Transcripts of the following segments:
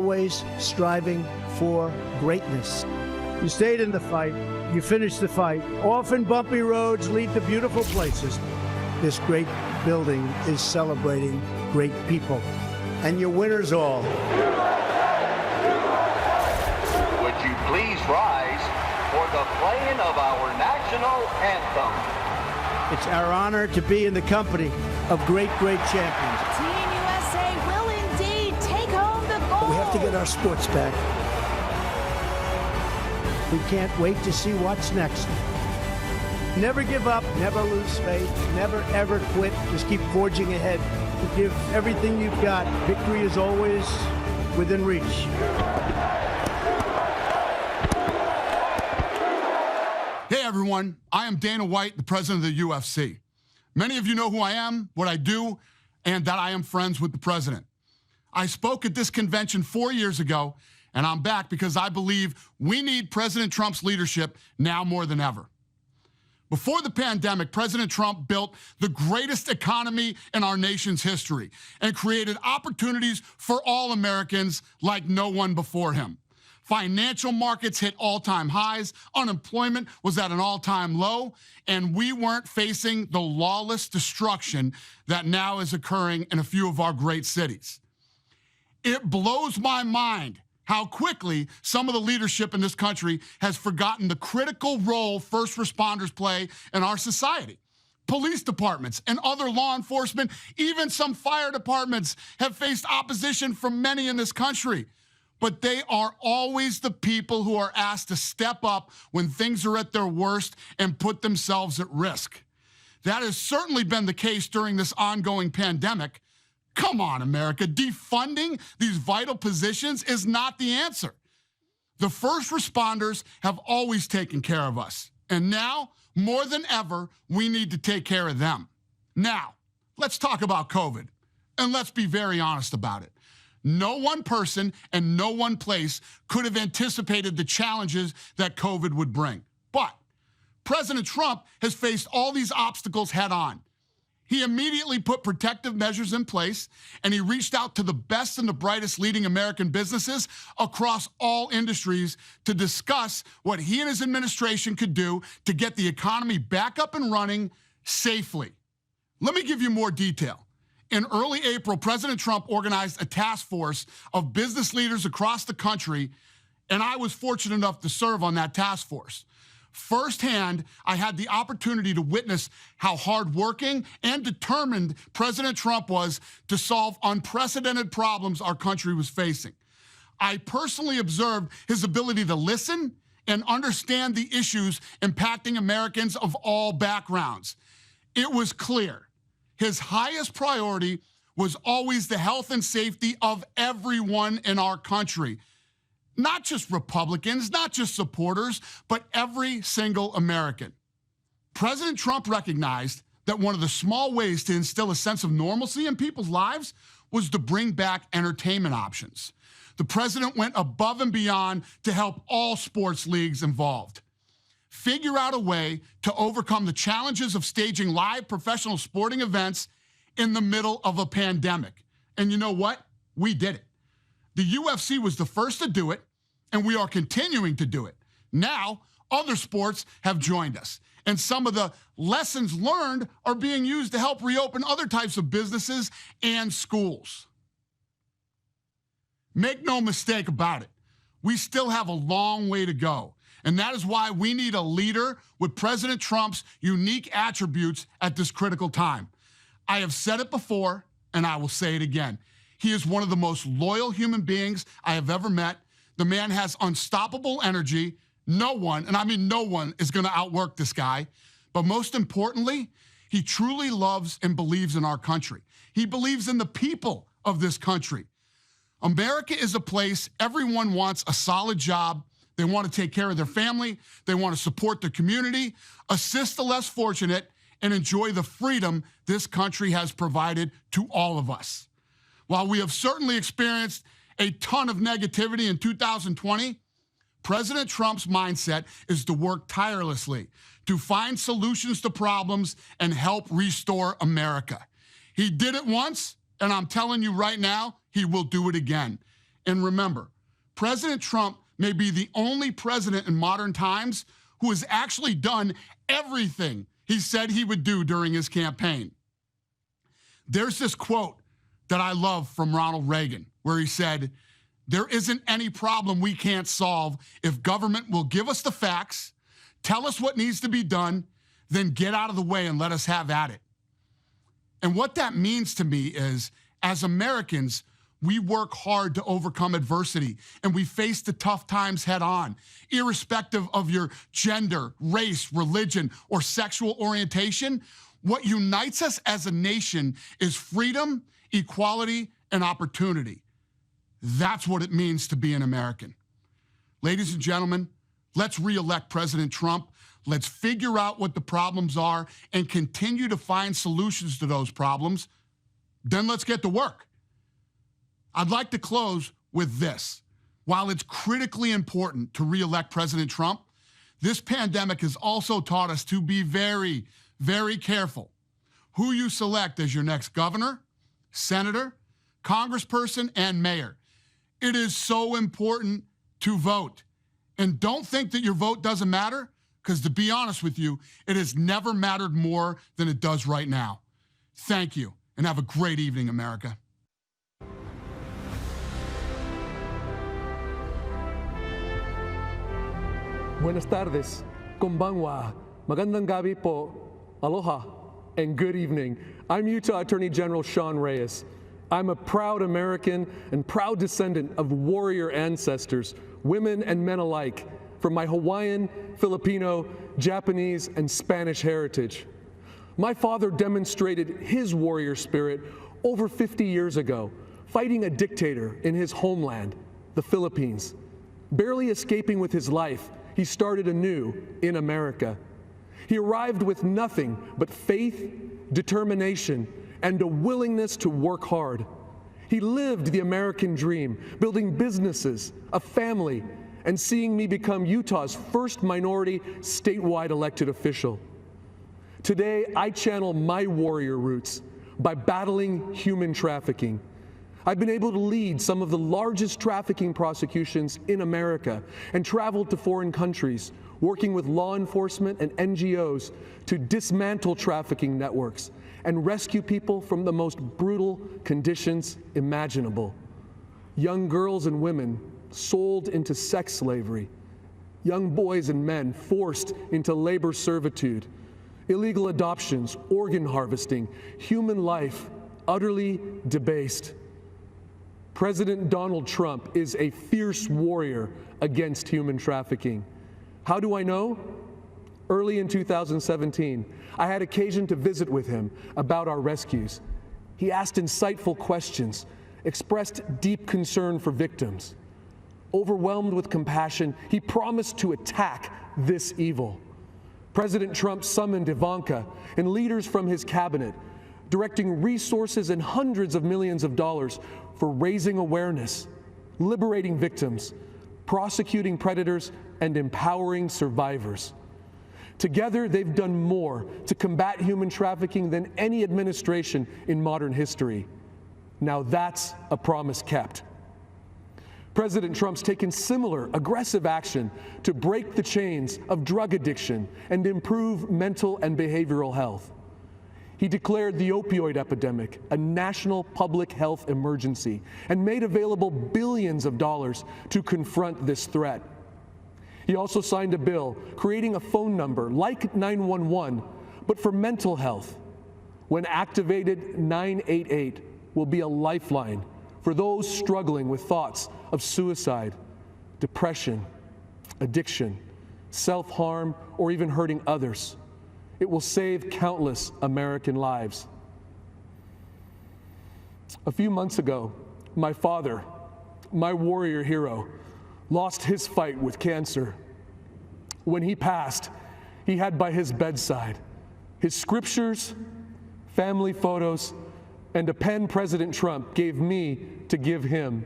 always striving for greatness. You stayed in the fight. You finished the fight. Often bumpy roads lead to beautiful places. This great building is celebrating great people. And you're winners all. Would you please rise for the playing of our national anthem? It's our honor to be in the company of great, great champions. Team USA will indeed take home the gold. We have to get our sports back. We can't wait to see what's next. Never give up, never lose faith, never ever quit. Just keep forging ahead. You give everything you've got. Victory is always within reach. Hey everyone, I am Dana White, the president of the UFC. Many of you know who I am, what I do, and that I am friends with the president. I spoke at this convention 4 years ago, and I'm back because I believe we need President Trump's leadership now more than ever. Before the pandemic, President Trump built the greatest economy in our nation's history and created opportunities for all Americans like no one before him. Financial markets hit all-time highs, unemployment was at an all-time low, and we weren't facing the lawless destruction that now is occurring in a few of our great cities. It blows my mind how quickly some of the leadership in this country has forgotten the critical role first responders play in our society. Police departments and other law enforcement, even some fire departments, have faced opposition from many in this country. But they are always the people who are asked to step up when things are at their worst and put themselves at risk. That has certainly been the case during this ongoing pandemic. Come on, America, defunding these vital positions is not the answer. The first responders have always taken care of us, and now, more than ever, we need to take care of them. Now, let's talk about COVID, and let's be very honest about it. No one person and no one place could have anticipated the challenges that COVID would bring. But President Trump has faced all these obstacles head on. He immediately put protective measures in place, and he reached out to the best and the brightest leading American businesses across all industries to discuss what he and his administration could do to get the economy back up and running safely. Let me give you more detail. In early April, President Trump organized a task force of business leaders across the country, and I was fortunate enough to serve on that task force. Firsthand, I had the opportunity to witness how hardworking and determined President Trump was to solve unprecedented problems our country was facing. I personally observed his ability to listen and understand the issues impacting Americans of all backgrounds. It was clear his highest priority was always the health and safety of everyone in our country. Not just Republicans, not just supporters, but every single American. President Trump recognized that one of the small ways to instill a sense of normalcy in people's lives was to bring back entertainment options. The president went above and beyond to help all sports leagues involved figure out a way to overcome the challenges of staging live professional sporting events in the middle of a pandemic. And you know what? We did it. The UFC was the first to do it, and we are continuing to do it. Now, other sports have joined us, and some of the lessons learned are being used to help reopen other types of businesses and schools. Make no mistake about it, we still have a long way to go, and that is why we need a leader with President Trump's unique attributes at this critical time. I have said it before, and I will say it again. He is one of the most loyal human beings I have ever met. The man has unstoppable energy. No one, and I mean no one, is going to outwork this guy. But most importantly, he truly loves and believes in our country. He believes in the people of this country. America is a place everyone wants a solid job. They want to take care of their family. They want to support their community, assist the less fortunate, and enjoy the freedom this country has provided to all of us. While we have certainly experienced a ton of negativity in 2020, President Trump's mindset is to work tirelessly to find solutions to problems and help restore America. He did it once, and I'm telling you right now, he will do it again. And remember, President Trump may be the only president in modern times who has actually done everything he said he would do during his campaign. There's this quote that I love from Ronald Reagan, where he said, "There isn't any problem we can't solve if government will give us the facts, tell us what needs to be done, then get out of the way and let us have at it." And what that means to me is, as Americans, we work hard to overcome adversity, and we face the tough times head on, irrespective of your gender, race, religion, or sexual orientation. What unites us as a nation is freedom, equality, and opportunity. That's what it means to be an American. Ladies and gentlemen, let's re-elect President Trump. Let's figure out what the problems are and continue to find solutions to those problems. Then let's get to work. I'd like to close with this. While it's critically important to re-elect President Trump, this pandemic has also taught us to be very, very careful who you select as your next governor, senator, congressperson, and mayor. It is so important to vote. And don't think that your vote doesn't matter, because to be honest with you, it has never mattered more than it does right now. Thank you, and have a great evening, America. Buenas tardes, konbanwa, magandang gabi po, aloha, and good evening. I'm Utah Attorney General Sean Reyes. I'm a proud American and proud descendant of warrior ancestors, women and men alike, from my Hawaiian, Filipino, Japanese, and Spanish heritage. My father demonstrated his warrior spirit over 50 years ago, fighting a dictator in his homeland, the Philippines. Barely escaping with his life, he started anew in America. He arrived with nothing but faith, determination, and a willingness to work hard. He lived the American dream, building businesses, a family, and seeing me become Utah's first minority statewide elected official. Today, I channel my warrior roots by battling human trafficking. I've been able to lead some of the largest trafficking prosecutions in America and traveled to foreign countries, working with law enforcement and NGOs to dismantle trafficking networks and rescue people from the most brutal conditions imaginable. Young girls and women sold into sex slavery, young boys and men forced into labor servitude, illegal adoptions, organ harvesting, human life utterly debased. President Donald Trump is a fierce warrior against human trafficking. How do I know? Early in 2017, I had occasion to visit with him about our rescues. He asked insightful questions, expressed deep concern for victims. Overwhelmed with compassion, he promised to attack this evil. President Trump summoned Ivanka and leaders from his cabinet, directing resources and hundreds of millions of dollars for raising awareness, liberating victims, prosecuting predators, and empowering survivors. Together, they've done more to combat human trafficking than any administration in modern history. Now that's a promise kept. President Trump's taken similar aggressive action to break the chains of drug addiction and improve mental and behavioral health. He declared the opioid epidemic a national public health emergency and made available billions of dollars to confront this threat. He also signed a bill creating a phone number like 911, but for mental health. When activated, 988 will be a lifeline for those struggling with thoughts of suicide, depression, addiction, self-harm, or even hurting others. It will save countless American lives. A few months ago, my father, my warrior hero, lost his fight with cancer. When he passed, he had by his bedside his scriptures, family photos, and a pen President Trump gave me to give him.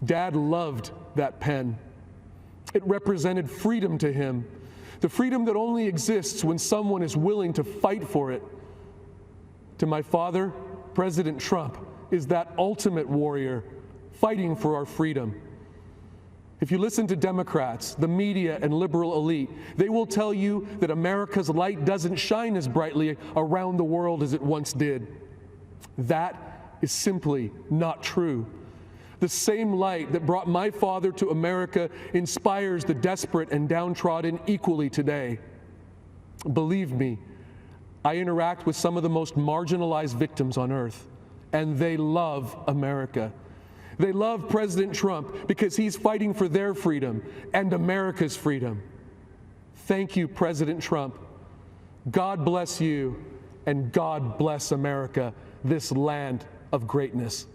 Dad loved that pen. It represented freedom to him, the freedom that only exists when someone is willing to fight for it. To my father, President Trump is that ultimate warrior fighting for our freedom. If you listen to Democrats, the media, and liberal elite, they will tell you that America's light doesn't shine as brightly around the world as it once did. That is simply not true. The same light that brought my father to America inspires the desperate and downtrodden equally today. Believe me, I interact with some of the most marginalized victims on earth, and they love America. They love President Trump because he's fighting for their freedom and America's freedom. Thank you, President Trump. God bless you, and God bless America, this land of greatness.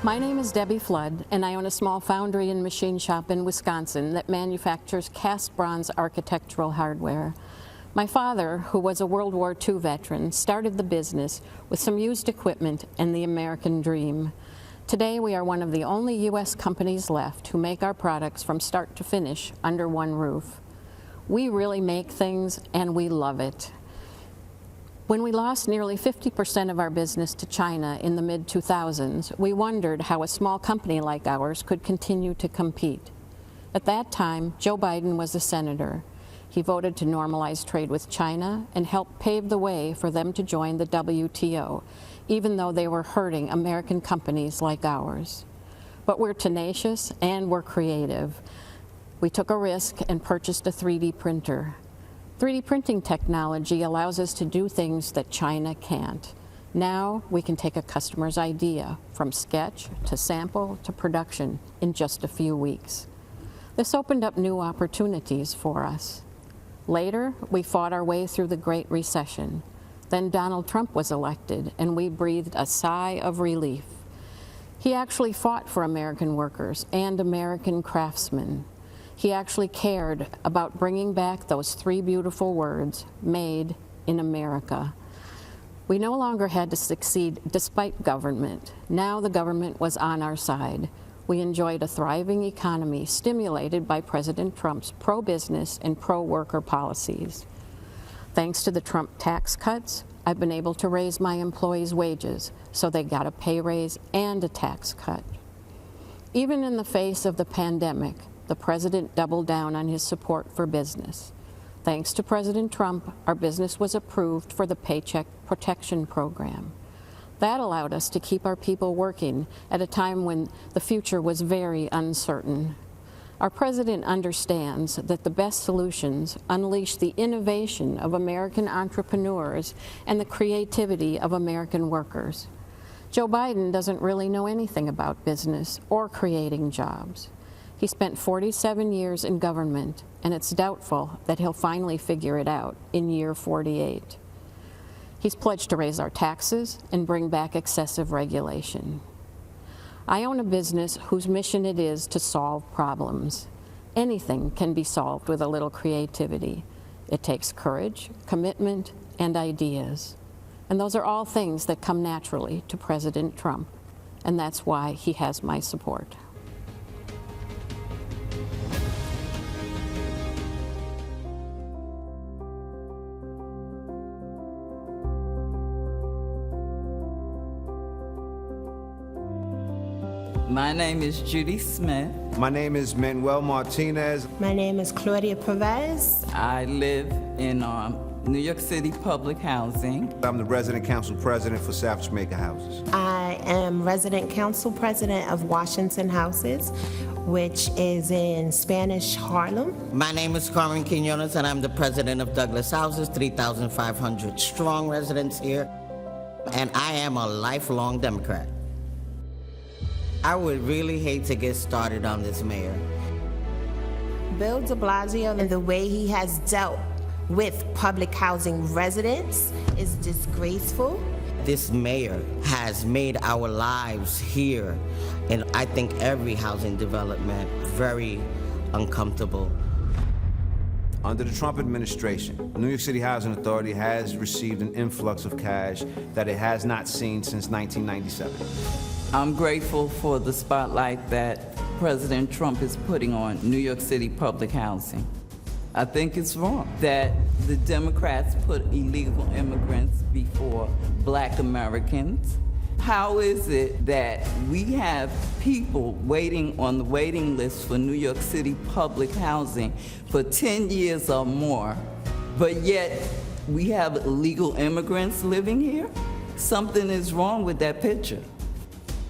My name is Debbie Flood, and I own a small foundry and machine shop in Wisconsin that manufactures cast bronze architectural hardware. My father, who was a World War II veteran, started the business with some used equipment and the American dream. Today, we are one of the only U.S. companies left who make our products from start to finish under one roof. We really make things, and we love it. When we lost nearly 50% of our business to China in the mid-2000s, we wondered how a small company like ours could continue to compete. At that time, Joe Biden was a senator. He voted to normalize trade with China and helped pave the way for them to join the WTO, even though they were hurting American companies like ours. But we're tenacious and we're creative. We took a risk and purchased a 3D printer. 3D printing technology allows us to do things that China can't. Now we can take a customer's idea from sketch to sample to production in just a few weeks. This opened up new opportunities for us. Later, we fought our way through the Great Recession. Then Donald Trump was elected, and we breathed a sigh of relief. He actually fought for American workers and American craftsmen. He actually cared about bringing back those three beautiful words, made in America. We no longer had to succeed despite government. Now the government was on our side. We enjoyed a thriving economy stimulated by President Trump's pro-business and pro-worker policies. Thanks to the Trump tax cuts, I've been able to raise my employees' wages, so they got a pay raise and a tax cut. Even in the face of the pandemic, the president doubled down on his support for business. Thanks to President Trump, our business was approved for the Paycheck Protection Program. That allowed us to keep our people working at a time when the future was very uncertain. Our president understands that the best solutions unleash the innovation of American entrepreneurs and the creativity of American workers. Joe Biden doesn't really know anything about business or creating jobs. He spent 47 years in government, and it's doubtful that he'll finally figure it out in year 48. He's pledged to raise our taxes and bring back excessive regulation. I own a business whose mission it is to solve problems. Anything can be solved with a little creativity. It takes courage, commitment, and ideas. And those are all things that come naturally to President Trump, and that's why he has my support. My name is Judy Smith. My name is Manuel Martinez. My name is Claudia Perez. I live in New York City Public Housing. I'm the resident council president for South Jamaica Houses. I am resident council president of Washington Houses, which is in Spanish Harlem. My name is Carmen Quinones, and I'm the president of Douglas Houses, 3,500 strong residents here. And I am a lifelong Democrat. I would really hate to get started on this mayor. Bill de Blasio and the way he has dealt with public housing residents is disgraceful. This mayor has made our lives here, and I think every housing development, very uncomfortable. Under the Trump administration, New York City Housing Authority has received an influx of cash that it has not seen since 1997. I'm grateful for the spotlight that President Trump is putting on New York City public housing. I think it's wrong that the Democrats put illegal immigrants before Black Americans. How is it that we have people waiting on the waiting list for New York City public housing for 10 years or more, but yet we have illegal immigrants living here? Something is wrong with that picture.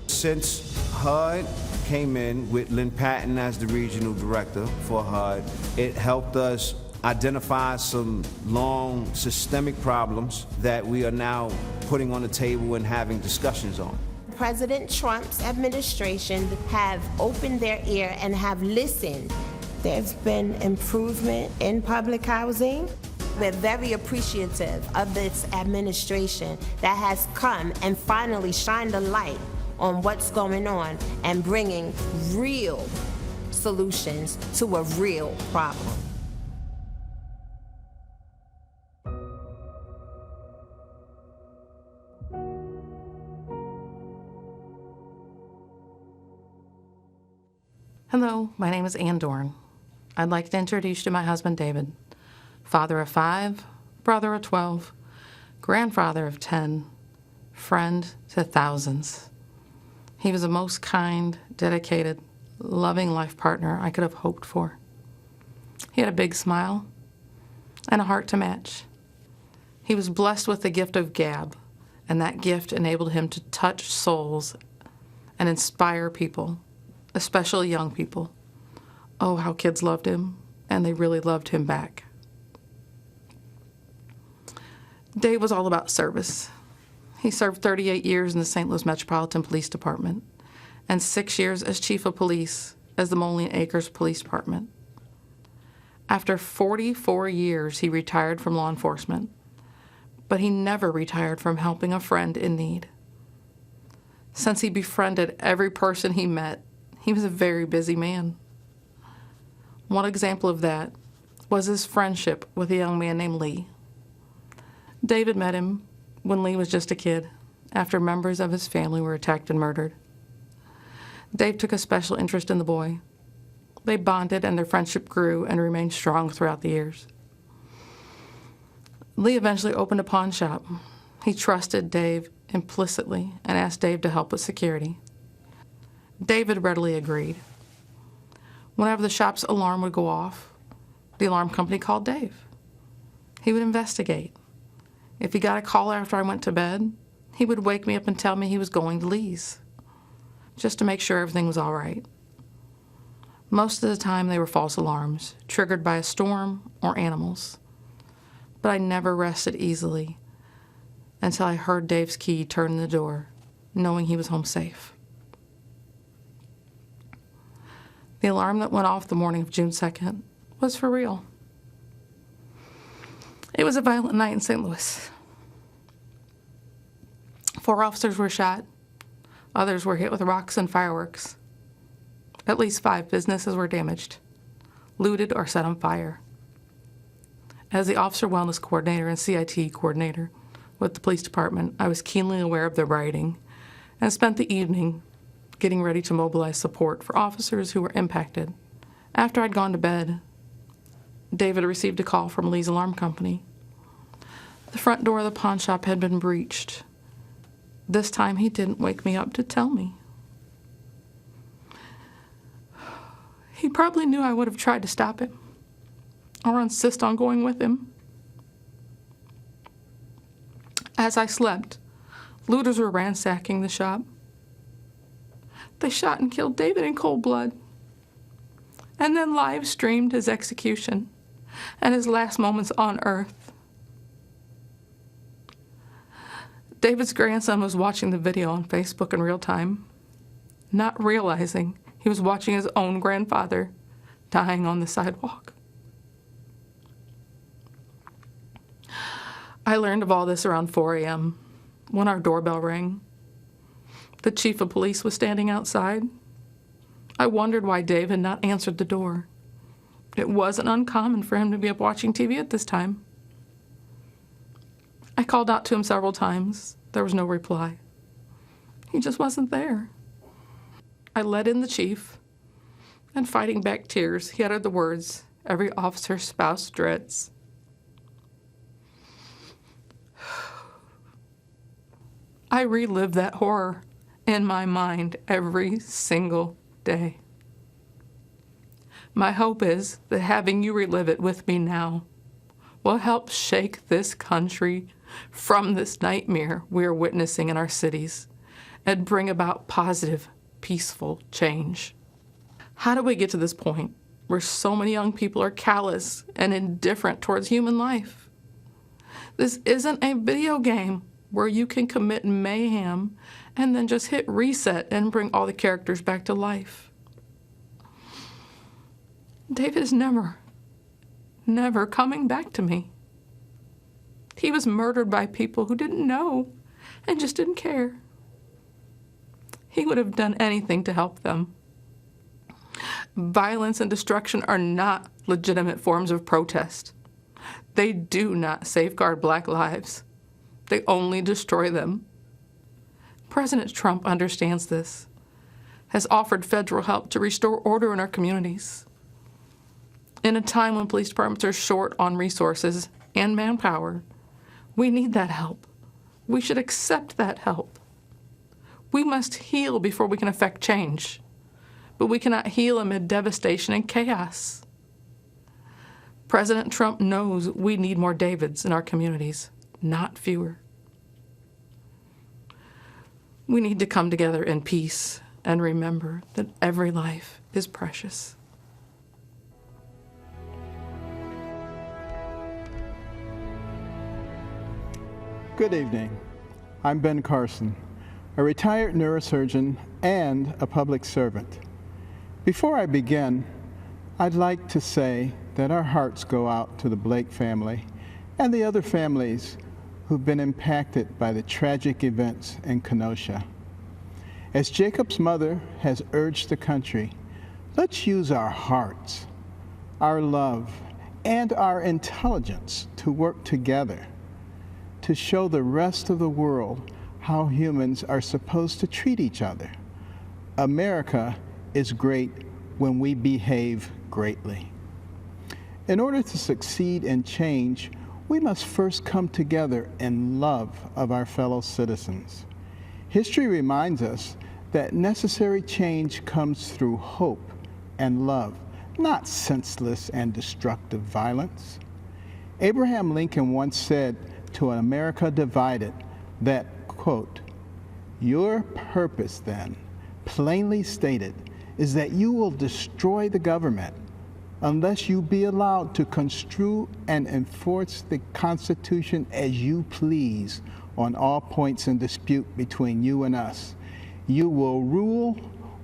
Since HUD came in with Lynn Patton as the regional director for HUD, it helped us identify some long systemic problems that we are now putting on the table and having discussions on. President Trump's administration have opened their ear and have listened. There's been improvement in public housing. We're very appreciative of this administration that has come and finally shined a light on what's going on and bringing real solutions to a real problem. Hello, my name is Ann Dorn. I'd like to introduce you to my husband, David, father of 5, brother of 12, grandfather of 10, friend to thousands. He was the most kind, dedicated, loving life partner I could have hoped for. He had a big smile and a heart to match. He was blessed with the gift of gab, and that gift enabled him to touch souls and inspire people, especially young people. Oh, how kids loved him, and they really loved him back. Dave was all about service. He served 38 years in the St. Louis Metropolitan Police Department and 6 years as chief of police as the Moline Acres Police Department. After 44 years, he retired from law enforcement, but he never retired from helping a friend in need. Since he befriended every person he met, he was a very busy man. One example of that was his friendship with a young man named Lee. David met him when Lee was just a kid, after members of his family were attacked and murdered. Dave took a special interest in the boy. They bonded and their friendship grew and remained strong throughout the years. Lee eventually opened a pawn shop. He trusted Dave implicitly and asked Dave to help with security. David readily agreed. Whenever the shop's alarm would go off, the alarm company called Dave. He would investigate. If he got a call after I went to bed, he would wake me up and tell me he was going to Lee's, just to make sure everything was all right. Most of the time they were false alarms, triggered by a storm or animals. But I never rested easily until I heard Dave's key turn in the door, knowing he was home safe. The alarm that went off the morning of June 2nd was for real. It was a violent night in St. Louis. 4 officers were shot. Others were hit with rocks and fireworks. At least 5 businesses were damaged, looted, or set on fire. As the Officer Wellness Coordinator and CIT Coordinator with the police department, I was keenly aware of the rioting and spent the evening getting ready to mobilize support for officers who were impacted. After I'd gone to bed, David received a call from Lee's alarm company. The front door of the pawn shop had been breached. This time he didn't wake me up to tell me. He probably knew I would have tried to stop him or insist on going with him. As I slept, looters were ransacking the shop. They shot and killed David in cold blood and then live streamed his execution and his last moments on earth. David's grandson was watching the video on Facebook in real time, not realizing he was watching his own grandfather dying on the sidewalk. I learned of all this around 4 a.m. when our doorbell rang. The chief of police was standing outside. I wondered why Dave had not answered the door. It wasn't uncommon for him to be up watching TV at this time. I called out to him several times. There was no reply. He just wasn't there. I let in the chief, and fighting back tears, he uttered the words every officer's spouse dreads. I relive that horror in my mind every single day. My hope is that having you relive it with me now will help shake this country from this nightmare we are witnessing in our cities and bring about positive, peaceful change. How do we get to this point where so many young people are callous and indifferent towards human life? This isn't a video game where you can commit mayhem and then just hit reset and bring all the characters back to life. David is never coming back to me. He was murdered by people who didn't know and just didn't care. He would have done anything to help them. Violence and destruction are not legitimate forms of protest. They do not safeguard Black lives. They only destroy them. President Trump understands this, has offered federal help to restore order in our communities. In a time when police departments are short on resources and manpower, we need that help. We should accept that help. We must heal before we can effect change, but we cannot heal amid devastation and chaos. President Trump knows we need more Davids in our communities, not fewer. We need to come together in peace and remember that every life is precious. Good evening. I'm Ben Carson, a retired neurosurgeon and a public servant. Before I begin, I'd like to say that our hearts go out to the Blake family and the other families who've been impacted by the tragic events in Kenosha. As Jacob's mother has urged the country, let's use our hearts, our love, and our intelligence to work together to show the rest of the world how humans are supposed to treat each other. America is great when we behave greatly. In order to succeed in change, we must first come together in love of our fellow citizens. History reminds us that necessary change comes through hope and love, not senseless and destructive violence. Abraham Lincoln once said to an America divided that, quote, "Your purpose then, plainly stated, is that you will destroy the government unless you be allowed to construe and enforce the Constitution as you please on all points in dispute between you and us. You will rule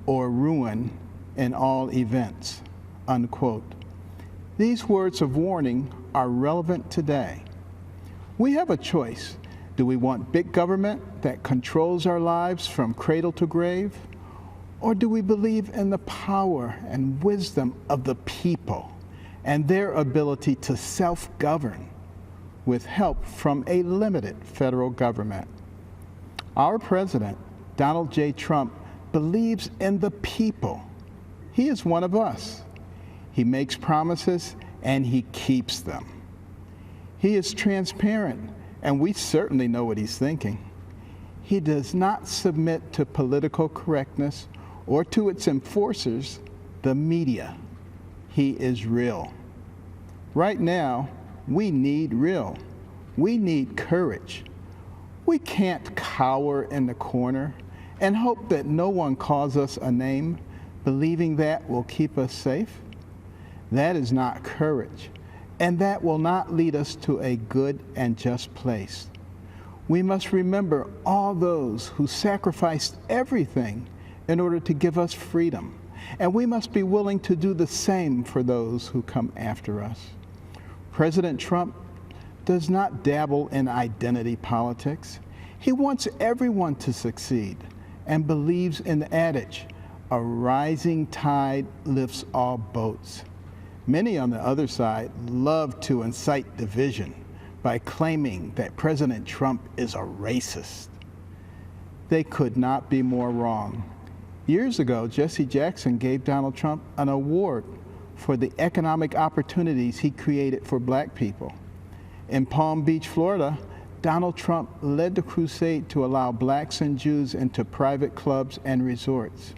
or ruin in all events," unquote. These words of warning are relevant today. We have a choice. Do we want big government that controls our lives from cradle to grave? Or do we believe in the power and wisdom of the people and their ability to self-govern with help from a limited federal government? Our president, Donald J. Trump, believes in the people. He is one of us. He makes promises and he keeps them. He is transparent, and we certainly know what he's thinking. He does not submit to political correctness or to its enforcers, the media. He is real. Right now, we need real. We need courage. We can't cower in the corner and hope that no one calls us a name, believing that will keep us safe. That is not courage, and that will not lead us to a good and just place. We must remember all those who sacrificed everything in order to give us freedom, and we must be willing to do the same for those who come after us. President Trump does not dabble in identity politics. He wants everyone to succeed and believes in the adage, "A rising tide lifts all boats." Many on the other side love to incite division by claiming that President Trump is a racist. They could not be more wrong. Years ago, Jesse Jackson gave Donald Trump an award for the economic opportunities he created for black people. In Palm Beach, Florida, Donald Trump led the crusade to allow blacks and Jews into private clubs and resorts.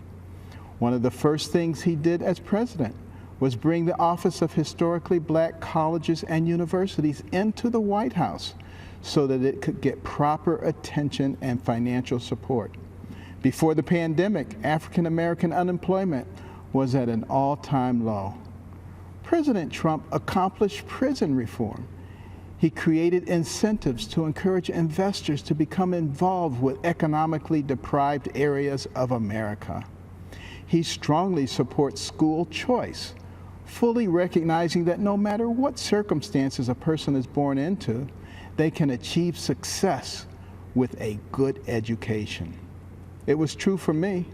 One of the first things he did as president was bring the Office of Historically Black Colleges and Universities into the White House so that it could get proper attention and financial support. Before the pandemic, African American unemployment was at an all-time low. President Trump accomplished prison reform. He created incentives to encourage investors to become involved with economically deprived areas of America. He strongly supports school choice, fully recognizing that no matter what circumstances a person is born into, they can achieve success with a good education. It was true for me.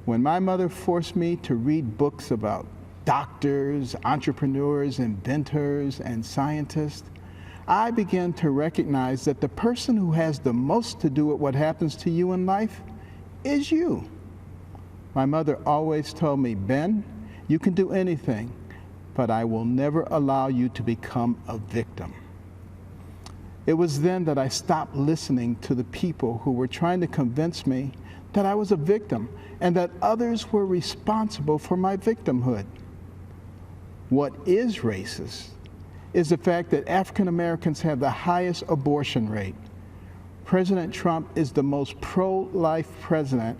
When my mother forced me to read books about doctors, entrepreneurs, inventors, and scientists, I began to recognize that the person who has the most to do with what happens to you in life is you. My mother always told me, Ben, you can do anything, but I will never allow you to become a victim. It was then that I stopped listening to the people who were trying to convince me that I was a victim and that others were responsible for my victimhood. What is racist is the fact that African Americans have the highest abortion rate. President Trump is the most pro-life president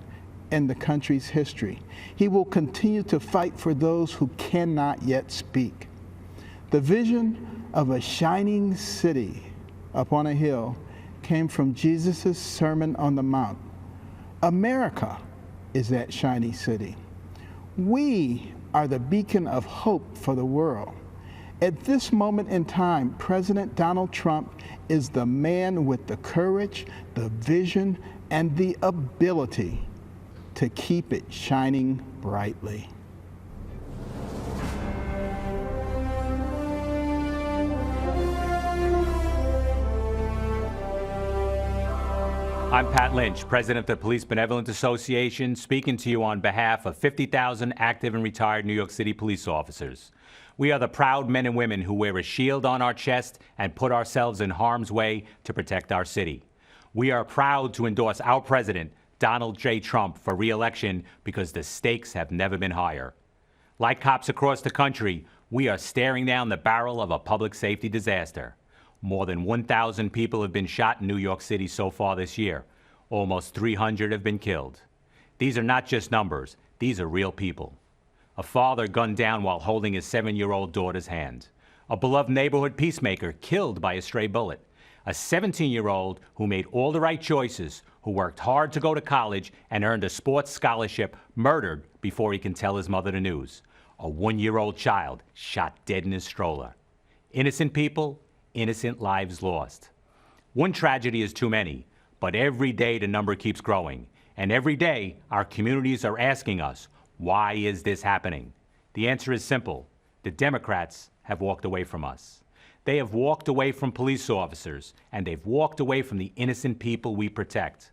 in the country's history. He will continue to fight for those who cannot yet speak. The vision of a shining city up on a hill came from Jesus' Sermon on the Mount. America is that shiny city. We are the beacon of hope for the world. At this moment in time, President Donald Trump is the man with the courage, the vision, and the ability to keep it shining brightly. I'm Pat Lynch, president of the Police Benevolent Association, speaking to you on behalf of 50,000 active and retired New York City police officers. We are the proud men and women who wear a shield on our chest and put ourselves in harm's way to protect our city. We are proud to endorse our president, Donald J. Trump, for re-election because the stakes have never been higher. Like cops across the country, we are staring down the barrel of a public safety disaster. More than 1,000 people have been shot in New York City so far this year. Almost 300 have been killed. These are not just numbers, these are real people. A father gunned down while holding his 7-year-old daughter's hand. A beloved neighborhood peacemaker killed by a stray bullet. A 17-year-old who made all the right choices, who worked hard to go to college and earned a sports scholarship, murdered before he can tell his mother the news. A 1-year-old child shot dead in his stroller. Innocent people, innocent lives lost. One tragedy is too many, but every day the number keeps growing. And every day our communities are asking us, why is this happening? The answer is simple. The Democrats have walked away from us. They have walked away from police officers, and they've walked away from the innocent people we protect.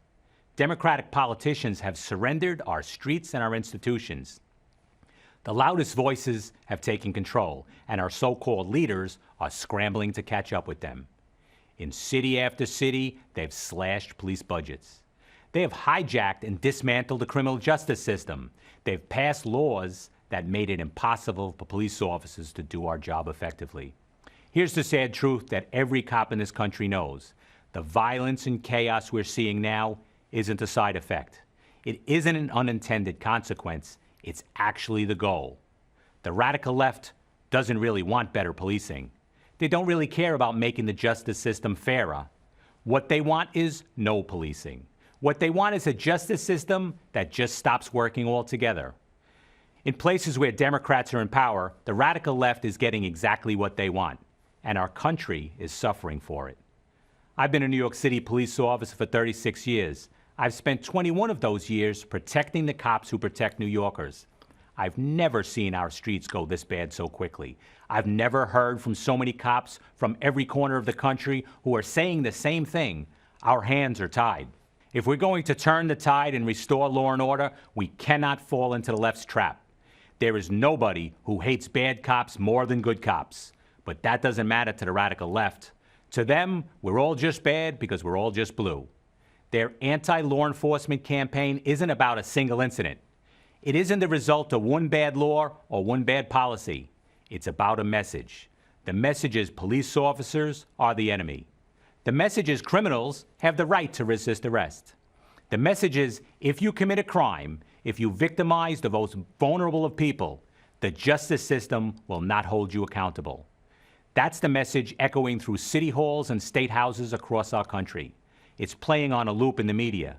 Democratic politicians have surrendered our streets and our institutions. The loudest voices have taken control, and our so-called leaders are scrambling to catch up with them. In city after city, they've slashed police budgets. They have hijacked and dismantled the criminal justice system. They've passed laws that made it impossible for police officers to do our job effectively. Here's the sad truth that every cop in this country knows. The violence and chaos we're seeing now isn't a side effect. It isn't an unintended consequence. It's actually the goal. The radical left doesn't really want better policing. They don't really care about making the justice system fairer. What they want is no policing. What they want is a justice system that just stops working altogether. In places where Democrats are in power, the radical left is getting exactly what they want, and our country is suffering for it. I've been a New York City police officer for 36 years. I've spent 21 of those years protecting the cops who protect New Yorkers. I've never seen our streets go this bad so quickly. I've never heard from so many cops from every corner of the country who are saying the same thing. Our hands are tied. If we're going to turn the tide and restore law and order, we cannot fall into the left's trap. There is nobody who hates bad cops more than good cops. But that doesn't matter to the radical left. To them, we're all just bad because we're all just blue. Their anti-law enforcement campaign isn't about a single incident. It isn't the result of one bad law or one bad policy. It's about a message. The message is police officers are the enemy. The message is criminals have the right to resist arrest. The message is if you commit a crime, if you victimize the most vulnerable of people, the justice system will not hold you accountable. That's the message echoing through city halls and state houses across our country. It's playing on a loop in the media.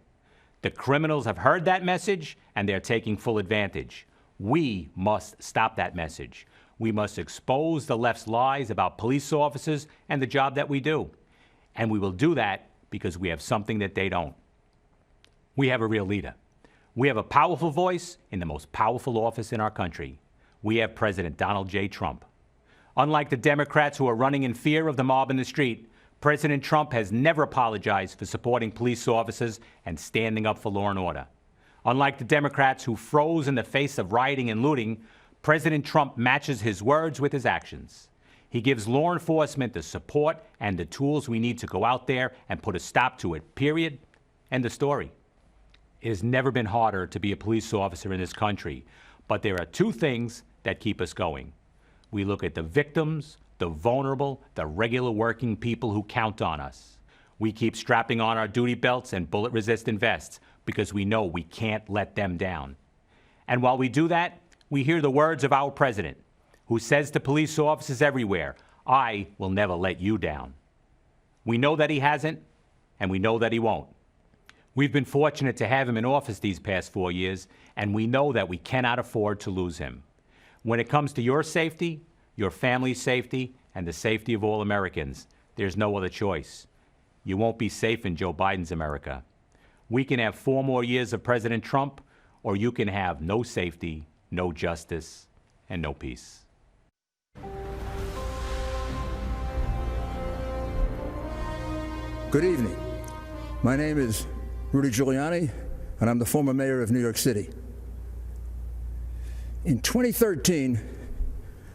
The criminals have heard that message, and they're taking full advantage. We must stop that message. We must expose the left's lies about police officers and the job that we do. And we will do that because we have something that they don't. We have a real leader. We have a powerful voice in the most powerful office in our country. We have President Donald J. Trump. Unlike the Democrats who are running in fear of the mob in the street, President Trump has never apologized for supporting police officers and standing up for law and order. Unlike the Democrats who froze in the face of rioting and looting, President Trump matches his words with his actions. He gives law enforcement the support and the tools we need to go out there and put a stop to it, period. End of story. It has never been harder to be a police officer in this country, but there are two things that keep us going. We look at the victims, the vulnerable, the regular working people who count on us. We keep strapping on our duty belts and bullet-resistant vests because we know we can't let them down. And while we do that, we hear the words of our president, who says to police officers everywhere, I will never let you down. We know that he hasn't, and we know that he won't. We've been fortunate to have him in office these past 4 years, and we know that we cannot afford to lose him. When it comes to your safety, your family's safety, and the safety of all Americans, there's no other choice. You won't be safe in Joe Biden's America. We can have 4 more years of President Trump, or you can have no safety, no justice, and no peace. Good evening. My name is Rudy Giuliani, and I'm the former mayor of New York City. In 2013,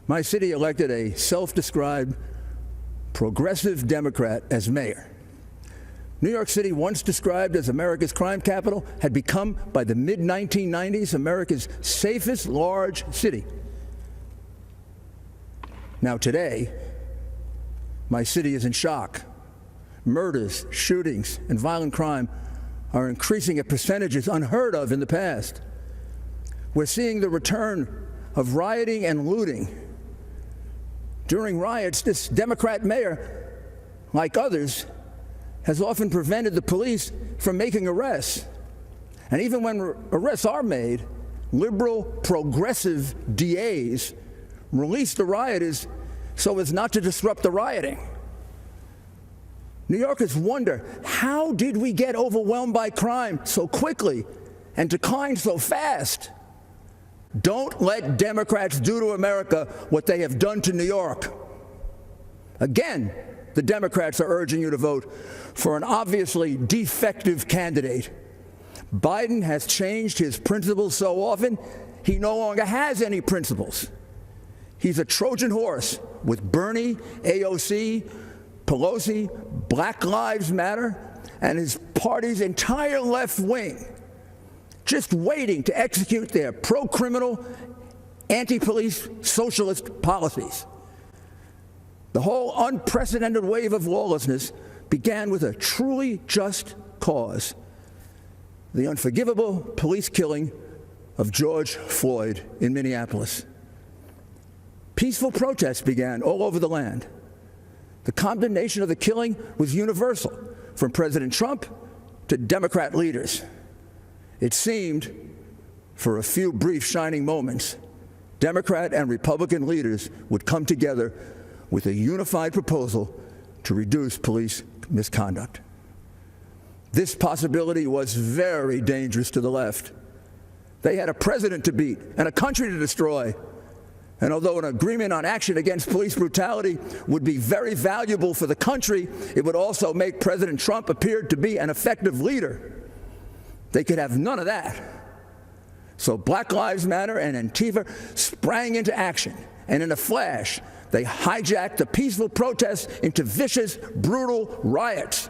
my city elected a self-described progressive Democrat as mayor. New York City, once described as America's crime capital, had become, by the mid-1990s, America's safest large city. Now today, my city is in shock. Murders, shootings, and violent crime are increasing at percentages unheard of in the past. We're seeing the return of rioting and looting. During riots, this Democrat mayor, like others, has often prevented the police from making arrests. And even when arrests are made, liberal, progressive DAs release the rioters so as not to disrupt the rioting. New Yorkers wonder, how did we get overwhelmed by crime so quickly and decline so fast? Don't let Democrats do to America what they have done to New York. Again, the Democrats are urging you to vote for an obviously defective candidate. Biden has changed his principles so often, he no longer has any principles. He's a Trojan horse with Bernie, AOC, Pelosi, Black Lives Matter, and his party's entire left wing, just waiting to execute their pro-criminal, anti-police socialist policies. The whole unprecedented wave of lawlessness began with a truly just cause: the unforgivable police killing of George Floyd in Minneapolis. Peaceful protests began all over the land. The condemnation of the killing was universal, from President Trump to Democrat leaders. It seemed, for a few brief shining moments, Democrat and Republican leaders would come together with a unified proposal to reduce police misconduct. This possibility was very dangerous to the left. They had a president to beat and a country to destroy. And although an agreement on action against police brutality would be very valuable for the country, it would also make President Trump appear to be an effective leader. They could have none of that. So Black Lives Matter and Antifa sprang into action, and in a flash, they hijacked the peaceful protests into vicious, brutal riots.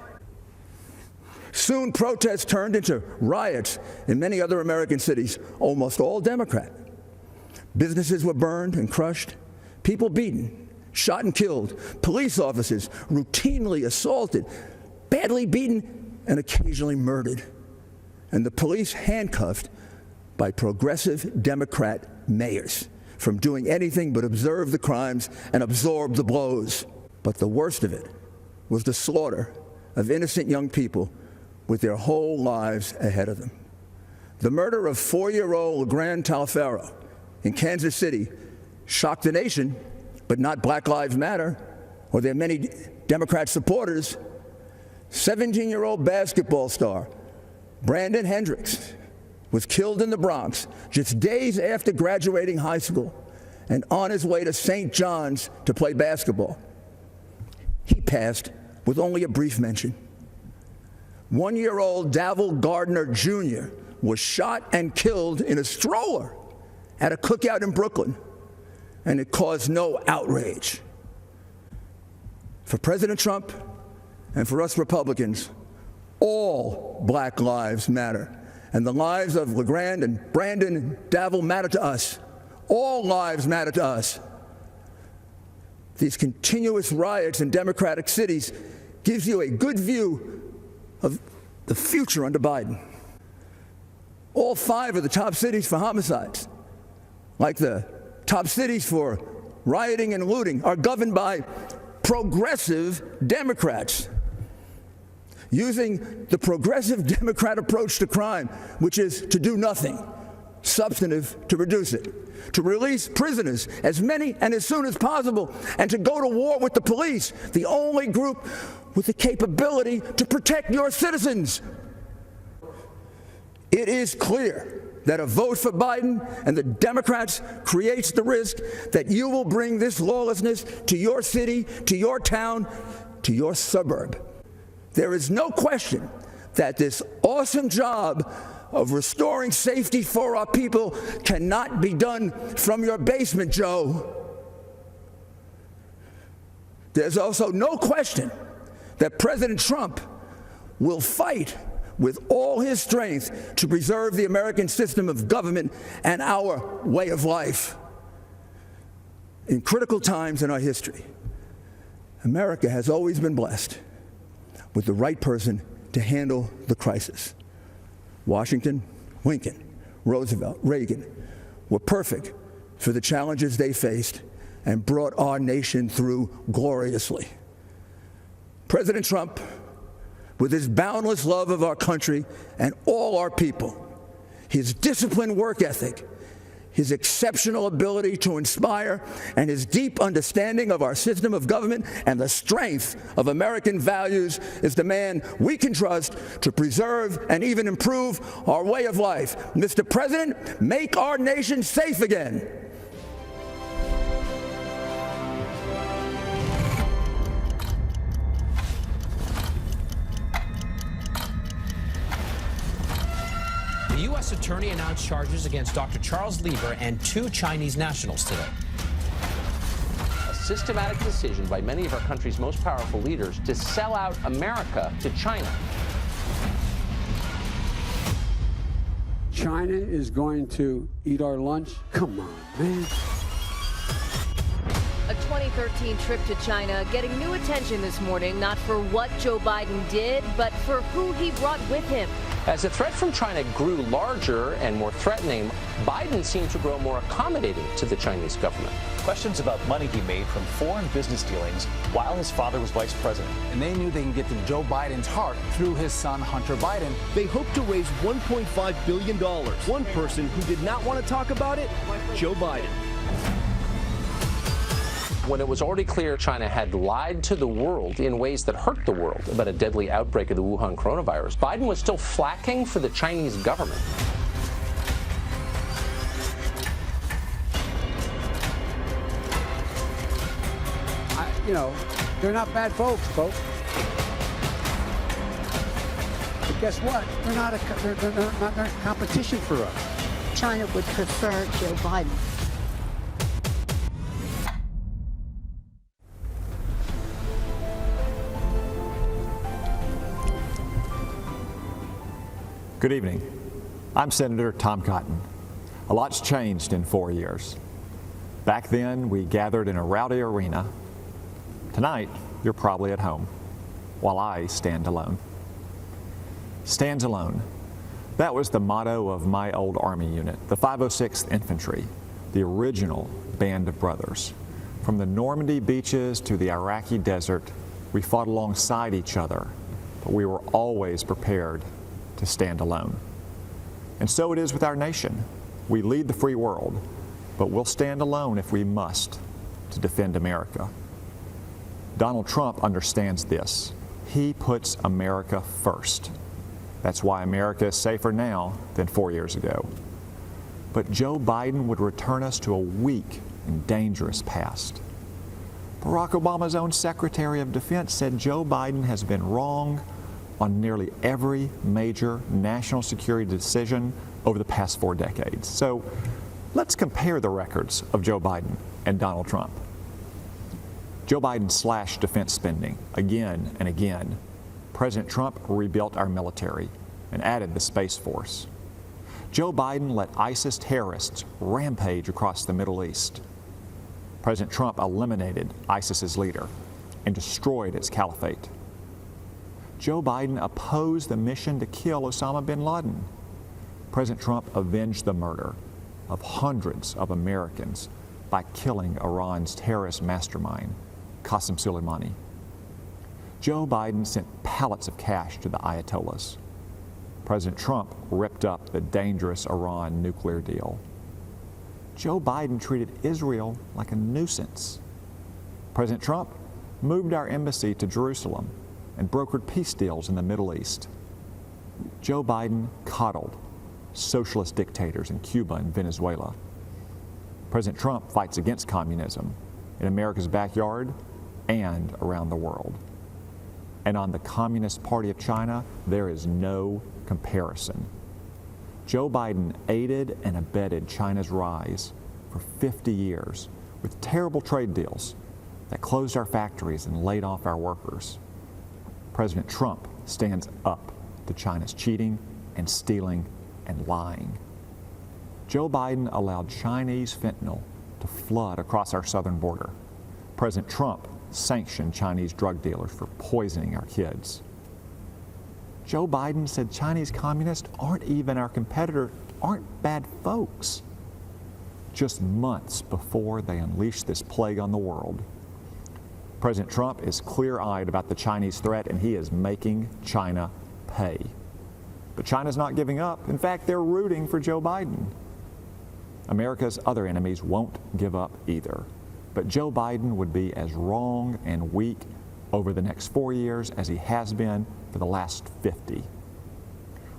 Soon, protests turned into riots in many other American cities, almost all Democrat. Businesses were burned and crushed, people beaten, shot and killed, police officers routinely assaulted, badly beaten, and occasionally murdered, and the police handcuffed by progressive Democrat mayors from doing anything but observe the crimes and absorb the blows. But the worst of it was the slaughter of innocent young people with their whole lives ahead of them. The murder of 4-year-old LeGrand Talfaro in Kansas City shocked the nation, but not Black Lives Matter or their many Democrat supporters. 17-year-old basketball star Brandon Hendricks was killed in the Bronx just days after graduating high school and on his way to St. John's to play basketball. He passed with only a brief mention. 1-year-old Davil Gardner Jr. was shot and killed in a stroller at a cookout in Brooklyn, and it caused no outrage. For President Trump and for us Republicans, all Black lives matter, and the lives of LeGrand and Brandon and Davil matter to us. All lives matter to us. These continuous riots in Democratic cities gives you a good view of the future under Biden. All 5 of the top cities for homicides, like the top cities for rioting and looting, are governed by progressive Democrats, using the progressive Democrat approach to crime, which is to do nothing substantive to reduce it, to release prisoners, as many and as soon as possible, and to go to war with the police, the only group with the capability to protect your citizens. It is clear that a vote for Biden and the Democrats creates the risk that you will bring this lawlessness to your city, to your town, to your suburb. There is no question that this awesome job of restoring safety for our people cannot be done from your basement, Joe. There's also no question that President Trump will fight with all his strength to preserve the American system of government and our way of life. In critical times in our history, America has always been blessed with the right person to handle the crisis. Washington, Lincoln, Roosevelt, Reagan were perfect for the challenges they faced and brought our nation through gloriously. President Trump, with his boundless love of our country and all our people, his disciplined work ethic, his exceptional ability to inspire, and his deep understanding of our system of government and the strength of American values, is the man we can trust to preserve and even improve our way of life. Mr. President, make our nation safe again. The U.S. attorney announced charges against Dr. Charles Lieber and 2 Chinese nationals today. A systematic decision by many of our country's most powerful leaders to sell out America to China. China is going to eat our lunch? Come on, man. A 2013 trip to China getting new attention this morning, not for what Joe Biden did, but for who he brought with him. As the threat from China grew larger and more threatening, Biden seemed to grow more accommodating to the Chinese government. Questions about money he made from foreign business dealings while his father was vice president. And they knew they can get to Joe Biden's heart through his son, Hunter Biden. They hoped to raise $1.5 billion. One person who did not want to talk about it, Joe Biden. When it was already clear China had lied to the world in ways that hurt the world about a deadly outbreak of the Wuhan coronavirus, Biden was still flacking for the Chinese government. you know, they're not bad folks. But guess what? They're not a competition for us. China would prefer Joe Biden. Good evening. I'm Senator Tom Cotton. A lot's changed in 4 years. Back then, we gathered in a rowdy arena. Tonight, you're probably at home, while I stand alone. Stands alone. That was the motto of my old Army unit, the 506th Infantry, the original band of brothers. From the Normandy beaches to the Iraqi desert, we fought alongside each other, but we were always prepared to stand alone. And so it is with our nation. We lead the free world, but we'll stand alone if we must to defend America. Donald Trump understands this. He puts America first. That's why America is safer now than 4 years ago. But Joe Biden would return us to a weak and dangerous past. Barack Obama's own Secretary of Defense said Joe Biden has been wrong on nearly every major national security decision over the past 4 decades. So let's compare the records of Joe Biden and Donald Trump. Joe Biden slashed defense spending again and again. President Trump rebuilt our military and added the Space Force. Joe Biden let ISIS terrorists rampage across the Middle East. President Trump eliminated ISIS's leader and destroyed its caliphate. Joe Biden opposed the mission to kill Osama bin Laden. President Trump avenged the murder of hundreds of Americans by killing Iran's terrorist mastermind, Qasem Soleimani. Joe Biden sent pallets of cash to the Ayatollahs. President Trump ripped up the dangerous Iran nuclear deal. Joe Biden treated Israel like a nuisance. President Trump moved our embassy to Jerusalem and brokered peace deals in the Middle East. Joe Biden coddled socialist dictators in Cuba and Venezuela. President Trump fights against communism in America's backyard and around the world. And on the Communist Party of China, there is no comparison. Joe Biden aided and abetted China's rise for 50 years with terrible trade deals that closed our factories and laid off our workers. President Trump stands up to China's cheating and stealing and lying. Joe Biden allowed Chinese fentanyl to flood across our southern border. President Trump sanctioned Chinese drug dealers for poisoning our kids. Joe Biden said Chinese communists aren't even our competitor, aren't bad folks. Just months before they unleashed this plague on the world. President Trump is clear-eyed about the Chinese threat, and he is making China pay. But China's not giving up. In fact, they're rooting for Joe Biden. America's other enemies won't give up either. But Joe Biden would be as wrong and weak over the next 4 years as he has been for the last 50.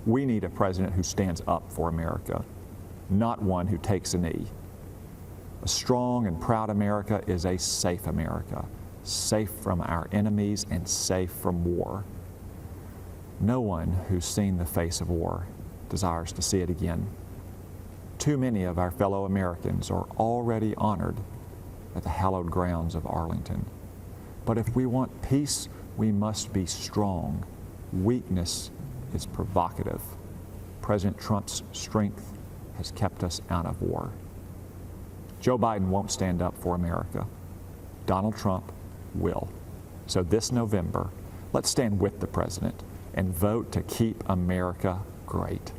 We need a president who stands up for America, not one who takes a knee. A strong and proud America is a safe America, safe from our enemies and safe from war. No one who's seen the face of war desires to see it again. Too many of our fellow Americans are already honored at the hallowed grounds of Arlington. But if we want peace, we must be strong. Weakness is provocative. President Trump's strength has kept us out of war. Joe Biden won't stand up for America. Donald Trump will. So this November, let's stand with the president and vote to keep America great.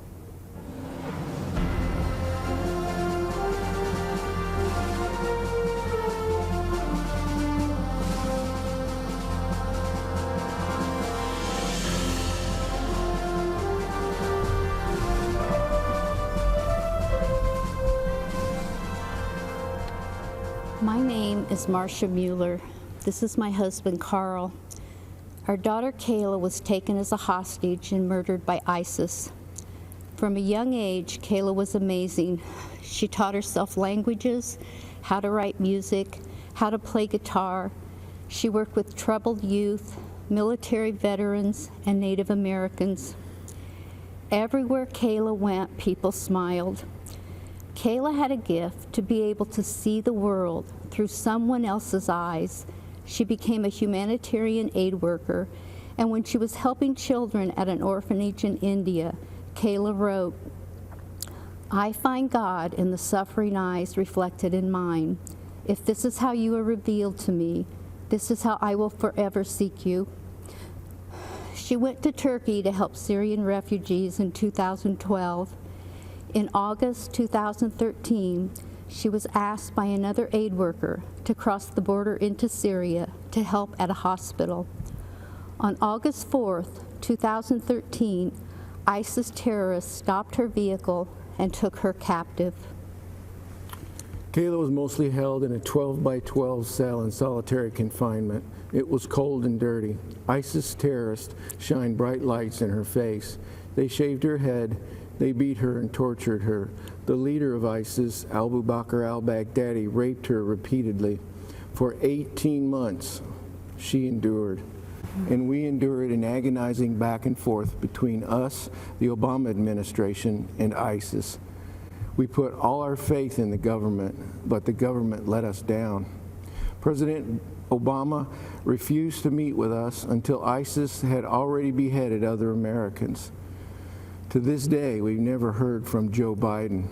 My name is Marcia Mueller. This is my husband, Carl. Our daughter, Kayla, was taken as a hostage and murdered by ISIS. From a young age, Kayla was amazing. She taught herself languages, how to write music, how to play guitar. She worked with troubled youth, military veterans, and Native Americans. Everywhere Kayla went, people smiled. Kayla had a gift to be able to see the world through someone else's eyes. She became a humanitarian aid worker, and when she was helping children at an orphanage in India, Kayla wrote, "I find God in the suffering eyes reflected in mine. If this is how you are revealed to me, this is how I will forever seek you." She went to Turkey to help Syrian refugees in 2012. In August 2013, she was asked by another aid worker to cross the border into Syria to help at a hospital. On August 4th, 2013, ISIS terrorists stopped her vehicle and took her captive. Kayla was mostly held in a 12 by 12 cell in solitary confinement. It was cold and dirty. ISIS terrorists shined bright lights in her face. They shaved her head. They beat her and tortured her. The leader of ISIS, Abu Bakr al-Baghdadi, raped her repeatedly. For 18 months, she endured. And we endured an agonizing back and forth between us, the Obama administration, and ISIS. We put all our faith in the government, but the government let us down. President Obama refused to meet with us until ISIS had already beheaded other Americans. To this day, we've never heard from Joe Biden.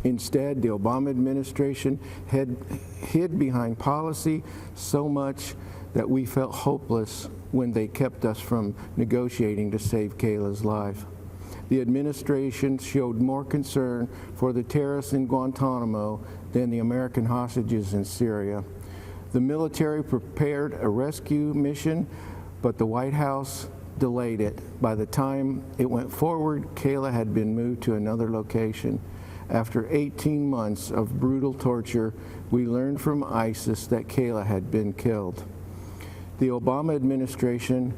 Instead, the Obama administration had hid behind policy so much that we felt hopeless when they kept us from negotiating to save Kayla's life. The administration showed more concern for the terrorists in Guantanamo than the American hostages in Syria. The military prepared a rescue mission, but the White House delayed it. By the time it went forward, Kayla had been moved to another location. After 18 months of brutal torture, we learned from ISIS that Kayla had been killed. The Obama administration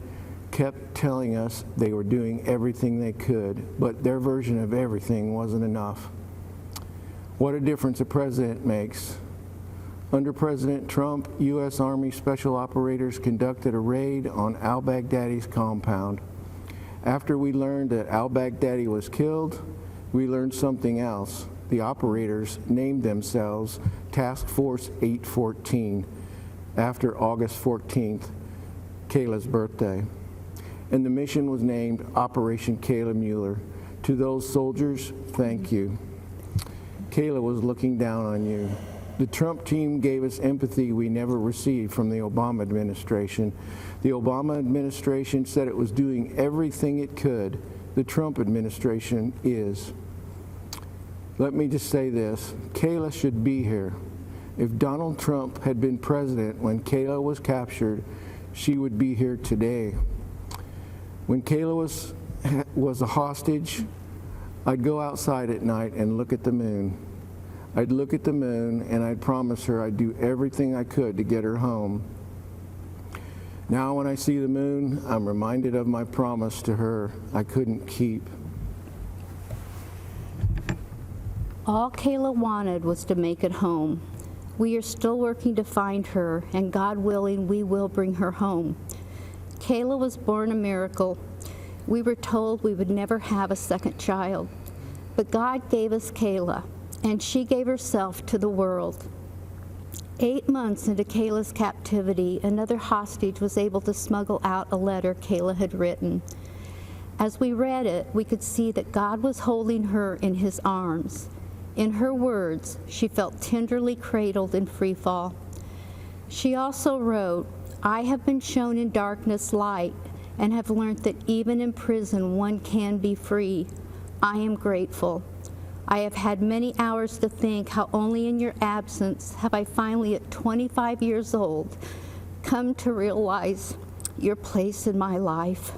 kept telling us they were doing everything they could, but their version of everything wasn't enough. What a difference a president makes. Under President Trump, U.S. Army Special Operators conducted a raid on al-Baghdadi's compound. After we learned that al-Baghdadi was killed, we learned something else. The operators named themselves Task Force 814 after August 14th, Kayla's birthday. And the mission was named Operation Kayla Mueller. To those soldiers, thank you. Kayla was looking down on you. The Trump team gave us empathy we never received from the Obama administration. The Obama administration said it was doing everything it could. The Trump administration is. Let me just say this, Kayla should be here. If Donald Trump had been president when Kayla was captured, she would be here today. When Kayla was a hostage, I'd go outside at night and look at the moon. I'd look at the moon and I'd promise her I'd do everything I could to get her home. Now when I see the moon, I'm reminded of my promise to her I couldn't keep. All Kayla wanted was to make it home. We are still working to find her, and God willing, we will bring her home. Kayla was born a miracle. We were told we would never have a second child, but God gave us Kayla, and she gave herself to the world. 8 months into Kayla's captivity, another hostage was able to smuggle out a letter Kayla had written. As we read it, we could see that God was holding her in his arms. In her words, she felt tenderly cradled in free fall. She also wrote, "I have been shown in darkness light and have learned that even in prison one can be free. I am grateful. I have had many hours to think how only in your absence have I finally, at 25 years old, come to realize your place in my life.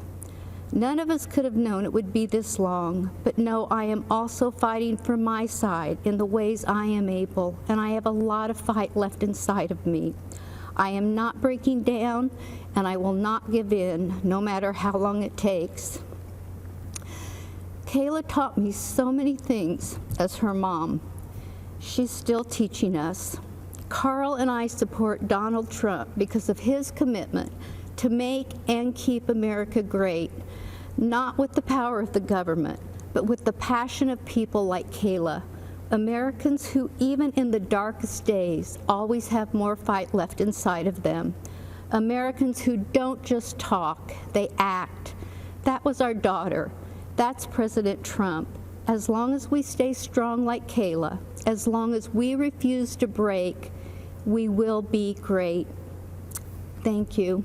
None of us could have known it would be this long, but no, I am also fighting for my side in the ways I am able, and I have a lot of fight left inside of me. I am not breaking down, and I will not give in, no matter how long it takes." Kayla taught me so many things as her mom. She's still teaching us. Carl and I support Donald Trump because of his commitment to make and keep America great, not with the power of the government, but with the passion of people like Kayla, Americans who, even in the darkest days, always have more fight left inside of them. Americans who don't just talk, they act. That was our daughter. That's President Trump. As long as we stay strong like Kayla, as long as we refuse to break, we will be great. Thank you.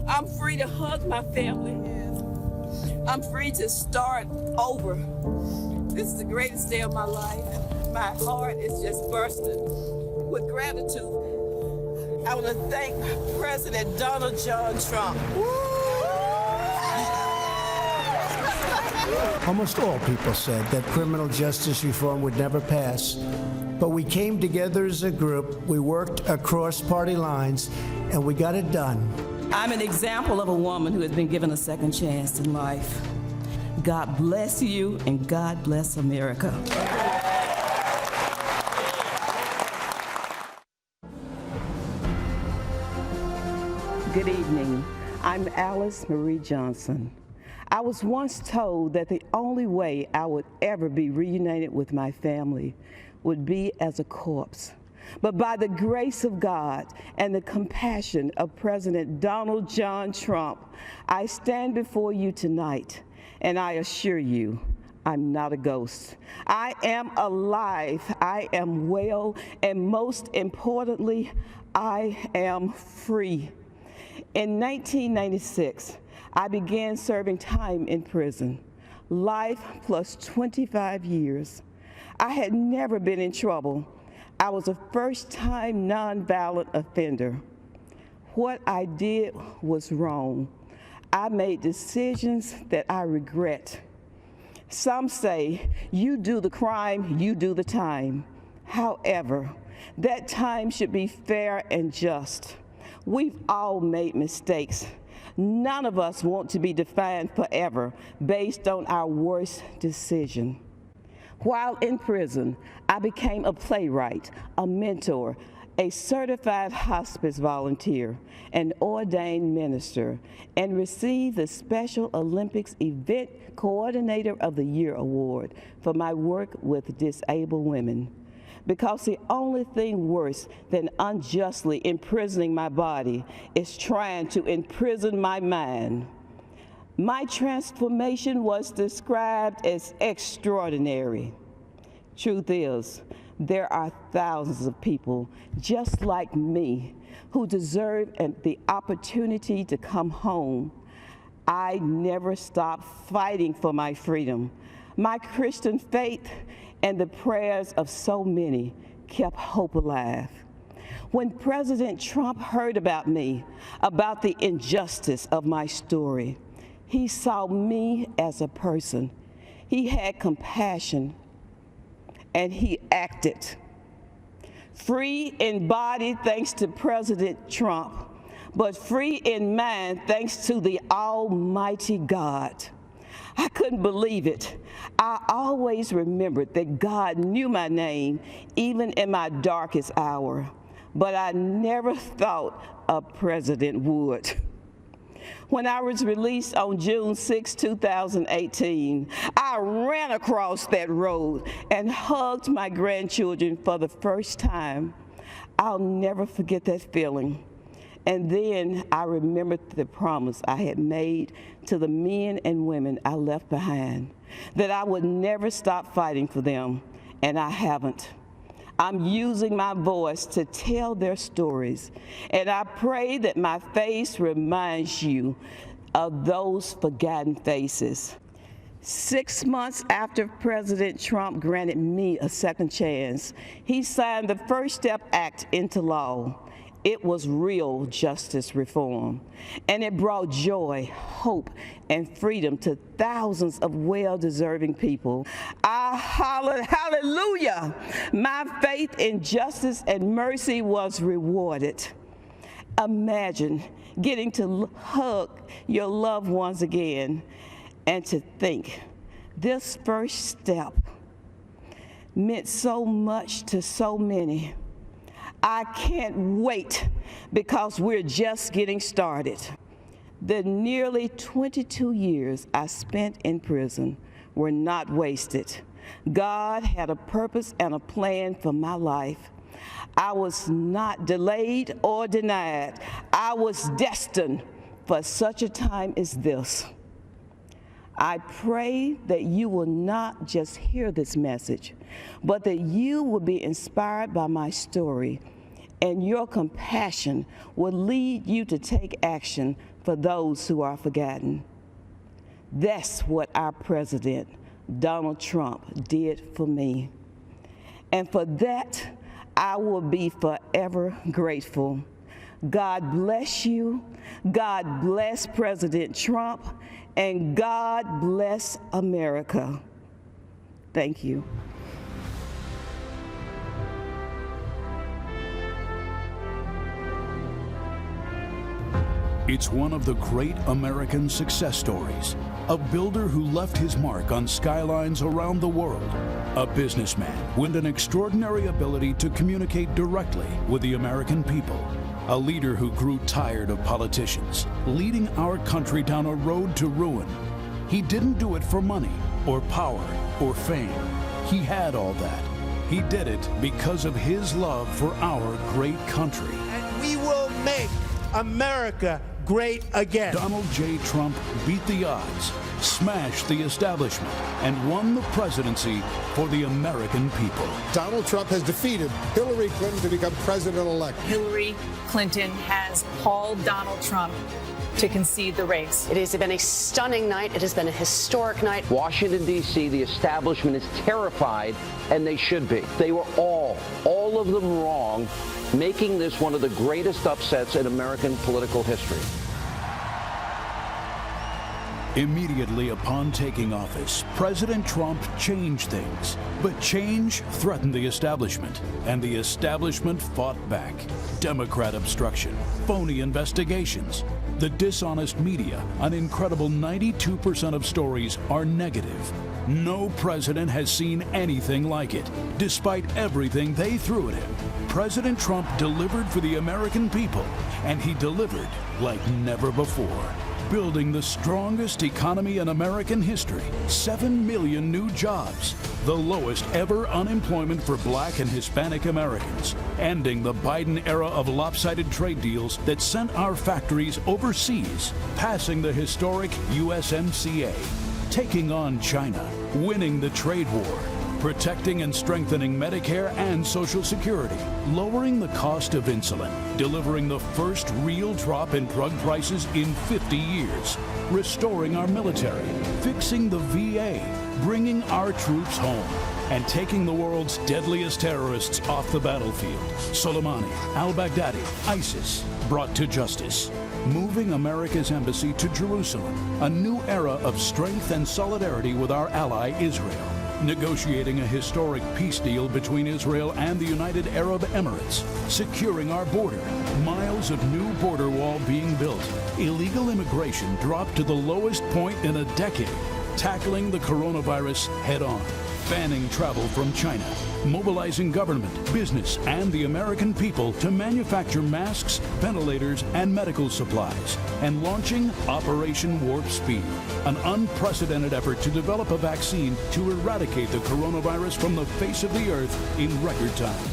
I'm free to hug my family. I'm free to start over. This is the greatest day of my life. My heart is just bursting with gratitude. I want to thank President Donald John Trump. Almost all people said that criminal justice reform would never pass. But we came together as a group, we worked across party lines, and we got it done. I'm an example of a woman who has been given a second chance in life. God bless you, and God bless America. Good evening. I'm Alice Marie Johnson. I was once told that the only way I would ever be reunited with my family would be as a corpse. But by the grace of God and the compassion of President Donald John Trump, I stand before you tonight, and I assure you, I'm not a ghost. I am alive, I am well, and most importantly, I am free. In 1996, I began serving time in prison, life plus 25 years. I had never been in trouble. I was a first-time nonviolent offender. What I did was wrong. I made decisions that I regret. Some say, you do the crime, you do the time. However, that time should be fair and just. We've all made mistakes. None of us want to be defined forever based on our worst decision. While in prison, I became a playwright, a mentor, a certified hospice volunteer, an ordained minister, and received the Special Olympics Event Coordinator of the Year award for my work with disabled women. Because the only thing worse than unjustly imprisoning my body is trying to imprison my mind. My transformation was described as extraordinary. Truth is, there are thousands of people just like me who deserve the opportunity to come home. I never stopped fighting for my freedom. My Christian faith and the prayers of so many kept hope alive. When President Trump heard about me, about the injustice of my story, he saw me as a person. He had compassion, and he acted. Free in body thanks to President Trump, but free in mind thanks to the Almighty God. I couldn't believe it. I always remembered that God knew my name, even in my darkest hour, but I never thought a president would. When I was released on June 6, 2018, I ran across that road and hugged my grandchildren for the first time. I'll never forget that feeling. And then I remembered the promise I had made to the men and women I left behind, that I would never stop fighting for them, and I haven't. I'm using my voice to tell their stories, and I pray that my face reminds you of those forgotten faces. 6 months after President Trump granted me a second chance, he signed the First Step Act into law. It was real justice reform, and it brought joy, hope, and freedom to thousands of well-deserving people. I hollered, hallelujah! My faith in justice and mercy was rewarded. Imagine getting to hug your loved ones again and to think this first step meant so much to so many. I can't wait because we're just getting started. The nearly 22 years I spent in prison were not wasted. God had a purpose and a plan for my life. I was not delayed or denied. I was destined for such a time as this. I pray that you will not just hear this message, but that you will be inspired by my story, and your compassion will lead you to take action for those who are forgotten. That's what our president, Donald Trump, did for me. And for that, I will be forever grateful. God bless you. God bless President Trump. And God bless America. Thank you. It's one of the great American success stories. A builder who left his mark on skylines around the world. A businessman with an extraordinary ability to communicate directly with the American people. A leader who grew tired of politicians, leading our country down a road to ruin. He didn't do it for money, or power, or fame. He had all that. He did it because of his love for our great country. And we will make America great again. Donald J. Trump beat the odds, smashed the establishment, and won the presidency for the American people. Donald Trump has defeated Hillary Clinton to become president-elect. Hillary Clinton has called Donald Trump to concede the race. It has been a stunning night. It has been a historic night. Washington, D.C., the establishment is terrified, and they should be. They were all of them wrong, making this one of the greatest upsets in American political history. Immediately upon taking office, President Trump changed things. But change threatened the establishment, and the establishment fought back. Democrat obstruction, phony investigations, the dishonest media, an incredible 92% of stories are negative. No president has seen anything like it. Despite everything they threw at him, President Trump delivered for the American people, and he delivered like never before. Building the strongest economy in American history, 7 million new jobs, the lowest ever unemployment for Black and Hispanic Americans, ending the Biden era of lopsided trade deals that sent our factories overseas, passing the historic USMCA, taking on China, winning the trade war, protecting and strengthening Medicare and Social Security, lowering the cost of insulin, delivering the first real drop in drug prices in 50 years, restoring our military, fixing the VA, bringing our troops home, and taking the world's deadliest terrorists off the battlefield. Soleimani, al-Baghdadi, ISIS, brought to justice. Moving America's embassy to Jerusalem, a new era of strength and solidarity with our ally Israel. Negotiating a historic peace deal between Israel and the United Arab Emirates, securing our border, miles of new border wall being built, illegal immigration dropped to the lowest point in a decade, tackling the coronavirus head-on, banning travel from China, mobilizing government, business, and the American people to manufacture masks, ventilators, and medical supplies, and launching Operation Warp Speed, an unprecedented effort to develop a vaccine to eradicate the coronavirus from the face of the earth in record time.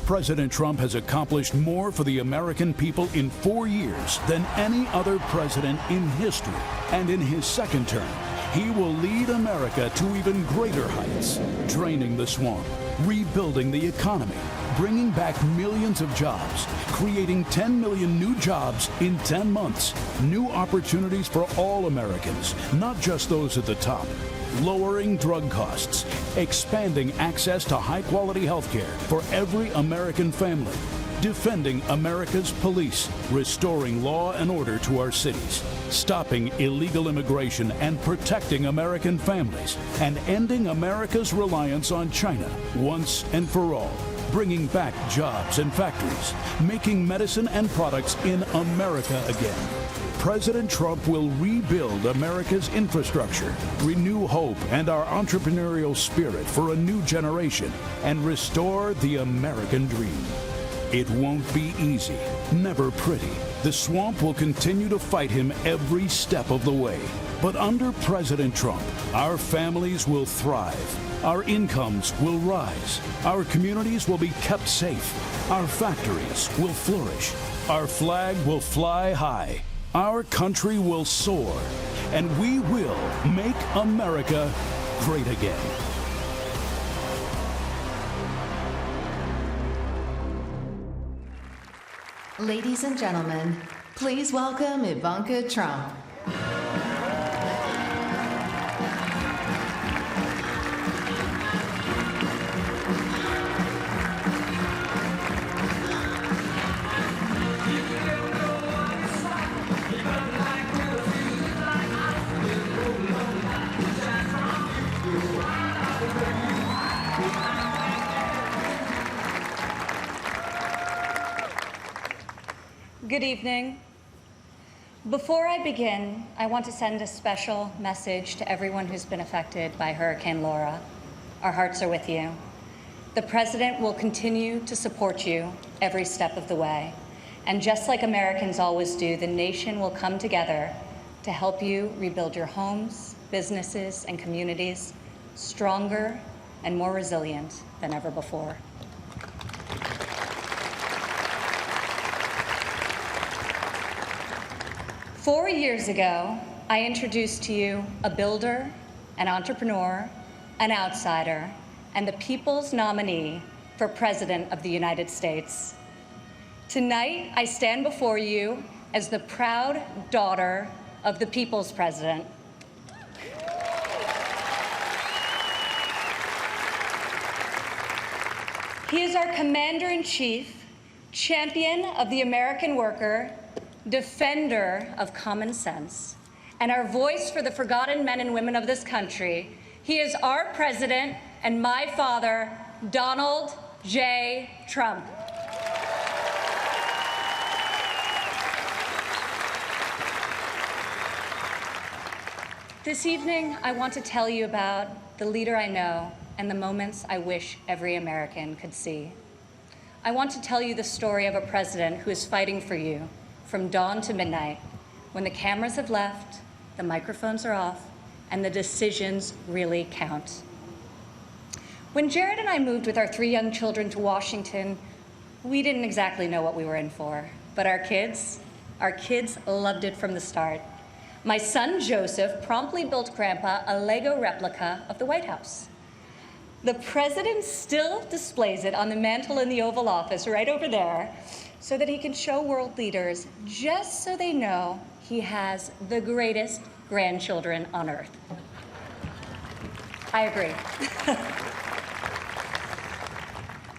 President Trump has accomplished more for the American people in 4 years than any other president in history, and in his second term, he will lead America to even greater heights, draining the swamp, rebuilding the economy, bringing back millions of jobs, creating 10 million new jobs in 10 months, new opportunities for all Americans, not just those at the top, lowering drug costs, expanding access to high-quality health care for every American family, defending America's police, restoring law and order to our cities, stopping illegal immigration and protecting American families, and ending America's reliance on China once and for all. bringing back jobs and factories, making medicine and products in America again. President Trump will rebuild America's infrastructure, renew hope and our entrepreneurial spirit for a new generation, and restore the American dream. It won't be easy, never pretty. The swamp will continue to fight him every step of the way. But under President Trump, our families will thrive. Our incomes will rise. Our communities will be kept safe. Our factories will flourish. Our flag will fly high. Our country will soar. And we will make America great again. Ladies and gentlemen, please welcome Ivanka Trump. Good evening. Before I begin, I want to send a special message to everyone who's been affected by Hurricane Laura. Our hearts are with you. The President will continue to support you every step of the way. And just like Americans always do, the nation will come together to help you rebuild your homes, businesses, and communities stronger and more resilient than ever before. Four years ago, I introduced to you a builder, an entrepreneur, an outsider, and the people's nominee for President of the United States. Tonight, I stand before you as the proud daughter of the people's president. He is our commander-in-chief, champion of the American worker, defender of common sense, and our voice for the forgotten men and women of this country. He is our president and my father, Donald J. Trump. This evening, I want to tell you about the leader I know and the moments I wish every American could see. I want to tell you the story of a president who is fighting for you from dawn to midnight, when the cameras have left, the microphones are off, and the decisions really count. When Jared and I moved with our 3 young children to Washington, we didn't exactly know what we were in for, but our kids loved it from the start. My son Joseph promptly built Grandpa a Lego replica of the White House. The president still displays it on the mantle in the Oval Office right over there, so that he can show world leaders, just so they know he has the greatest grandchildren on earth. I agree.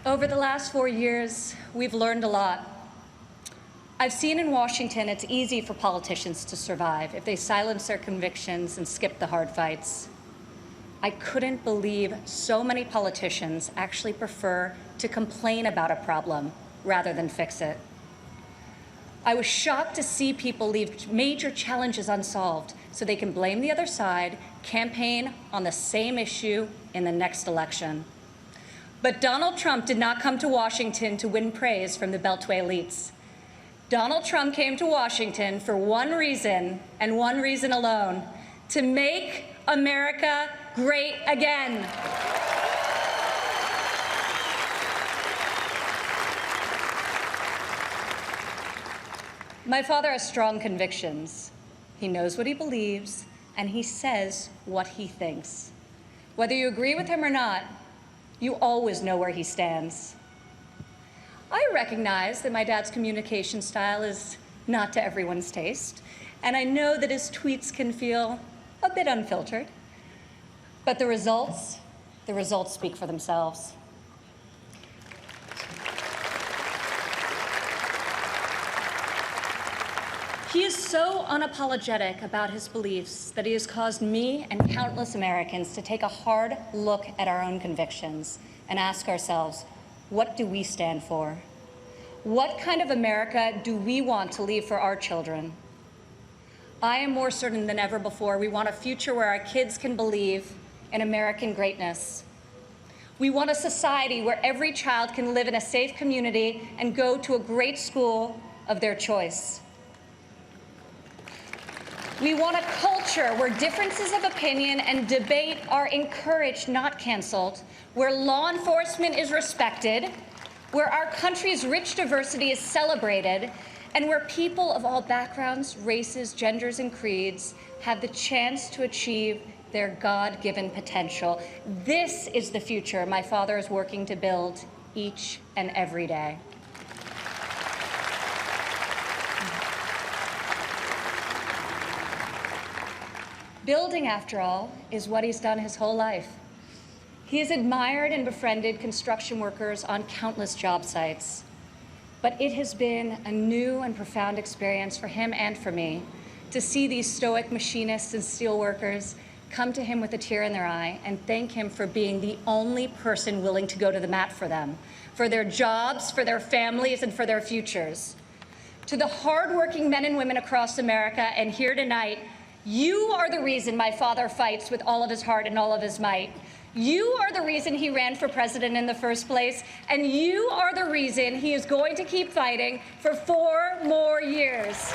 Over the last 4 years, we've learned a lot. I've seen in Washington it's easy for politicians to survive if they silence their convictions and skip the hard fights. I couldn't believe so many politicians actually prefer to complain about a problem rather than fix it. I was shocked to see people leave major challenges unsolved so they can blame the other side, campaign on the same issue in the next election. But Donald Trump did not come to Washington to win praise from the Beltway elites. Donald Trump came to Washington for one reason, and one reason alone: to make America great again. My father has strong convictions. He knows what he believes, and he says what he thinks. Whether you agree with him or not, you always know where he stands. I recognize that my dad's communication style is not to everyone's taste, and I know that his tweets can feel a bit unfiltered. But the results speak for themselves. He is so unapologetic about his beliefs that he has caused me and countless Americans to take a hard look at our own convictions and ask ourselves, What do we stand for? What kind of America do we want to leave for our children? I am more certain than ever before we want a future where our kids can believe in American greatness. We want a society where every child can live in a safe community and go to a great school of their choice. We want a culture where differences of opinion and debate are encouraged, not canceled, where law enforcement is respected, where our country's rich diversity is celebrated, and where people of all backgrounds, races, genders, and creeds have the chance to achieve their God-given potential. This is the future my father is working to build each and every day. Building, after all, is what he's done his whole life. He has admired and befriended construction workers on countless job sites. But it has been a new and profound experience for him and for me to see these stoic machinists and steelworkers come to him with a tear in their eye and thank him for being the only person willing to go to the mat for them, for their jobs, for their families, and for their futures. To the hardworking men and women across America and here tonight, you are the reason my father fights with all of his heart and all of his might. You are the reason he ran for president in the first place, and you are the reason he is going to keep fighting for 4 more years.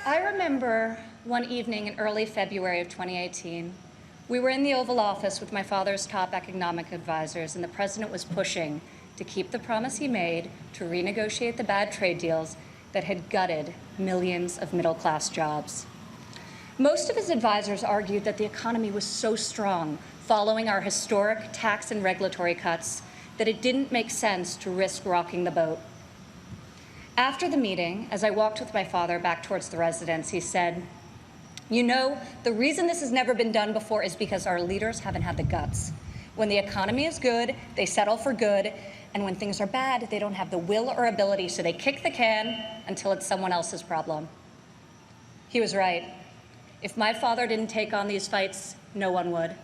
I remember one evening in early February of 2018, we were in the Oval Office with my father's top economic advisors, and the president was pushing to keep the promise he made to renegotiate the bad trade deals that had gutted millions of middle-class jobs. Most of his advisors argued that the economy was so strong following our historic tax and regulatory cuts that it didn't make sense to risk rocking the boat. After the meeting, as I walked with my father back towards the residence, he said, "You know, the reason this has never been done before is because our leaders haven't had the guts. When the economy is good, they settle for good, and when things are bad, they don't have the will or ability, so they kick the can until it's someone else's problem." He was right. If my father didn't take on these fights, no one would.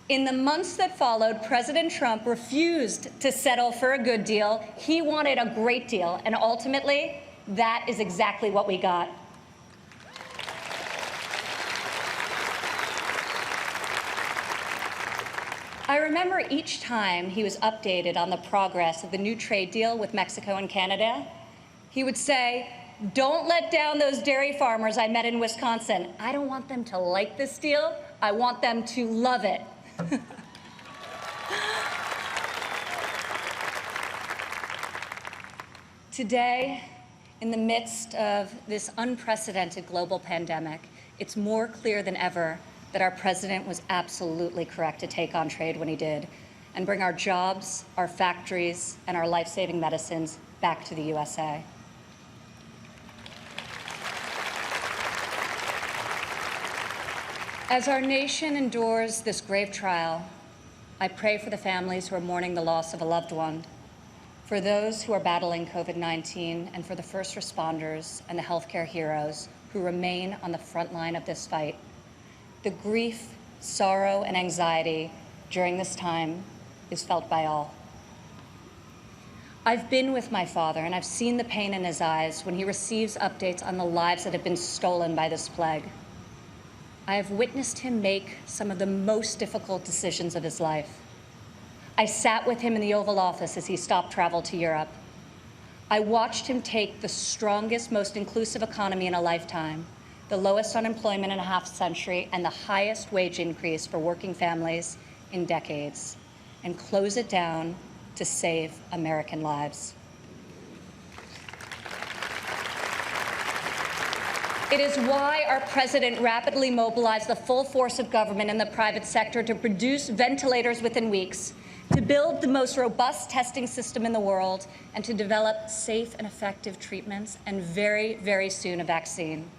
In the months that followed, President Trump refused to settle for a good deal. He wanted a great deal, and ultimately, that is exactly what we got. I remember each time he was updated on the progress of the new trade deal with Mexico and Canada, he would say, "Don't let down those dairy farmers I met in Wisconsin. I don't want them to like this deal. I want them to love it." Today, in the midst of this unprecedented global pandemic, it's more clear than ever that our president was absolutely correct to take on trade when he did and bring our jobs, our factories, and our life-saving medicines back to the USA. As our nation endures this grave trial, I pray for the families who are mourning the loss of a loved one, for those who are battling COVID-19, and for the first responders and the healthcare heroes who remain on the front line of this fight. The grief, sorrow, and anxiety during this time is felt by all. I've been with my father, and I've seen the pain in his eyes when he receives updates on the lives that have been stolen by this plague. I have witnessed him make some of the most difficult decisions of his life. I sat with him in the Oval Office as he stopped travel to Europe. I watched him take the strongest, most inclusive economy in a lifetime, the lowest unemployment in a half century, and the highest wage increase for working families in decades, and close it down to save American lives. It is why our president rapidly mobilized the full force of government and the private sector to produce ventilators within weeks, to build the most robust testing system in the world, and to develop safe and effective treatments, and very, very soon a vaccine.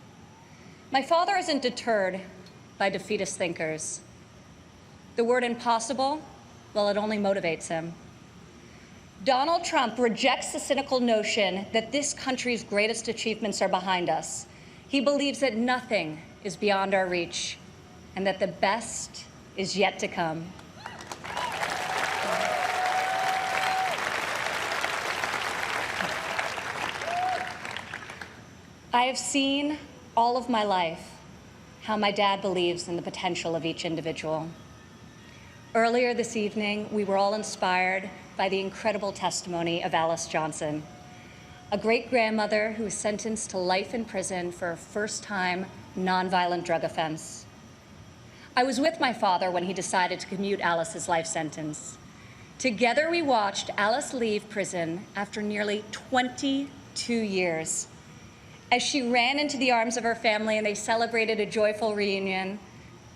My father isn't deterred by defeatist thinkers. The word impossible, well, it only motivates him. Donald Trump rejects the cynical notion that this country's greatest achievements are behind us. He believes that nothing is beyond our reach and that the best is yet to come. I have seen all of my life how my dad believes in the potential of each individual. Earlier this evening, we were all inspired by the incredible testimony of Alice Johnson, a great-grandmother who was sentenced to life in prison for a first-time nonviolent drug offense. I was with my father when he decided to commute Alice's life sentence. Together, we watched Alice leave prison after nearly 22 years. As she ran into the arms of her family and they celebrated a joyful reunion,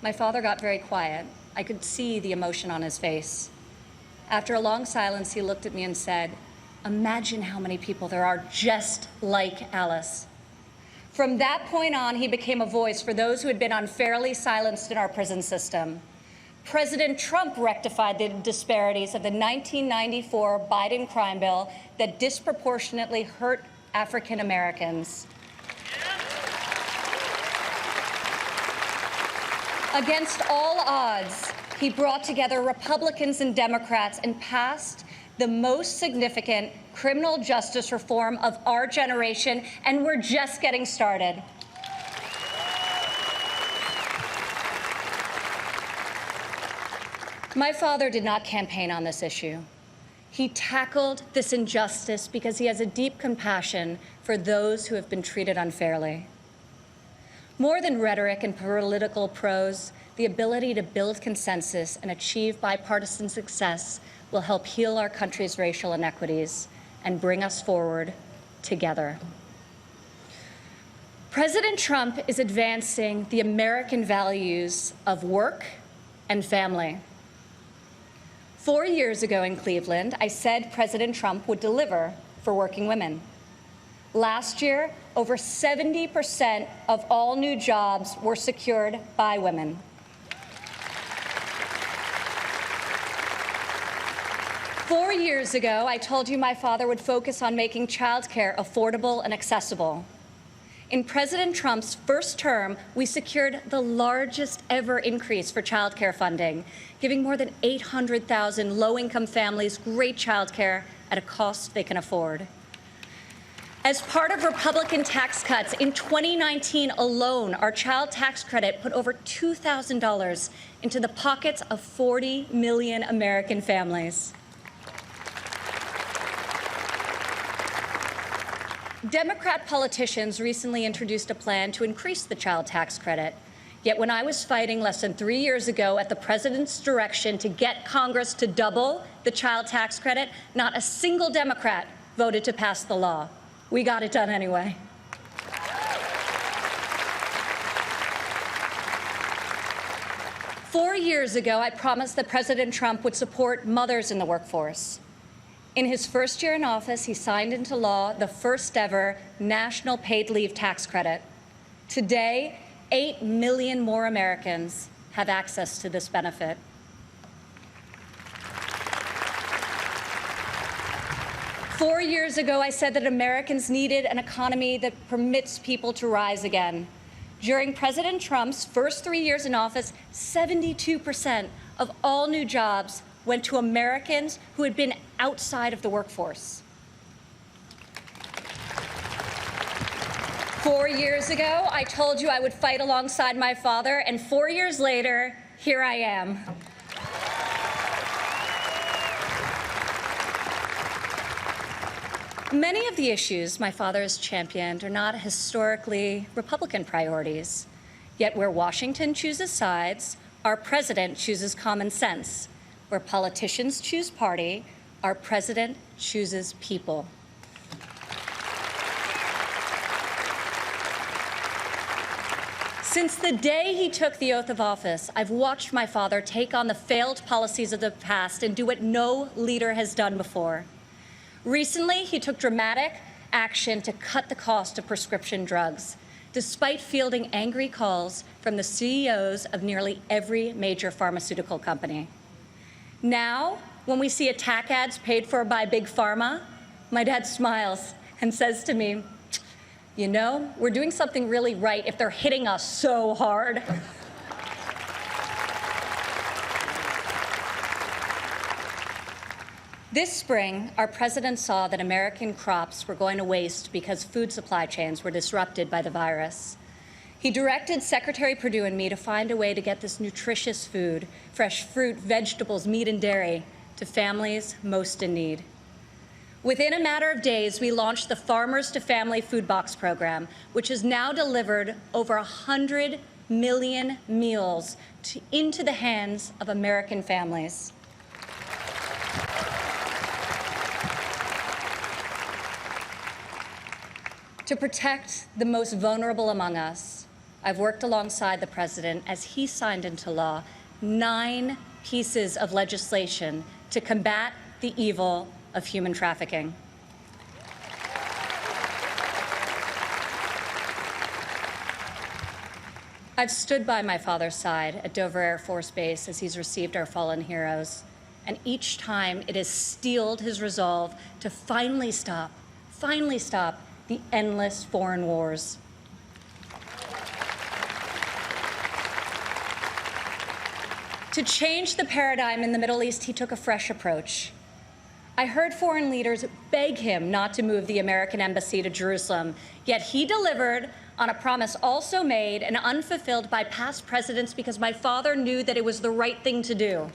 my father got very quiet. I could see the emotion on his face. After a long silence, he looked at me and said, "Imagine how many people there are just like Alice." From that point on, he became a voice for those who had been unfairly silenced in our prison system. President Trump rectified the disparities of the 1994 Biden crime bill that disproportionately hurt African Americans. Against all odds, he brought together Republicans and Democrats and passed the most significant criminal justice reform of our generation, and we're just getting started. My father did not campaign on this issue. He tackled this injustice because he has a deep compassion for those who have been treated unfairly. More than rhetoric and political prose, the ability to build consensus and achieve bipartisan success will help heal our country's racial inequities and bring us forward together. President Trump is advancing the American values of work and family. 4 years ago in Cleveland, I said President Trump would deliver for working women. Last year, over 70% of all new jobs were secured by women. Four years ago, I told you my father would focus on making childcare affordable and accessible. In President Trump's first term, we secured the largest ever increase for childcare funding, giving more than 800,000 low-income families great childcare at a cost they can afford. As part of Republican tax cuts, in 2019 alone, our child tax credit put over $2,000 into the pockets of 40 million American families. Democrat politicians recently introduced a plan to increase the child tax credit. Yet when I was fighting less than 3 years ago at the president's direction to get Congress to double the child tax credit, not a single Democrat voted to pass the law. We got it done anyway. Four years ago, I promised that President Trump would support mothers in the workforce. In his first year in office, he signed into law the first ever national paid leave tax credit. Today, 8 million more Americans have access to this benefit. 4 years ago, I said that Americans needed an economy that permits people to rise again. During President Trump's first 3 years in office, 72% of all new jobs went to Americans who had been outside of the workforce. 4 years ago, I told you I would fight alongside my father, and 4 years later, here I am. Many of the issues my father has championed are not historically Republican priorities. Yet where Washington chooses sides, our president chooses common sense. Where politicians choose party, our president chooses people. Since the day he took the oath of office, I've watched my father take on the failed policies of the past and do what no leader has done before. Recently, he took dramatic action to cut the cost of prescription drugs, despite fielding angry calls from the CEOs of nearly every major pharmaceutical company. Now, when we see attack ads paid for by Big Pharma, my dad smiles and says to me, "You know, we're doing something really right if they're hitting us so hard." This spring, our president saw that American crops were going to waste because food supply chains were disrupted by the virus. He directed Secretary Perdue and me to find a way to get this nutritious food, fresh fruit, vegetables, meat, and dairy, to families most in need. Within a matter of days, we launched the Farmers to Family Food Box program, which has now delivered over 100 million meals into the hands of American families. To protect the most vulnerable among us, I've worked alongside the president as he signed into law 9 pieces of legislation to combat the evil of human trafficking. I've stood by my father's side at Dover Air Force Base as he's received our fallen heroes, and each time it has steeled his resolve to finally stop the endless foreign wars. To change the paradigm in the Middle East, he took a fresh approach. I heard foreign leaders beg him not to move the American embassy to Jerusalem, yet he delivered on a promise also made and unfulfilled by past presidents because my father knew that it was the right thing to do.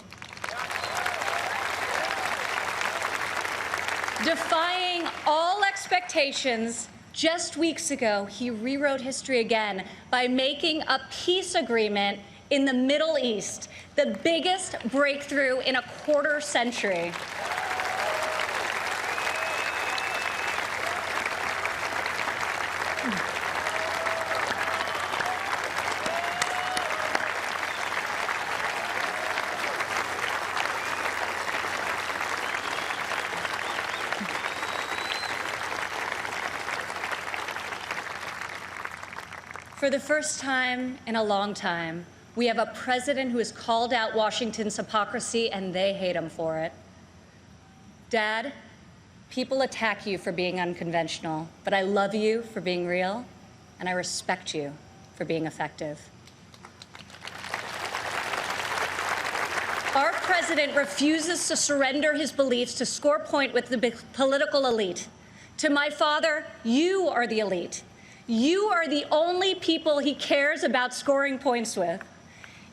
Defying all expectations, just weeks ago, he rewrote history again by making a peace agreement in the Middle East, the biggest breakthrough in a quarter century. For the first time in a long time, we have a president who has called out Washington's hypocrisy, and they hate him for it. Dad, people attack you for being unconventional, but I love you for being real, and I respect you for being effective. Our president refuses to surrender his beliefs to score point with the political elite. To my father, you are the elite. You are the only people he cares about scoring points with.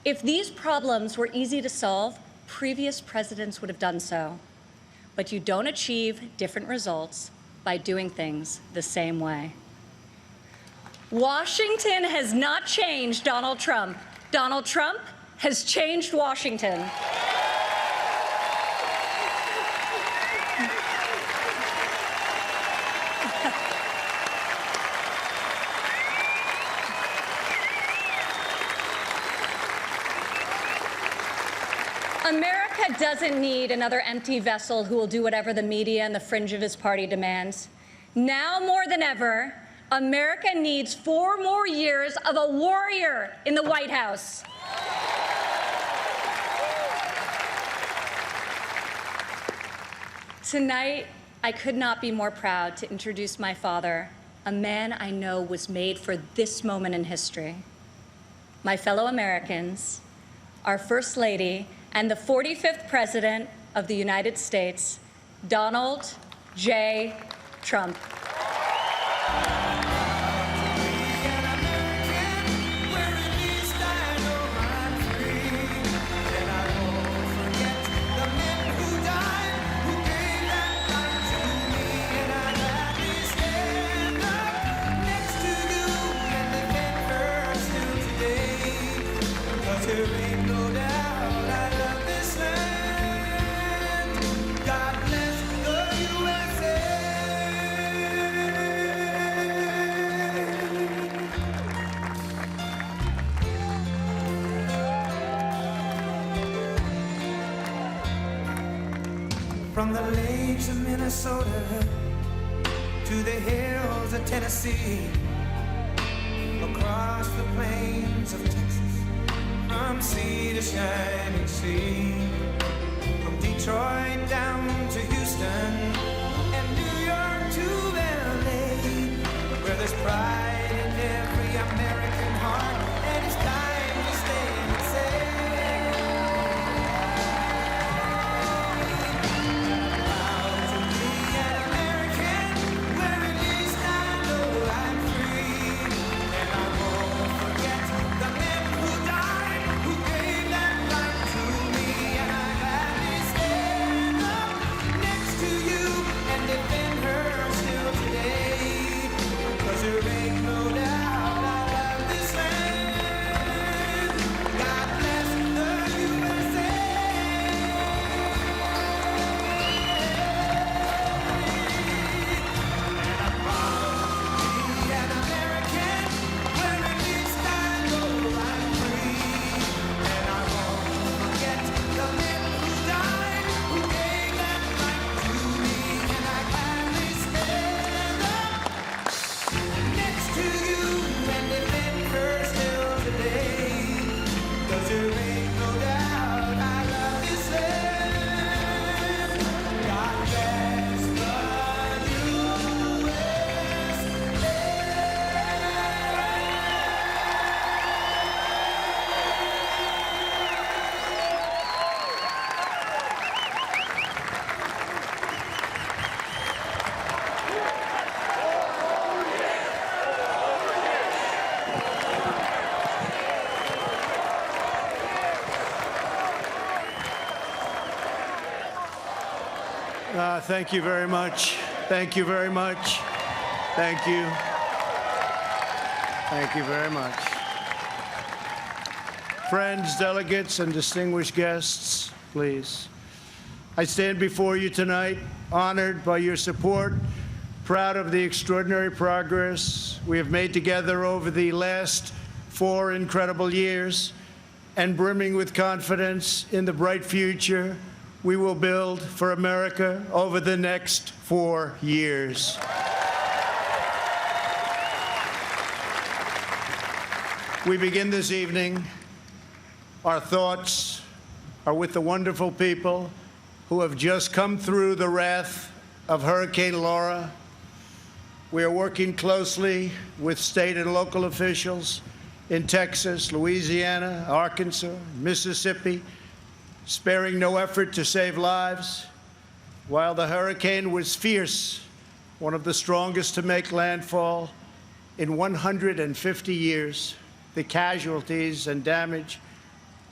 If these problems were easy to solve, previous presidents would have done so. But you don't achieve different results by doing things the same way. Washington has not changed Donald Trump. Donald Trump has changed Washington. America doesn't need another empty vessel who will do whatever the media and the fringe of his party demands. Now more than ever, America needs 4 more years of a warrior in the White House. Tonight, I could not be more proud to introduce my father, a man I know was made for this moment in history. My fellow Americans, our First Lady, and the 45th President of the United States, Donald J. Trump. From the lakes of Minnesota to the hills of Tennessee, across the plains of Texas, from sea to shining sea, from Detroit down to Houston and New York to LA, where there's pride in every American heart, and it's time to stand and say, proud to be an American, where at least I know I'm free, and I won't forget the men who died, who gave that right to me, and I gladly stand up next to you and defend her still today, 'cause there ain't no doubt I love this land. God bless the USA. And I'm proud to be an American, where at least I know I'm free, and I won't forget the men who died, who gave that right to me, and I gladly stand up next to you and defend her still today, 'cause there ain't no doubt I love this land. God bless the Thank you very much. Thank you very much. Thank you. Thank you very much. Friends, delegates, and distinguished guests, please. I stand before you tonight, honored by your support, proud of the extraordinary progress we have made together over the last 4 incredible years, and brimming with confidence in the bright future we will build for America over the next 4 years. We begin this evening. Our thoughts are with the wonderful people who have just come through the wrath of Hurricane Laura. We are working closely with state and local officials in Texas, Louisiana, Arkansas, Mississippi, sparing no effort to save lives. While the hurricane was fierce, one of the strongest to make landfall in 150 years, the casualties and damage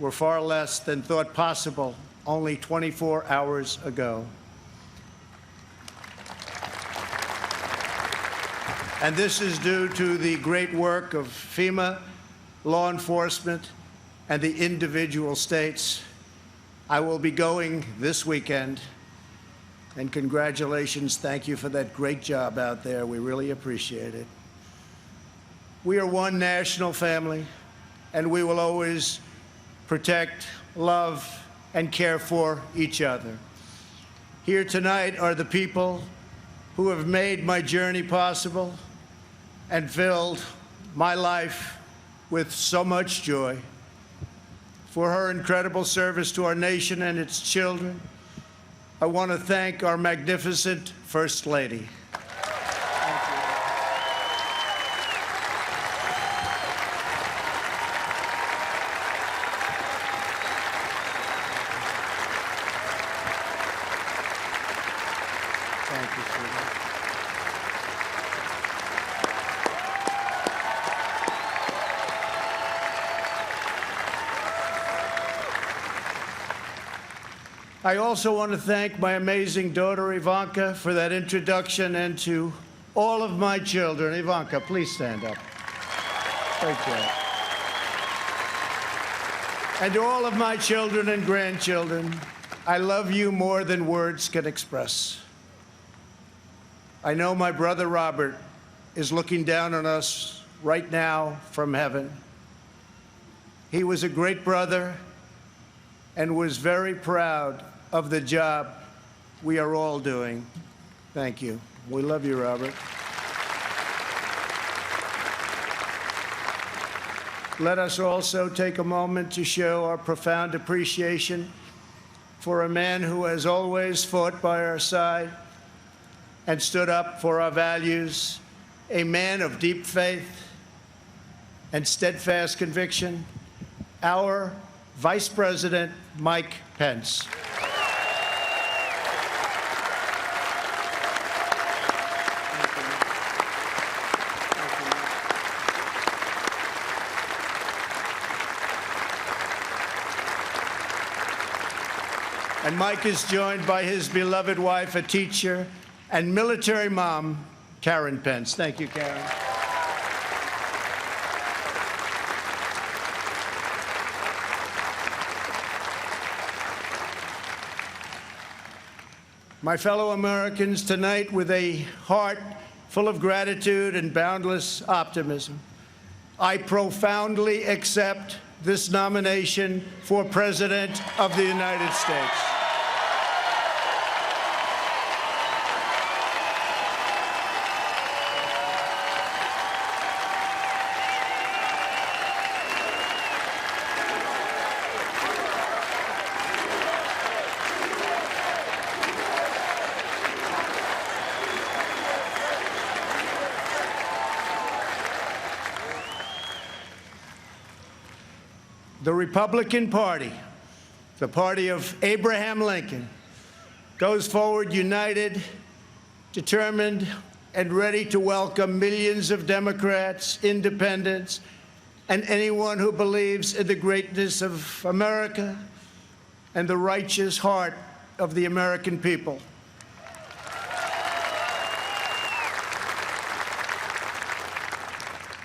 were far less than thought possible only 24 hours ago. And this is due to the great work of FEMA, law enforcement, and the individual states. I will be going this weekend, and congratulations. Thank you for that great job out there. We really appreciate it. We are one national family, and we will always protect, love, and care for each other. Here tonight are the people who have made my journey possible and filled my life with so much joy. For her incredible service to our nation and its children, I want to thank our magnificent First Lady. Thank you, sweetheart. I also want to thank my amazing daughter, Ivanka, for that introduction, and to all of my children. Ivanka, please stand up. Great job. And to all of my children and grandchildren, I love you more than words can express. I know my brother Robert is looking down on us right now from heaven. He was a great brother and was very proud of the job we are all doing. Thank you. We love you, Robert. Let us also take a moment to show our profound appreciation for a man who has always fought by our side and stood up for our values, a man of deep faith and steadfast conviction, our Vice President Mike Pence. And Mike is joined by his beloved wife, a teacher, and military mom, Karen Pence. Thank you, Karen. My fellow Americans, tonight, with a heart full of gratitude and boundless optimism, I profoundly accept this nomination for President of the United States. The Republican Party, the party of Abraham Lincoln, goes forward united, determined, and ready to welcome millions of Democrats, independents, and anyone who believes in the greatness of America and the righteous heart of the American people.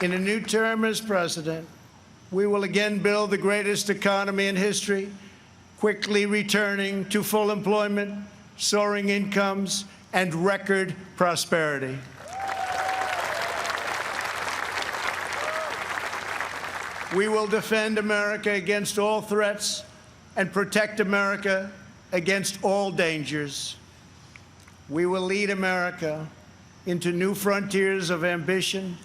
In a new term as president, we will again build the greatest economy in history, quickly returning to full employment, soaring incomes, and record prosperity. We will defend America against all threats and protect America against all dangers. We will lead America into new frontiers of ambition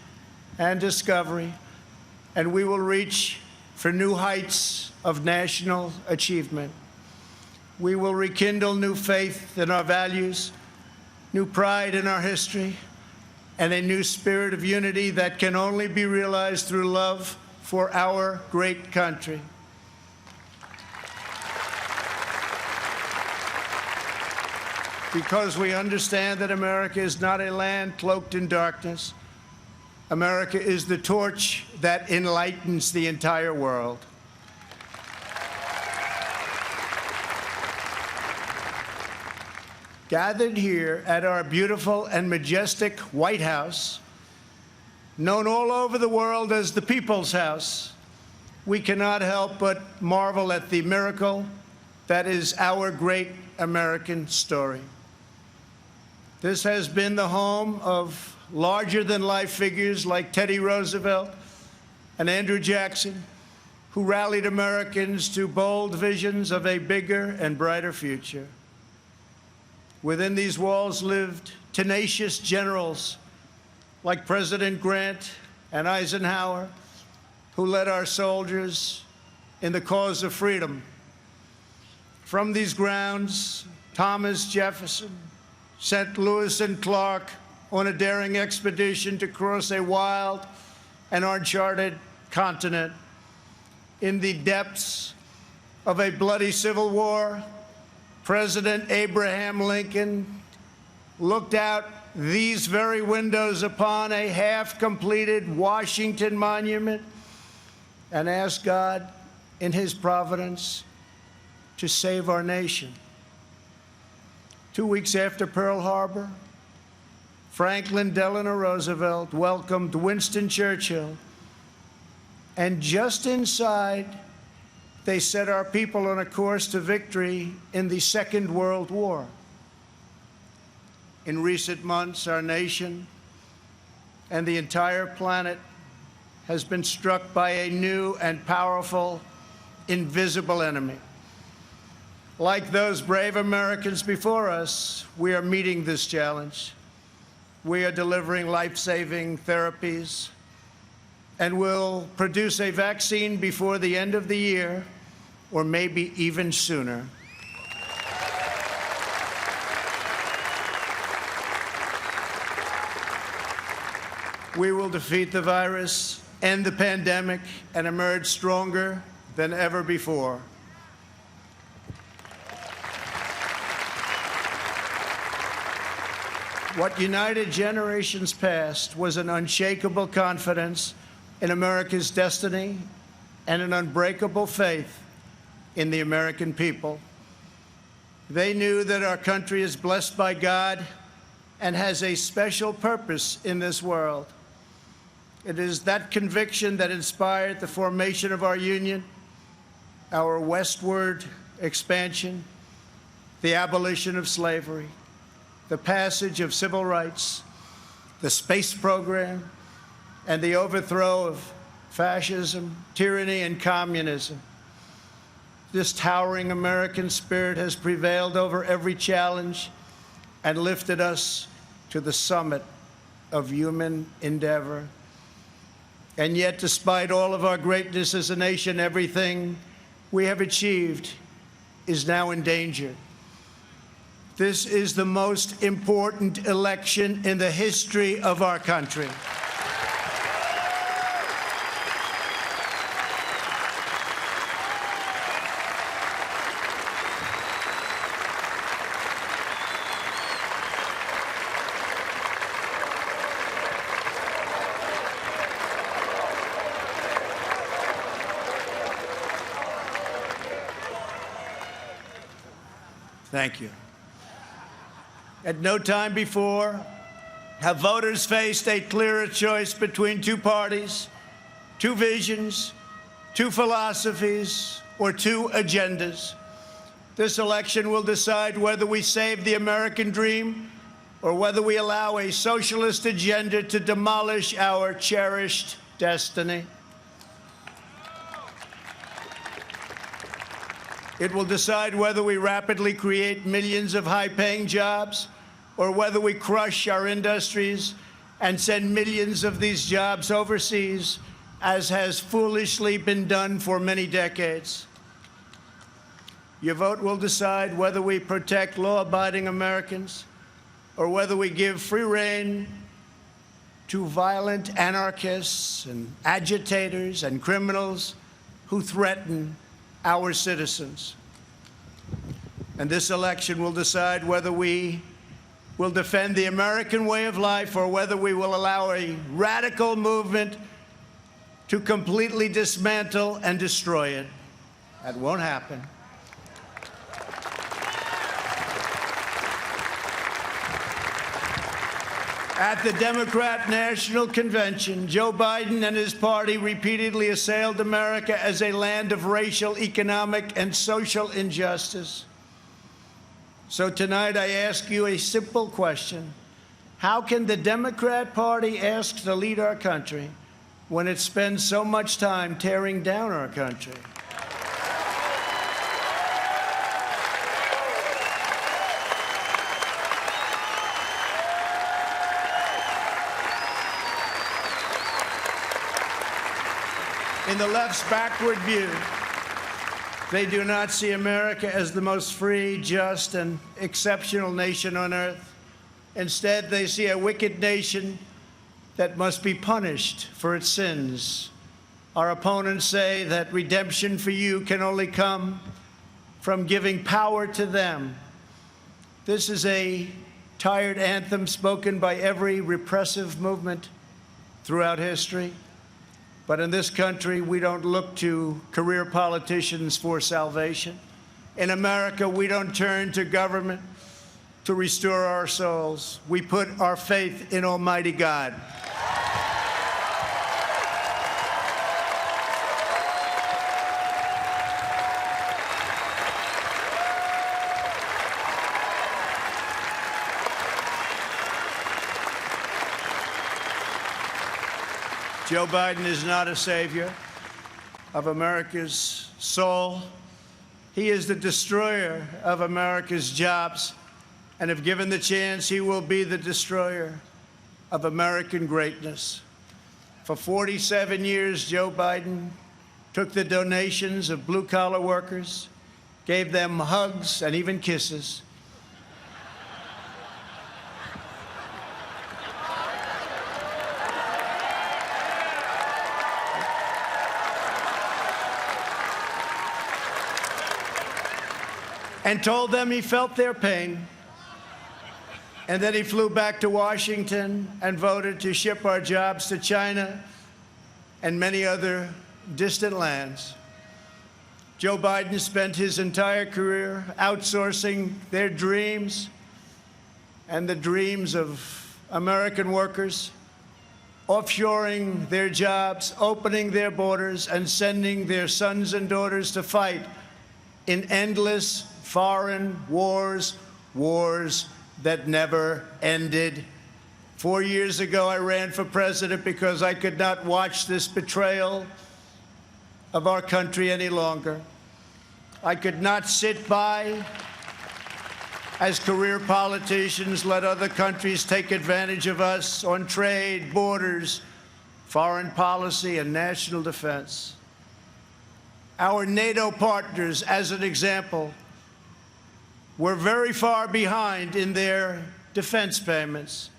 and discovery, and we will reach for new heights of national achievement. We will rekindle new faith in our values, new pride in our history, and a new spirit of unity that can only be realized through love for our great country. Because we understand that America is not a land cloaked in darkness. America is the torch that enlightens the entire world. Gathered here at our beautiful and majestic White House, known all over the world as the People's House, we cannot help but marvel at the miracle that is our great American story. This has been the home of larger-than-life figures like Teddy Roosevelt and Andrew Jackson, who rallied Americans to bold visions of a bigger and brighter future. Within these walls lived tenacious generals like President Grant and Eisenhower, who led our soldiers in the cause of freedom. From these grounds, Thomas Jefferson sent Lewis and Clark on a daring expedition to cross a wild and uncharted continent. In the depths of a bloody civil war, President Abraham Lincoln looked out these very windows upon a half-completed Washington Monument and asked God, in his providence, to save our nation. 2 weeks after Pearl Harbor, Franklin Delano Roosevelt welcomed Winston Churchill, and just inside, they set our people on a course to victory in the Second World War. In recent months, our nation and the entire planet has been struck by a new and powerful, invisible enemy. Like those brave Americans before us, we are meeting this challenge. We are delivering life-saving therapies and will produce a vaccine before the end of the year, or maybe even sooner. We will defeat the virus, end the pandemic, and emerge stronger than ever before. What united generations past was an unshakable confidence in America's destiny and an unbreakable faith in the American people. They knew that our country is blessed by God and has a special purpose in this world. It is that conviction that inspired the formation of our union, our westward expansion, the abolition of slavery, the passage of civil rights, the space program, and the overthrow of fascism, tyranny, and communism. This towering American spirit has prevailed over every challenge and lifted us to the summit of human endeavor. And yet, despite all of our greatness as a nation, everything we have achieved is now in danger. This is the most important election in the history of our country. Thank you. At no time before have voters faced a clearer choice between two parties, two visions, two philosophies, or two agendas. This election will decide whether we save the American dream or whether we allow a socialist agenda to demolish our cherished destiny. It will decide whether we rapidly create millions of high-paying jobs or whether we crush our industries and send millions of these jobs overseas, as has foolishly been done for many decades. Your vote will decide whether we protect law-abiding Americans or whether we give free rein to violent anarchists and agitators and criminals who threaten our citizens. And this election will decide whether we will defend the American way of life or whether we will allow a radical movement to completely dismantle and destroy it. That won't happen. At the Democrat National Convention, Joe Biden and his party repeatedly assailed America as a land of racial, economic, and social injustice. So tonight I ask you a simple question. How can the Democrat Party ask to lead our country when it spends so much time tearing down our country? In the left's backward view, they do not see America as the most free, just, and exceptional nation on earth. Instead, they see a wicked nation that must be punished for its sins. Our opponents say that redemption for you can only come from giving power to them. This is a tired anthem spoken by every repressive movement throughout history. But in this country, we don't look to career politicians for salvation. In America, we don't turn to government to restore our souls. We put our faith in Almighty God. Joe Biden is not a savior of America's soul, He is the destroyer of America's jobs, and if given the chance, he will be the destroyer of American greatness. For 47 years, Joe Biden took the donations of blue-collar workers, gave them hugs and even kisses, and told them he felt their pain. And then he flew back to Washington and voted to ship our jobs to China and many other distant lands. Joe Biden spent his entire career outsourcing their dreams and the dreams of American workers, offshoring their jobs, opening their borders, and sending their sons and daughters to fight in endless foreign wars, wars that never ended. 4 years ago, I ran for president because I could not watch this betrayal of our country any longer. I could not sit by as career politicians let other countries take advantage of us on trade, borders, foreign policy, and national defense. Our NATO partners, as an example, were very far behind in their defense payments.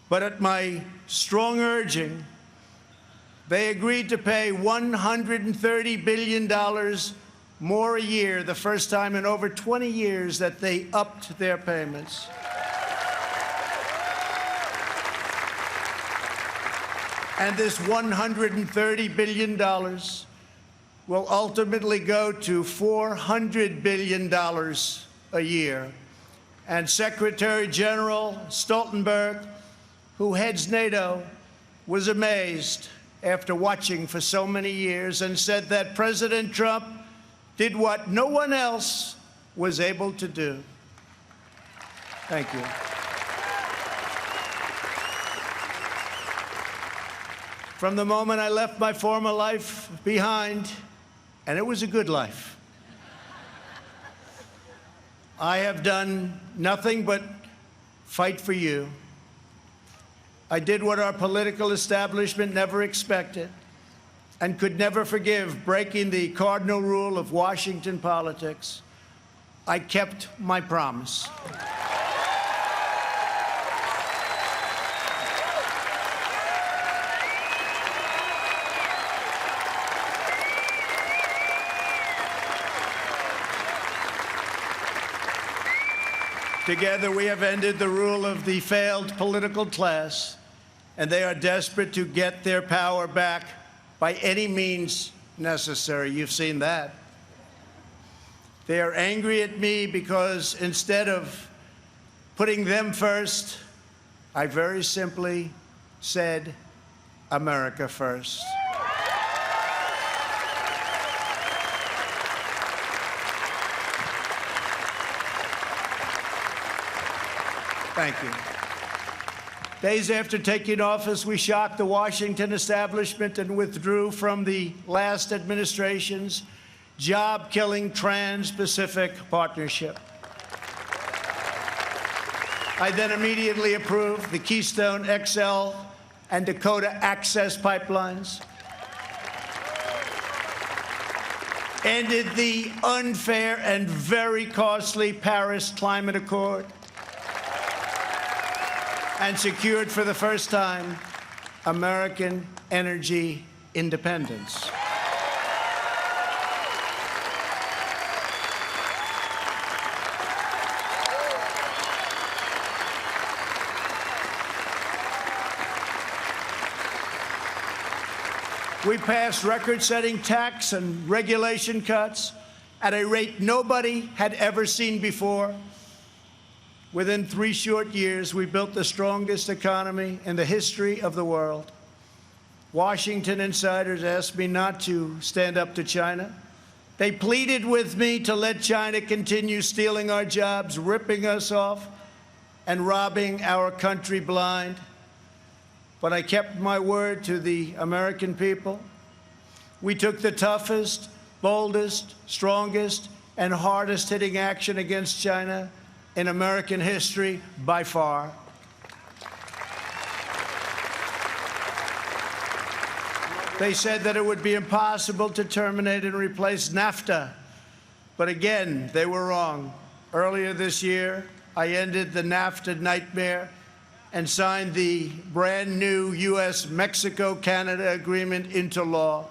But at my strong urging, they agreed to pay $130 billion more a year, the first time in over 20 years that they upped their payments. And this $130 billion will ultimately go to $400 billion a year. And Secretary General Stoltenberg, who heads NATO, was amazed after watching for so many years and said that President Trump did what no one else was able to do. Thank you. From the moment I left my former life behind, and it was a good life, I have done nothing but fight for you. I did what our political establishment never expected and could never forgive, breaking the cardinal rule of Washington politics. I kept my promise. Together, we have ended the rule of the failed political class, and they are desperate to get their power back by any means necessary. You've seen that. They are angry at me because instead of putting them first, I very simply said, America first. Thank you. Days after taking office, we shocked the Washington establishment and withdrew from the last administration's job-killing Trans-Pacific Partnership. I then immediately approved the Keystone XL and Dakota Access pipelines, ended the unfair and very costly Paris Climate Accord, and secured for the first time American energy independence. We passed record-setting tax and regulation cuts at a rate nobody had ever seen before. Within 3 short years, we built the strongest economy in the history of the world. Washington insiders asked me not to stand up to China. They pleaded with me to let China continue stealing our jobs, ripping us off, and robbing our country blind. But I kept my word to the American people. We took the toughest, boldest, strongest, and hardest-hitting action against China in American history by far. They said that it would be impossible to terminate and replace NAFTA. But again, they were wrong. Earlier this year, I ended the NAFTA nightmare and signed the brand new U.S.-Mexico-Canada agreement into law.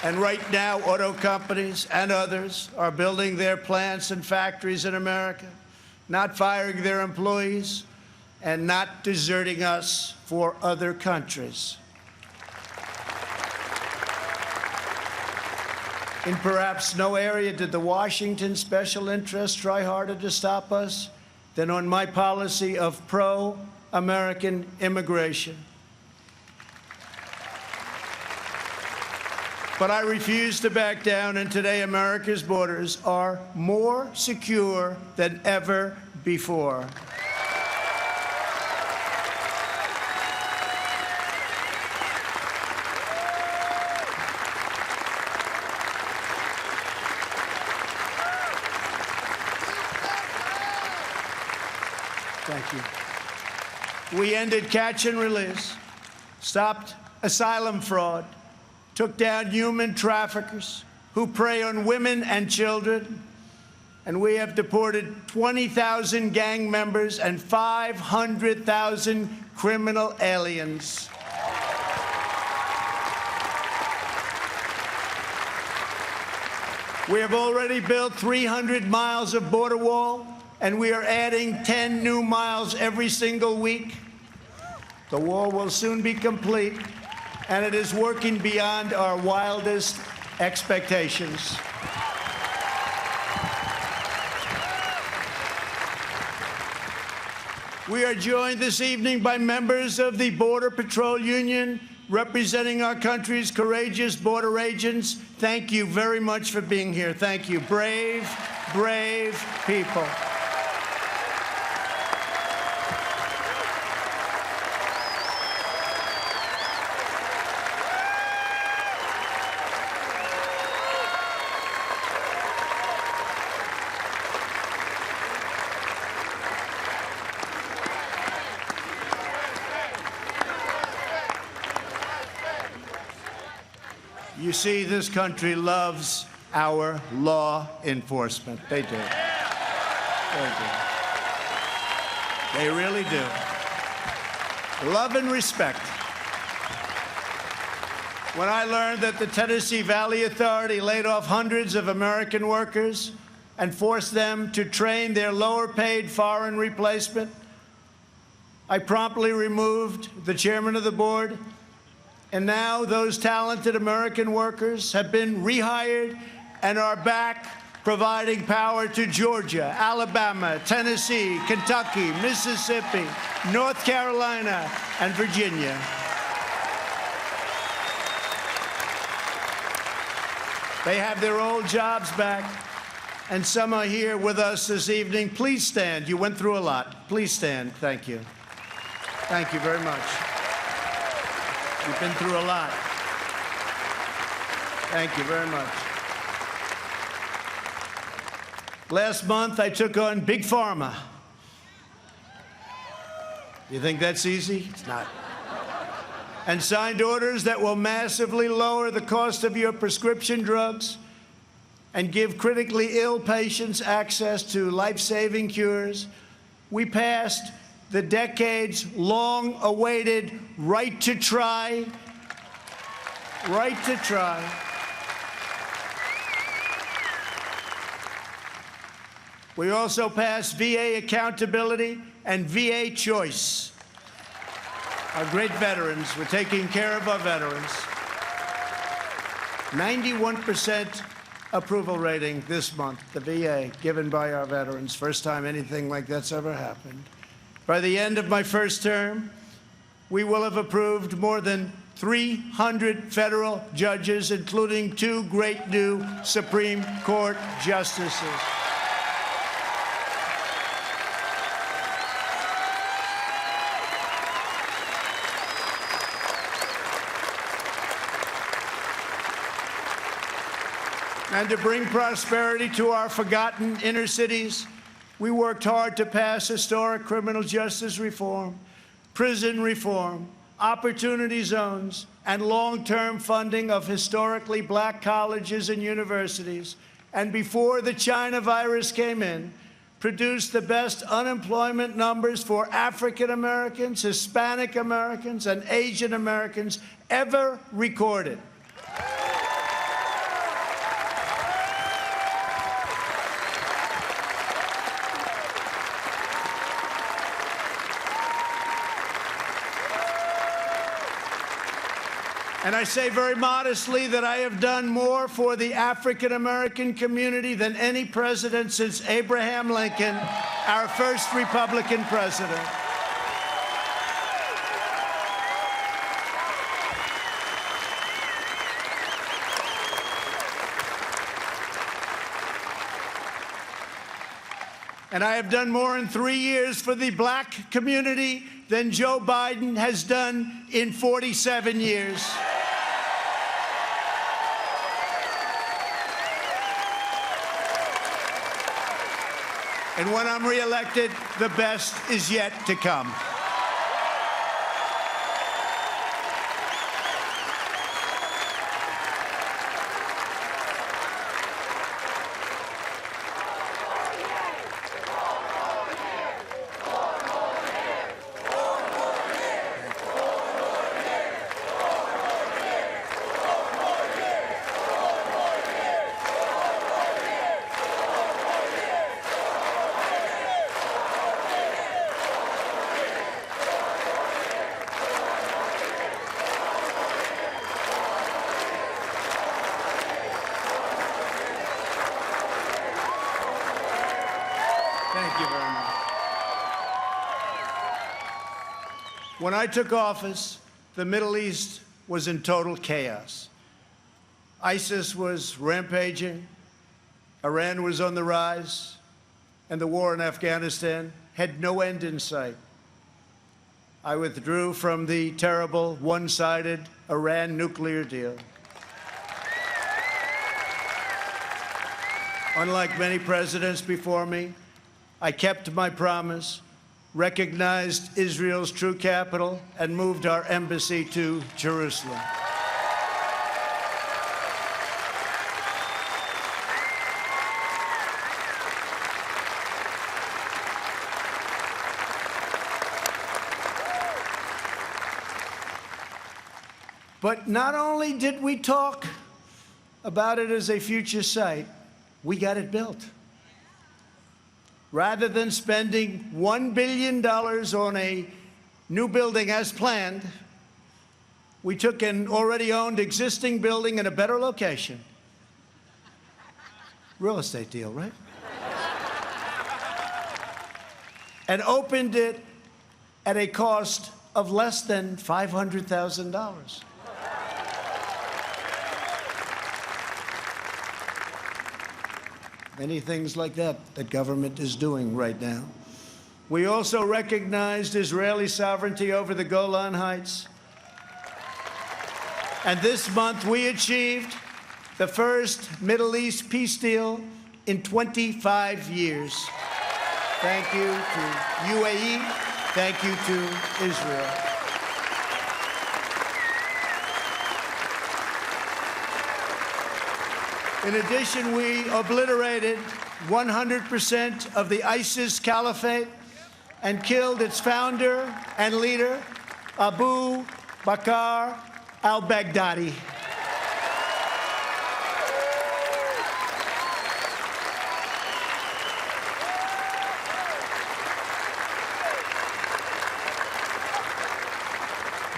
And right now, auto companies and others are building their plants and factories in America, not firing their employees, and not deserting us for other countries. In perhaps no area did the Washington special interests try harder to stop us than on my policy of pro-American immigration. But I refuse to back down, and today America's borders are more secure than ever before. Thank you. We ended catch and release, stopped asylum fraud, took down human traffickers who prey on women and children, and we have deported 20,000 gang members and 500,000 criminal aliens. We have already built 300 miles of border wall, and we are adding 10 new miles every single week. The wall will soon be complete, and it is working beyond our wildest expectations. We are joined this evening by members of the Border Patrol Union representing our country's courageous border agents. Thank you very much for being here. Thank you. Brave, brave people. You see, this country loves our law enforcement. They do. They do. They really do. Love and respect. When I learned that the Tennessee Valley Authority laid off hundreds of American workers and forced them to train their lower-paid foreign replacement, I promptly removed the chairman of the board. And now those talented American workers have been rehired and are back providing power to Georgia, Alabama, Tennessee, Kentucky, Mississippi, North Carolina, and Virginia. They have their old jobs back, and some are here with us this evening. Please stand. You went through a lot. Please stand. Thank you. Thank you very much. You've been through a lot. Thank you very much. Last month, I took on Big Pharma. You think that's easy? It's not. And signed orders that will massively lower the cost of your prescription drugs and give critically ill patients access to life-saving cures. We passed the decades-long-awaited right to try. Right to try. We also passed VA accountability and VA choice. Our great veterans, we're taking care of our veterans. 91% approval rating this month, the VA, given by our veterans. First time anything like that's ever happened. By the end of my first term, we will have approved more than 300 federal judges, including 2 great new Supreme Court justices. and to bring prosperity to our forgotten inner cities, we worked hard to pass historic criminal justice reform, prison reform, opportunity zones, and long-term funding of historically black colleges and universities, and before the China virus came in, produced the best unemployment numbers for African Americans, Hispanic Americans, and Asian Americans ever recorded. And I say very modestly that I have done more for the African American community than any president since Abraham Lincoln, our first Republican president. And I have done more in 3 years for the black community than Joe Biden has done in 47 years. And when I'm reelected, the best is yet to come. Thank you very much. When I took office, the Middle East was in total chaos. ISIS was rampaging, Iran was on the rise, and the war in Afghanistan had no end in sight. I withdrew from the terrible one-sided Iran nuclear deal. Unlike many presidents before me, I kept my promise, recognized Israel's true capital, and moved our embassy to Jerusalem. But not only did we talk about it as a future site, we got it built. Rather than spending $1 billion on a new building as planned, we took an already owned existing building in a better location. Real estate deal, right? And opened it at a cost of less than $500,000. Many things like that government is doing right now. We also recognized Israeli sovereignty over the Golan Heights. And this month we achieved the first Middle East peace deal in 25 years. Thank you to UAE. Thank you to Israel. In addition, we obliterated 100% of the ISIS caliphate and killed its founder and leader, Abu Bakr al-Baghdadi.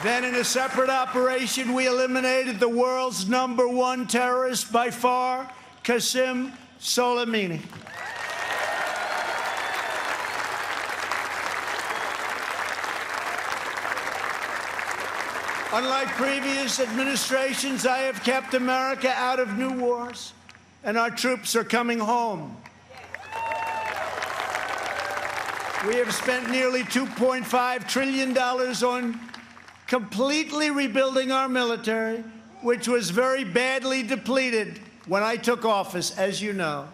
Then in a separate operation, we eliminated the world's #1 terrorist by far, Qasem Soleimani. Unlike previous administrations, I have kept America out of new wars, and our troops are coming home. We have spent nearly $2.5 trillion on completely rebuilding our military, which was very badly depleted when I took office, as you know.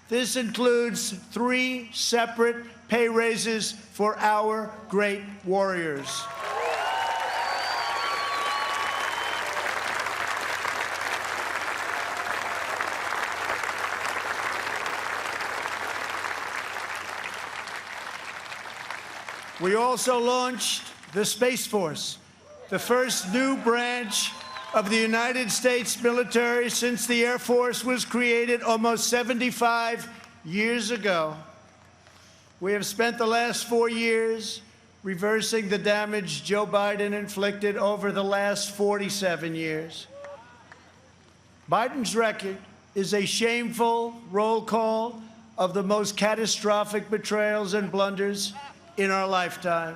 This includes 3 separate pay raises for our great warriors. We also launched the Space Force, the first new branch of the United States military since the Air Force was created almost 75 years ago. We have spent the last 4 years reversing the damage Joe Biden inflicted over the last 47 years. Biden's record is a shameful roll call of the most catastrophic betrayals and blunders in our lifetime.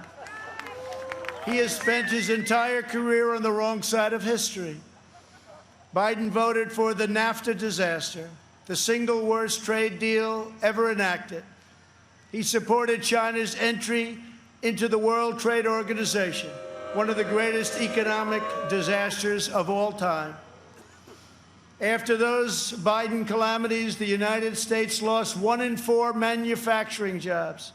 He has spent his entire career on the wrong side of history. Biden voted for the NAFTA disaster, the single worst trade deal ever enacted. He supported China's entry into the World Trade Organization, one of the greatest economic disasters of all time. After those Biden calamities, the United States lost 1 in 4 manufacturing jobs.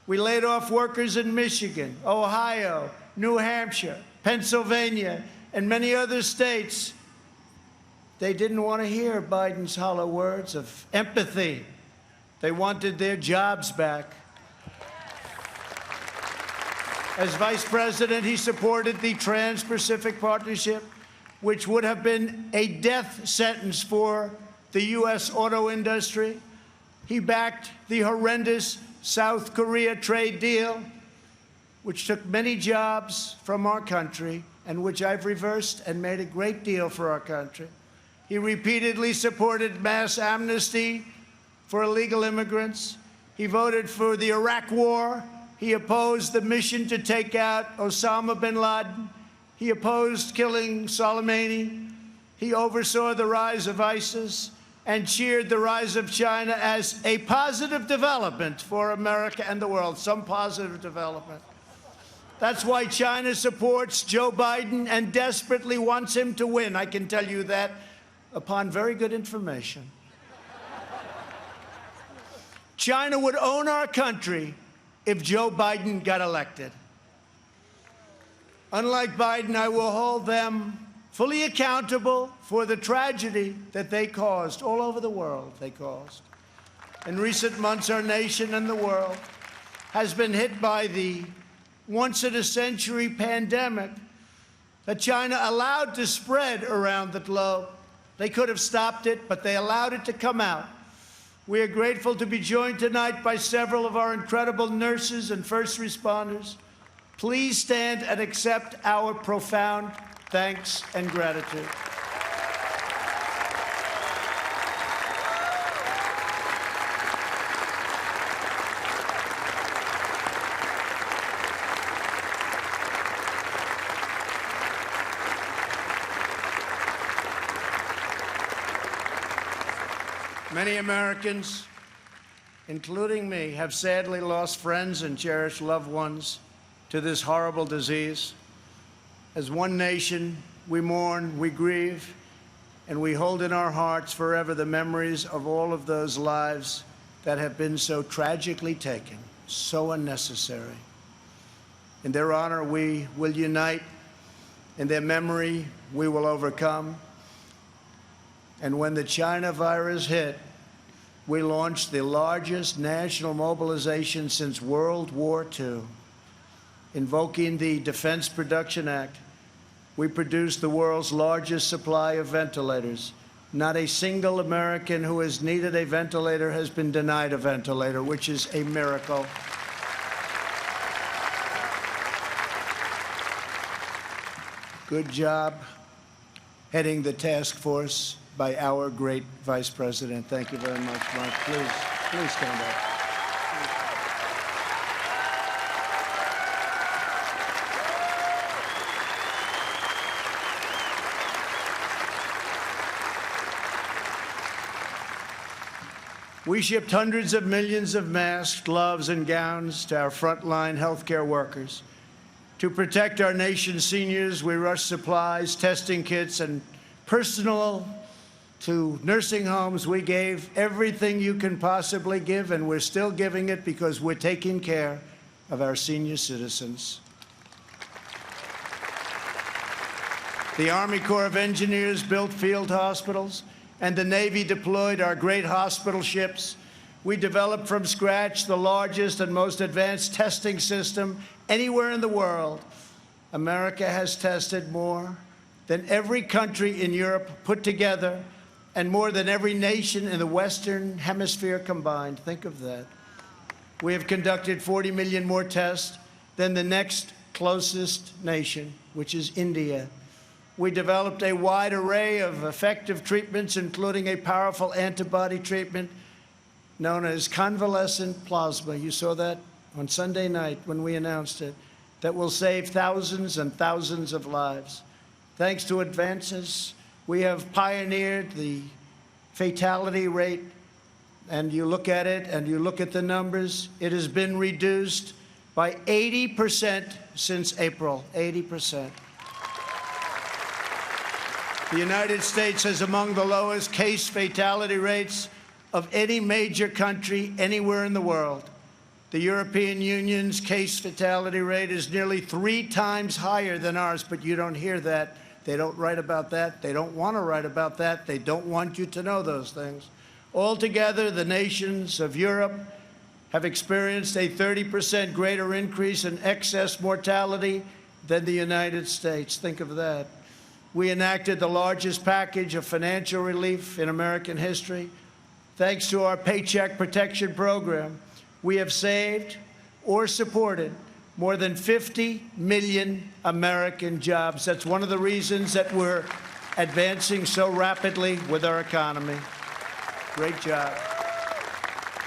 We laid off workers in Michigan, Ohio, New Hampshire, Pennsylvania, and many other states. They didn't want to hear Biden's hollow words of empathy. They wanted their jobs back. As vice president, he supported the Trans-Pacific Partnership, which would have been a death sentence for the U.S. auto industry. He backed the horrendous South Korea trade deal, which took many jobs from our country and which I've reversed and made a great deal for our country. He repeatedly supported mass amnesty for illegal immigrants. He voted for the Iraq War. He opposed the mission to take out Osama bin Laden. He opposed killing Soleimani. He oversaw the rise of ISIS and cheered the rise of China as a positive development for America and the world, some positive development. That's why China supports Joe Biden and desperately wants him to win. I can tell you that upon very good information. China would own our country if Joe Biden got elected. Unlike Biden, I will hold them fully accountable for the tragedy that they caused all over the world. In recent months, our nation and the world has been hit by the once-in-a-century pandemic that China allowed to spread around the globe. They could have stopped it, but they allowed it to come out. We are grateful to be joined tonight by several of our incredible nurses and first responders. Please stand and accept our profound thanks and gratitude. Many Americans, including me, have sadly lost friends and cherished loved ones to this horrible disease. As one nation, we mourn, we grieve, and we hold in our hearts forever the memories of all of those lives that have been so tragically taken, so unnecessary. In their honor, we will unite. In their memory, we will overcome. And when the China virus hit, we launched the largest national mobilization since World War II. Invoking the Defense Production Act, we produced the world's largest supply of ventilators. Not a single American who has needed a ventilator has been denied a ventilator, which is a miracle. Good job heading the task force by our great Vice President. Thank you very much, Mark. Please stand up. We shipped hundreds of millions of masks, gloves, and gowns to our frontline healthcare workers. To protect our nation's seniors, we rushed supplies, testing kits, and personal To nursing homes, we gave everything you can possibly give, and we're still giving it because we're taking care of our senior citizens. The Army Corps of Engineers built field hospitals, and the Navy deployed our great hospital ships. We developed from scratch the largest and most advanced testing system anywhere in the world. America has tested more than every country in Europe put together, and more than every nation in the Western Hemisphere combined. Think of that. We have conducted 40 million more tests than the next closest nation, which is India. We developed a wide array of effective treatments, including a powerful antibody treatment known as convalescent plasma. You saw that on Sunday night when we announced it, that will save thousands and thousands of lives. Thanks to advances, we have pioneered the fatality rate, and you look at it and you look at the numbers, it has been reduced by 80% since April, 80%. The United States has among the lowest case fatality rates of any major country anywhere in the world. The European Union's case fatality rate is nearly 3 times higher than ours, but you don't hear that. They don't write about that. They don't want to write about that. They don't want you to know those things. Altogether, the nations of Europe have experienced a 30% greater increase in excess mortality than the United States. Think of that. We enacted the largest package of financial relief in American history. Thanks to our Paycheck Protection Program, we have saved or supported more than 50 million American jobs. That's one of the reasons that we're advancing so rapidly with our economy. Great job.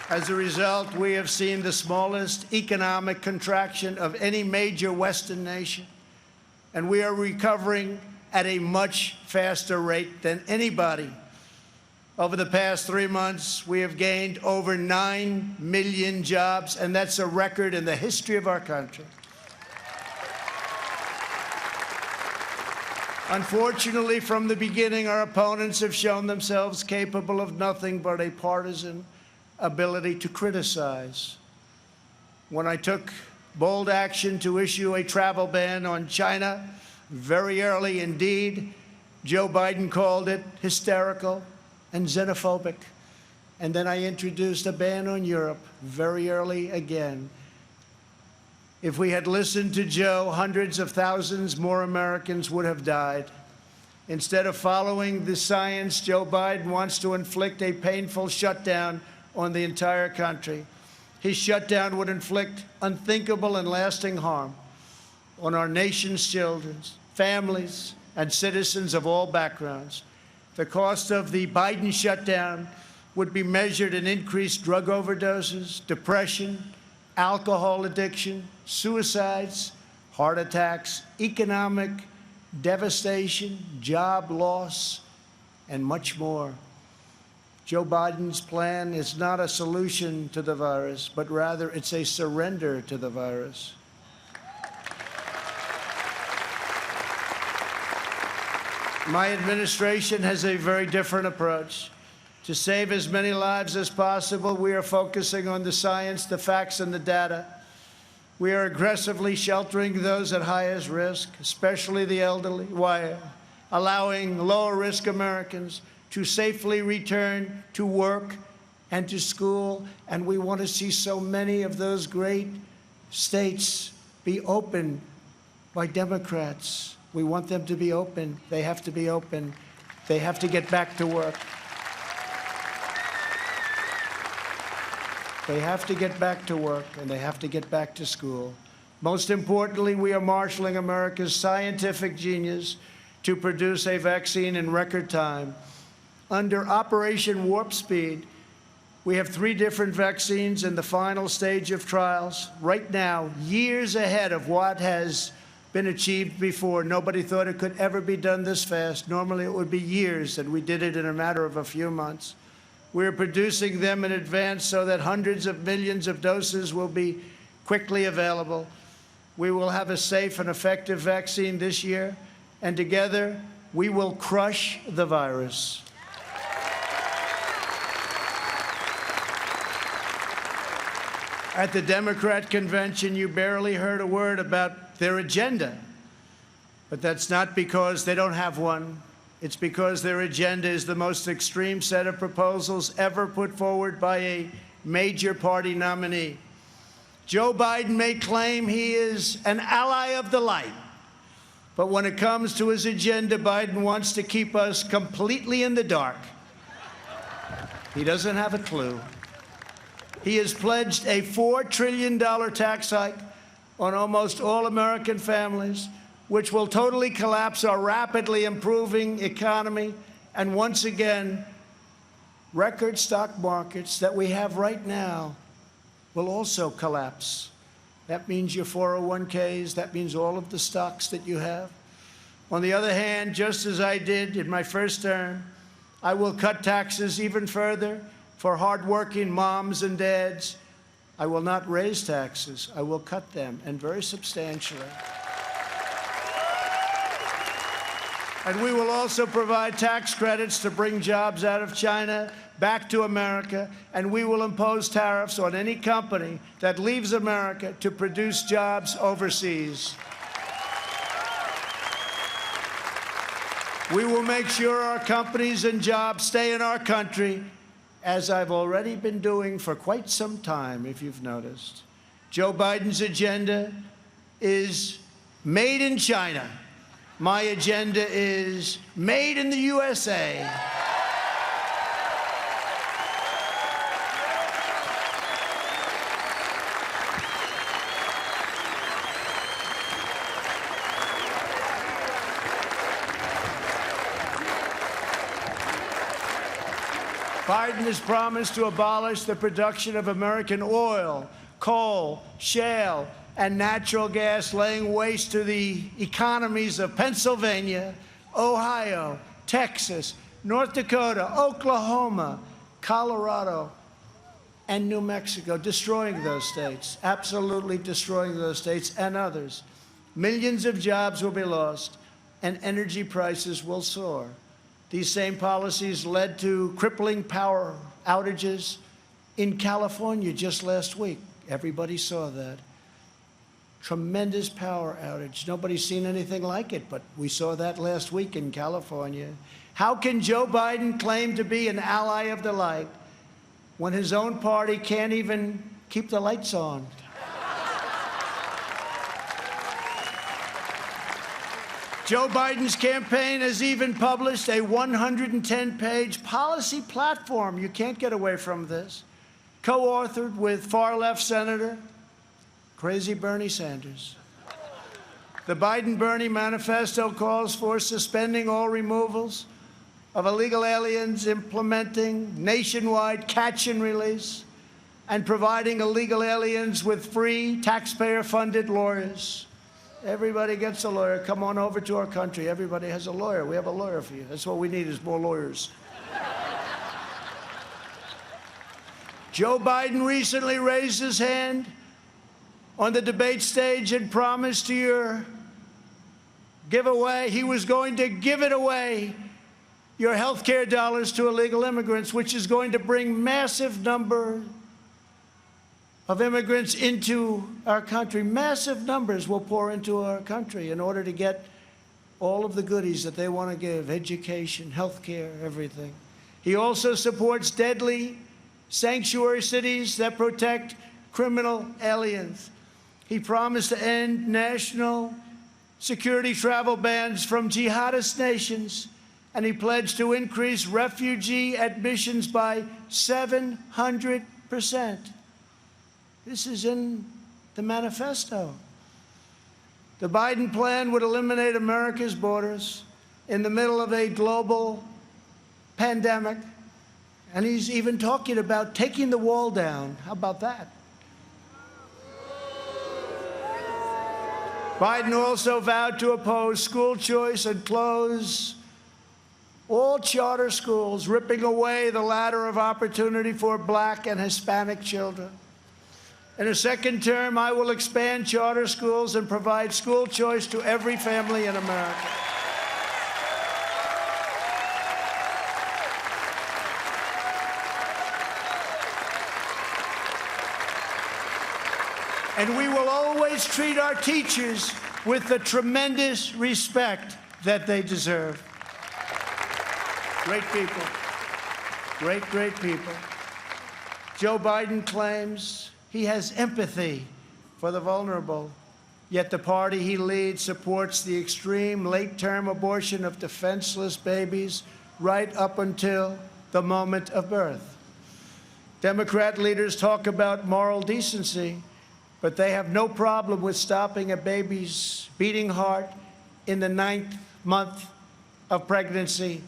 As a result, we have seen the smallest economic contraction of any major Western nation, and we are recovering at a much faster rate than anybody. Over the past 3 months, we have gained over 9 million jobs, and that's a record in the history of our country. Unfortunately, from the beginning, our opponents have shown themselves capable of nothing but a partisan ability to criticize. When I took bold action to issue a travel ban on China, very early indeed, Joe Biden called it hysterical and xenophobic. And then I introduced a ban on Europe very early again. If we had listened to Joe, hundreds of thousands more Americans would have died. Instead of following the science, Joe Biden wants to inflict a painful shutdown on the entire country. His shutdown would inflict unthinkable and lasting harm on our nation's children, families, and citizens of all backgrounds. The cost of the Biden shutdown would be measured in increased drug overdoses, depression, alcohol addiction, suicides, heart attacks, economic devastation, job loss, and much more. Joe Biden's plan is not a solution to the virus, but rather it's a surrender to the virus. My administration has a very different approach. To save as many lives as possible, we are focusing on the science, the facts, and the data. We are aggressively sheltering those at highest risk, especially the elderly, while allowing lower-risk Americans to safely return to work and to school. And we want to see so many of those great states be opened by Democrats. We want them to be open. They have to be open. They have to get back to work. They have to get back to work, and they have to get back to school. Most importantly, we are marshaling America's scientific genius to produce a vaccine in record time. Under Operation Warp Speed, we have 3 different vaccines in the final stage of trials. Right now, years ahead of what has been achieved before. Nobody thought it could ever be done this fast. Normally, it would be years, and we did it in a matter of a few months. We're producing them in advance so that hundreds of millions of doses will be quickly available. We will have a safe and effective vaccine this year, and together we will crush the virus. At the Democrat convention, you barely heard a word about their agenda. But that's not because they don't have one. It's because their agenda is the most extreme set of proposals ever put forward by a major party nominee. Joe Biden may claim he is an ally of the light, but when it comes to his agenda, Biden wants to keep us completely in the dark. He doesn't have a clue. He has pledged a $4 trillion tax hike on almost all American families, which will totally collapse our rapidly improving economy and once again, record stock markets that we have right now will also collapse. That means your 401ks, that means all of the stocks that you have. On the other hand, just as I did in my first term, I will cut taxes even further for hardworking moms and dads. I will not raise taxes. I will cut them, and very substantially. And we will also provide tax credits to bring jobs out of China back to America, and we will impose tariffs on any company that leaves America to produce jobs overseas. We will make sure our companies and jobs stay in our country, as I've already been doing for quite some time, if you've noticed. Joe Biden's agenda is made in China. My agenda is made in the USA. Biden has promised to abolish the production of American oil, coal, shale, and natural gas, laying waste to the economies of Pennsylvania, Ohio, Texas, North Dakota, Oklahoma, Colorado, and New Mexico, destroying those states, absolutely destroying those states and others. Millions of jobs will be lost, and energy prices will soar. These same policies led to crippling power outages in California just last week. Everybody saw that. Tremendous power outage. Nobody's seen anything like it, but we saw that last week in California. How can Joe Biden claim to be an ally of the light when his own party can't even keep the lights on? Joe Biden's campaign has even published a 110-page policy platform. You can't get away from this. Co-authored with far-left Senator Crazy Bernie Sanders. The Biden-Bernie manifesto calls for suspending all removals of illegal aliens, implementing nationwide catch and release, and providing illegal aliens with free taxpayer-funded lawyers. Everybody gets a lawyer. Come on over to our country. Everybody has a lawyer. We have a lawyer for you. That's what we need, is more lawyers. Joe Biden recently raised his hand on the debate stage and promised to your giveaway, he was going to give it away, your health care dollars to illegal immigrants, which is going to bring massive number of immigrants into our country. Massive numbers will pour into our country in order to get all of the goodies that they want to give, education, health care, everything. He also supports deadly sanctuary cities that protect criminal aliens. He promised to end national security travel bans from jihadist nations, and he pledged to increase refugee admissions by 700%. This is in the manifesto. The Biden plan would eliminate America's borders in the middle of a global pandemic, and he's even talking about taking the wall down. How about that? Biden also vowed to oppose school choice and close all charter schools, ripping away the ladder of opportunity for Black and Hispanic children. In a second term, I will expand charter schools and provide school choice to every family in America. And we will always treat our teachers with the tremendous respect that they deserve. Great people. Great, great people. Joe Biden claims he has empathy for the vulnerable, yet the party he leads supports the extreme late-term abortion of defenseless babies right up until the moment of birth. Democrat leaders talk about moral decency, but they have no problem with stopping a baby's beating heart in the 9th month of pregnancy.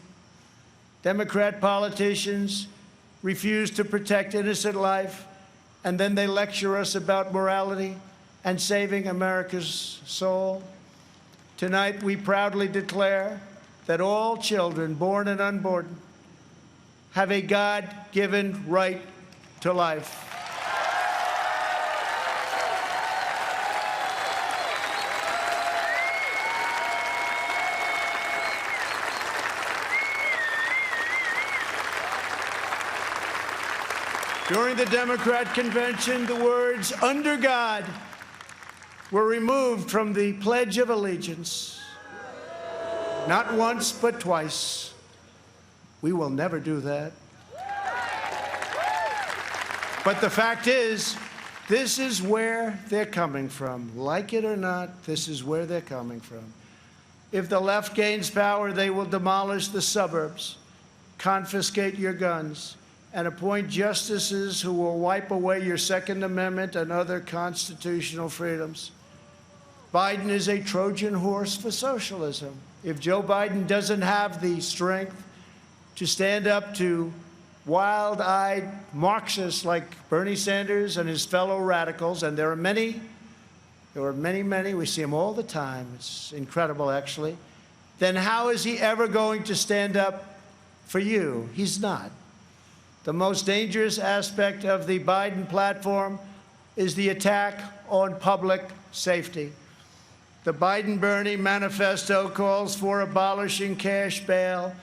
Democrat politicians refuse to protect innocent life, and then they lecture us about morality and saving America's soul. Tonight, we proudly declare that all children, born and unborn, have a God-given right to life. During the Democrat convention, the words "under God" were removed from the Pledge of Allegiance. Not once, but twice. We will never do that. But the fact is, this is where they're coming from. Like it or not, this is where they're coming from. If the left gains power, they will demolish the suburbs, confiscate your guns, and appoint justices who will wipe away your Second Amendment and other constitutional freedoms. Biden is a Trojan horse for socialism. If Joe Biden doesn't have the strength to stand up to wild-eyed Marxists like Bernie Sanders and his fellow radicals, and there are many, we see them all the time, it's incredible actually, then how is he ever going to stand up for you? He's not. The most dangerous aspect of the Biden platform is the attack on public safety. The Biden-Bernie manifesto calls for abolishing cash bail,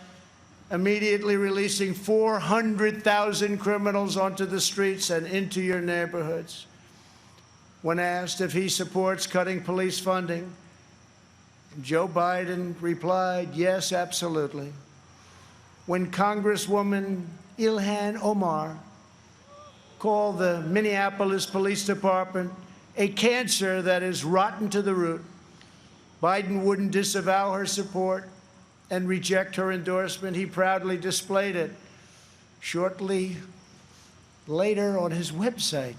immediately releasing 400,000 criminals onto the streets and into your neighborhoods. When asked if he supports cutting police funding, Joe Biden replied, yes, absolutely. When Congresswoman Ilhan Omar called the Minneapolis Police Department a cancer that is rotten to the root, Biden wouldn't disavow her support and reject her endorsement. He proudly displayed it shortly later on his website.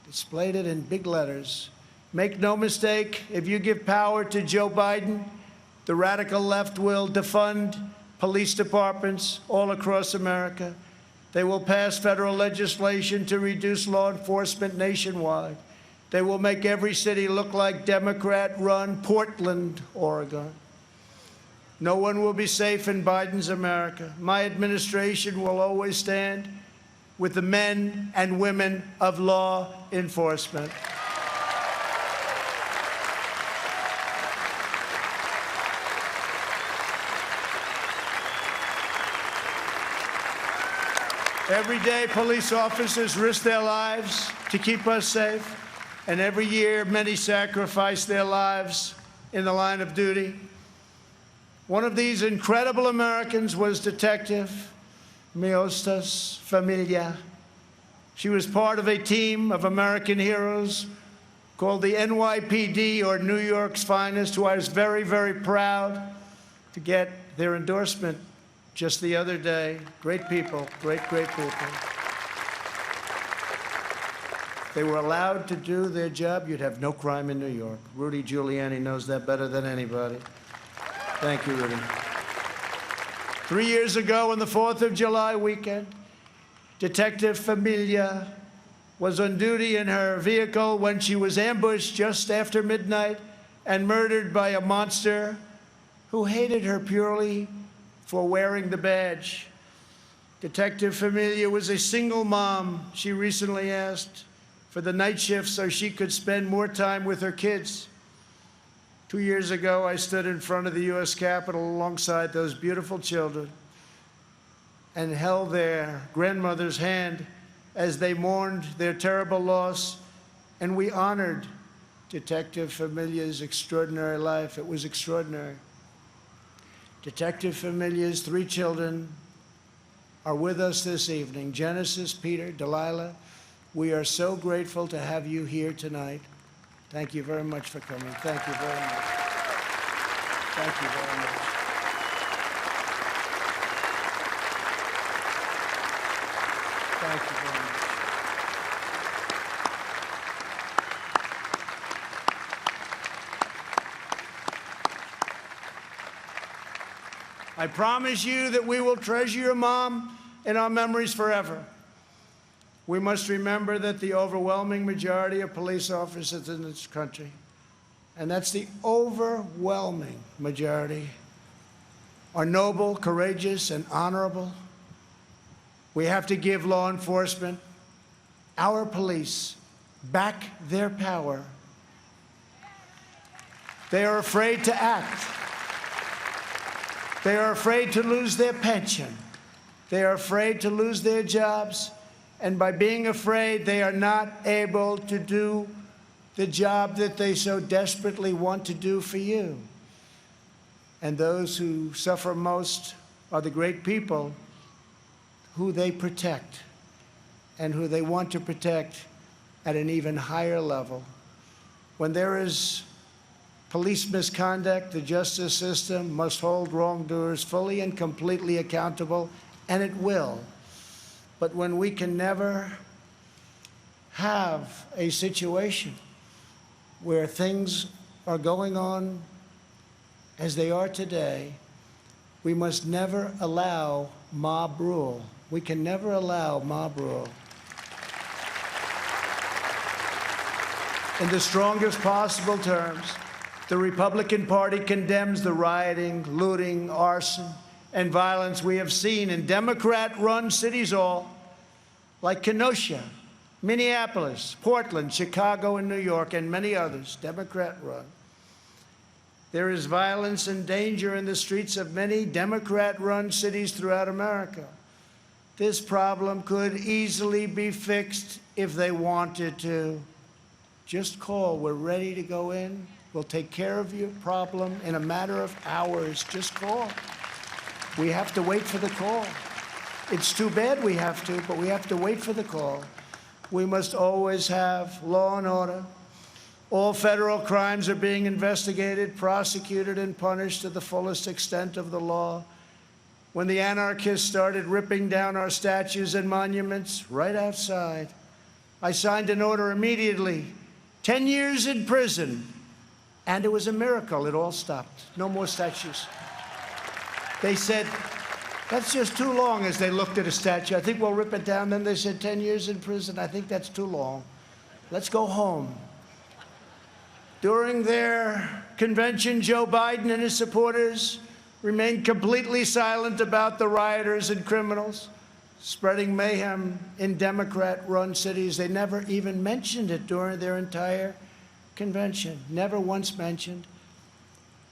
Displayed it in big letters. Make no mistake, if you give power to Joe Biden, the radical left will defund police departments all across America. They will pass federal legislation to reduce law enforcement nationwide. They will make every city look like Democrat-run Portland, Oregon. No one will be safe in Biden's America. My administration will always stand with the men and women of law enforcement. Every day, police officers risk their lives to keep us safe, and every year, many sacrifice their lives in the line of duty. One of these incredible Americans was Detective Miostas Familia. She was part of a team of American heroes called the NYPD, or New York's Finest, who I was very, very proud to get their endorsement just the other day. Great people, great, great people. They were allowed to do their job. You'd have no crime in New York. Rudy Giuliani knows that better than anybody. Thank you, Rudy. 3 years ago, on the 4th of July weekend, Detective Familia was on duty in her vehicle when she was ambushed just after midnight and murdered by a monster who hated her purely for wearing the badge. Detective Familia was a single mom. She recently asked for the night shift so she could spend more time with her kids. 2 years ago, I stood in front of the U.S. Capitol alongside those beautiful children and held their grandmother's hand as they mourned their terrible loss And we honored Detective Familia's extraordinary life. It was extraordinary. Detective Familia's 3 children are with us this evening. Genesis, Peter, Delilah, we are so grateful to have you here tonight. Thank you very much for coming. Thank you very much. Thank you very much. Thank you very much. I promise you that we will treasure your mom in our memories forever. We must remember that the overwhelming majority of police officers in this country, and that's the overwhelming majority, are noble, courageous, and honorable. We have to give law enforcement, our police, back their power. They are afraid to act. They are afraid to lose their pension. They are afraid to lose their jobs. And by being afraid, they are not able to do the job that they so desperately want to do for you. And those who suffer most are the great people who they protect and who they want to protect at an even higher level. When there is police misconduct, the justice system must hold wrongdoers fully and completely accountable, and it will. But when we can never have a situation where things are going on as they are today, we must never allow mob rule. We can never allow mob rule. In the strongest possible terms, the Republican Party condemns the rioting, looting, arson, and violence we have seen in Democrat-run cities all, like Kenosha, Minneapolis, Portland, Chicago, and New York, and many others, Democrat-run. There is violence and danger in the streets of many Democrat-run cities throughout America. This problem could easily be fixed if they wanted to. Just call. We're ready to go in. We'll take care of your problem in a matter of hours. Just call. We have to wait for the call. It's too bad we have to, but we have to wait for the call. We must always have law and order. All federal crimes are being investigated, prosecuted, and punished to the fullest extent of the law. When the anarchists started ripping down our statues and monuments right outside, I signed an order immediately, 10 years in prison. And it was a miracle. It all stopped. No more statues. They said, that's just too long, as they looked at a statue. I think we'll rip it down. Then they said 10 years in prison. I think that's too long. Let's go home. During their convention, Joe Biden and his supporters remained completely silent about the rioters and criminals spreading mayhem in Democrat-run cities. They never even mentioned it during their entire convention. Never once mentioned.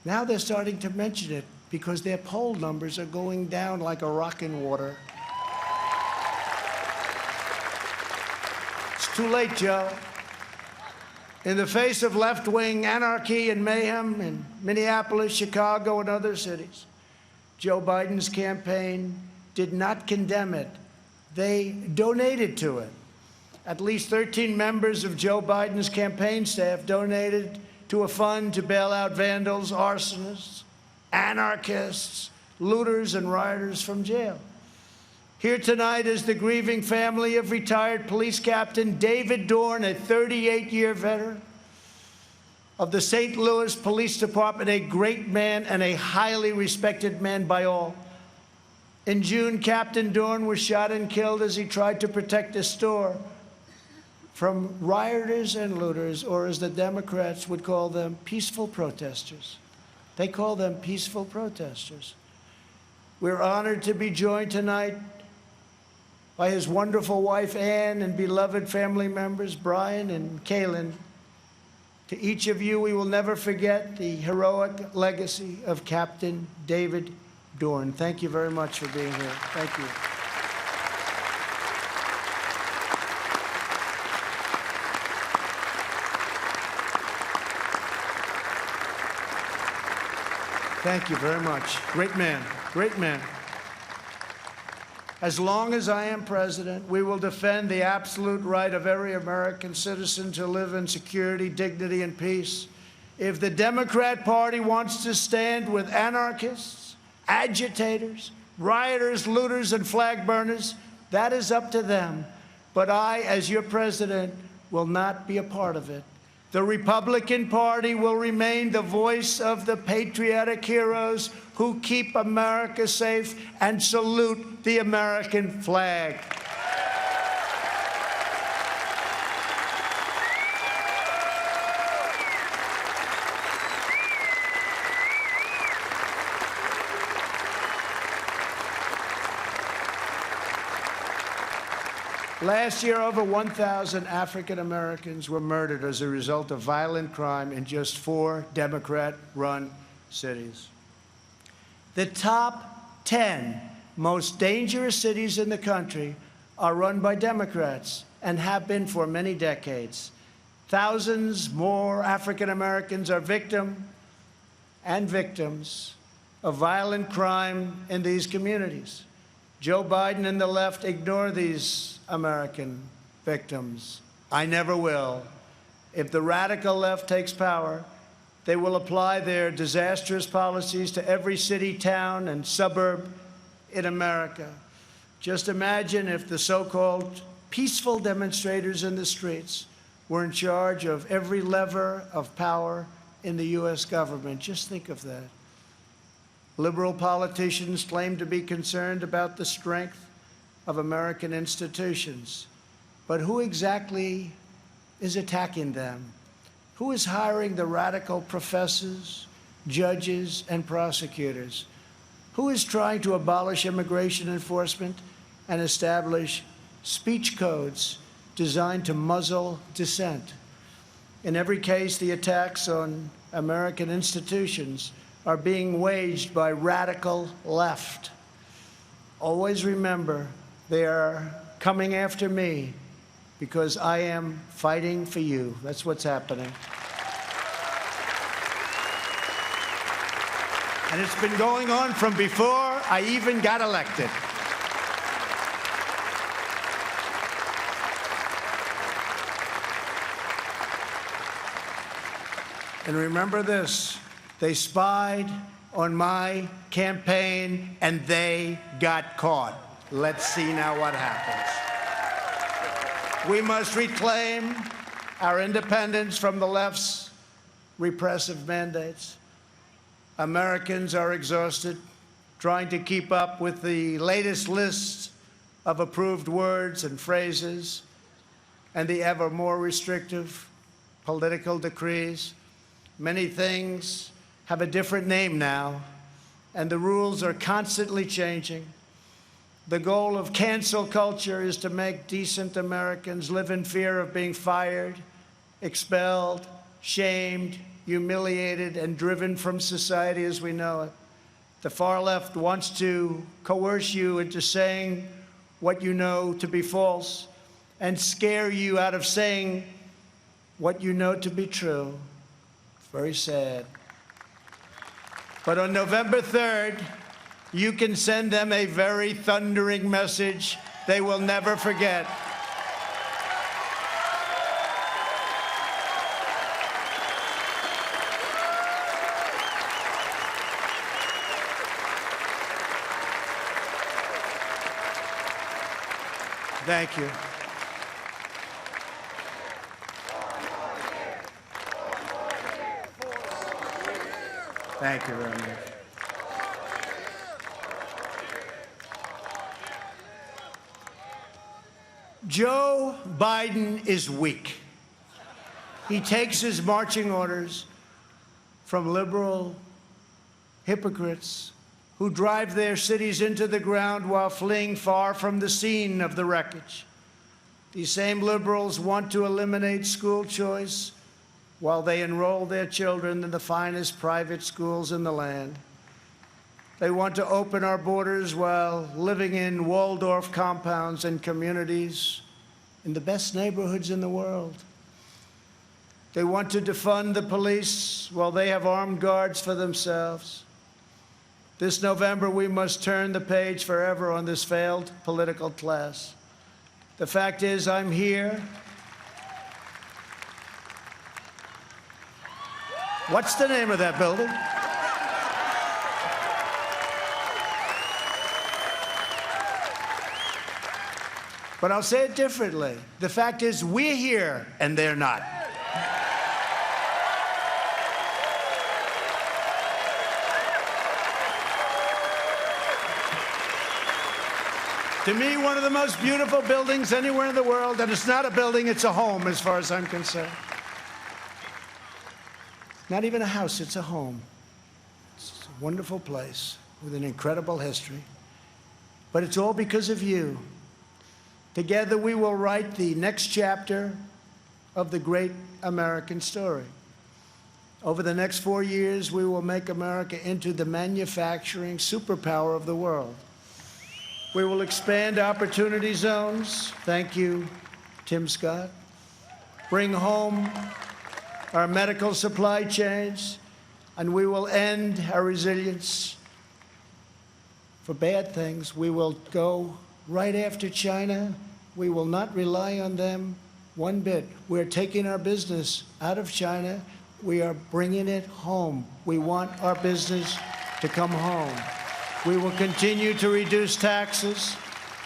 Now they're starting to mention it because their poll numbers are going down like a rock in water. It's too late, Joe. In the face of left-wing anarchy and mayhem in Minneapolis, Chicago, and other cities, Joe Biden's campaign did not condemn it. They donated to it. At least 13 members of Joe Biden's campaign staff donated to a fund to bail out vandals, arsonists, anarchists, looters, and rioters from jail. Here tonight is the grieving family of retired police captain David Dorn, a 38-year veteran of the St. Louis Police Department, a great man and a highly respected man by all. In June, Captain Dorn was shot and killed as he tried to protect a store from rioters and looters, or as the Democrats would call them, peaceful protesters. They call them peaceful protesters. We're honored to be joined tonight by his wonderful wife, Ann, and beloved family members, Brian and Kaylin. To each of you, we will never forget the heroic legacy of Captain David Dorn. Thank you very much for being here. Thank you. Thank you very much. Great man, great man. As long as I am president, we will defend the absolute right of every American citizen to live in security, dignity, and peace. If the Democrat Party wants to stand with anarchists, agitators, rioters, looters, and flag burners, that is up to them. But I, as your president, will not be a part of it. The Republican Party will remain the voice of the patriotic heroes who keep America safe and salute the American flag. Last year, over 1,000 African Americans were murdered as a result of violent crime in just 4 Democrat-run cities. The top 10 most dangerous cities in the country are run by Democrats and have been for many decades. Thousands more African Americans are victims of violent crime in these communities. Joe Biden and the left ignore these American victims. I never will. If the radical left takes power, they will apply their disastrous policies to every city, town, and suburb in America. Just imagine if the so-called peaceful demonstrators in the streets were in charge of every lever of power in the U.S. government. Just think of that. Liberal politicians claim to be concerned about the strength of American institutions. But who exactly is attacking them? Who is hiring the radical professors, judges, and prosecutors? Who is trying to abolish immigration enforcement and establish speech codes designed to muzzle dissent? In every case, the attacks on American institutions are being waged by radical left. Always remember, they are coming after me because I am fighting for you. That's what's happening. And it's been going on from before I even got elected. And remember this, they spied on my campaign and they got caught. Let's see now what happens. We must reclaim our independence from the left's repressive mandates. Americans are exhausted trying to keep up with the latest lists of approved words and phrases and the ever more restrictive political decrees. Many things have a different name now, and the rules are constantly changing. The goal of cancel culture is to make decent Americans live in fear of being fired, expelled, shamed, humiliated, and driven from society as we know it. The far left wants to coerce you into saying what you know to be false and scare you out of saying what you know to be true. It's very sad. But on November 3rd, you can send them a very thundering message they will never forget. Thank you. Thank you very much. Joe Biden is weak. He takes his marching orders from liberal hypocrites who drive their cities into the ground while fleeing far from the scene of the wreckage. These same liberals want to eliminate school choice while they enroll their children in the finest private schools in the land. They want to open our borders while living in Waldorf compounds and communities in the best neighborhoods in the world. They want to defund the police while they have armed guards for themselves. This November, we must turn the page forever on this failed political class. The fact is, I'm here. What's the name of that building? But I'll say it differently. The fact is, we're here and they're not. To me, one of the most beautiful buildings anywhere in the world, and it's not a building, it's a home as far as I'm concerned. Not even a house, it's a home. It's a wonderful place with an incredible history. But it's all because of you. Together we will write the next chapter of the great American story. Over the next 4 years, we will make America into the manufacturing superpower of the world. We will expand opportunity zones. Thank you, Tim Scott. Bring home our medical supply chains, and we will end our resilience for bad things. We will go right after China. We will not rely on them one bit. We're taking our business out of China. We are bringing it home. We want our business to come home. We will continue to reduce taxes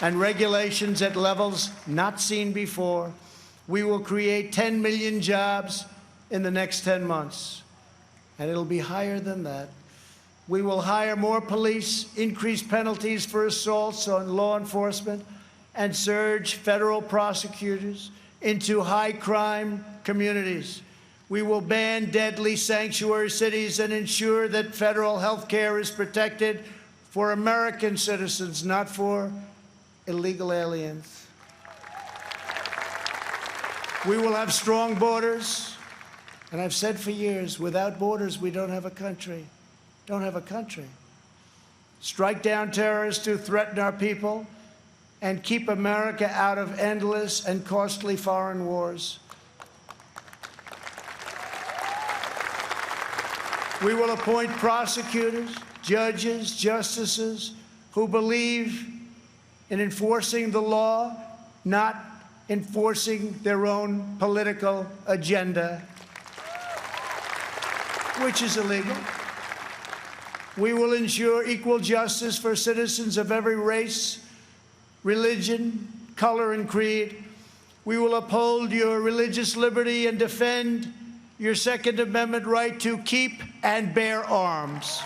and regulations at levels not seen before. We will create 10 million jobs in the next 10 months, and it'll be higher than that. We will hire more police, increase penalties for assaults on law enforcement, and surge federal prosecutors into high-crime communities. We will ban deadly sanctuary cities and ensure that federal health care is protected for American citizens, not for illegal aliens. We will have strong borders, and I've said for years, without borders, we don't have a country. Don't have a country. Strike down terrorists who threaten our people, and keep America out of endless and costly foreign wars. We will appoint prosecutors, judges, justices who believe in enforcing the law, not enforcing their own political agenda, which is illegal. We will ensure equal justice for citizens of every race, religion, color, and creed. We will uphold your religious liberty and defend your Second Amendment right to keep and bear arms.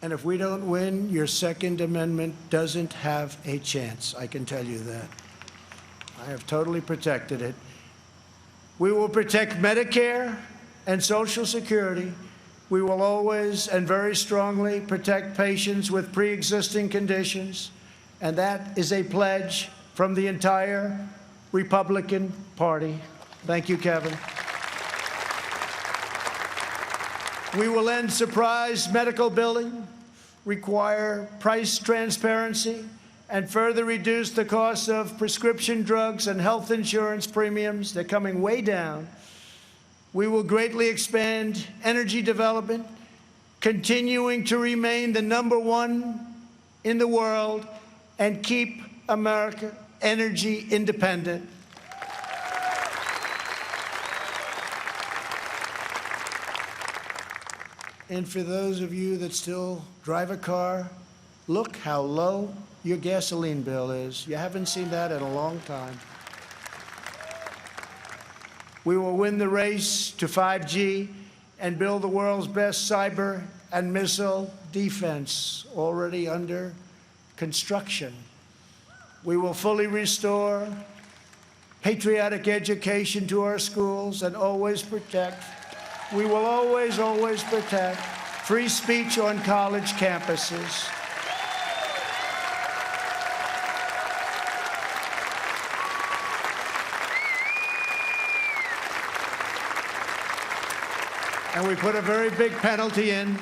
And if we don't win, your Second Amendment doesn't have a chance. I can tell you that. I have totally protected it. We will protect Medicare and Social Security. We will always and very strongly protect patients with pre-existing conditions. And that is a pledge from the entire Republican Party. Thank you, Kevin. We will end surprise medical billing, require price transparency, and further reduce the cost of prescription drugs and health insurance premiums. They're coming way down. We will greatly expand energy development, continuing to remain the #1 in the world and keep America energy independent. And for those of you that still drive a car, look how low your gasoline bill is. You haven't seen that in a long time. We will win the race to 5G and build the world's best cyber and missile defense, already under construction. We will fully restore patriotic education to our schools and always protect. We will always, always protect free speech on college campuses. And we put a very big penalty in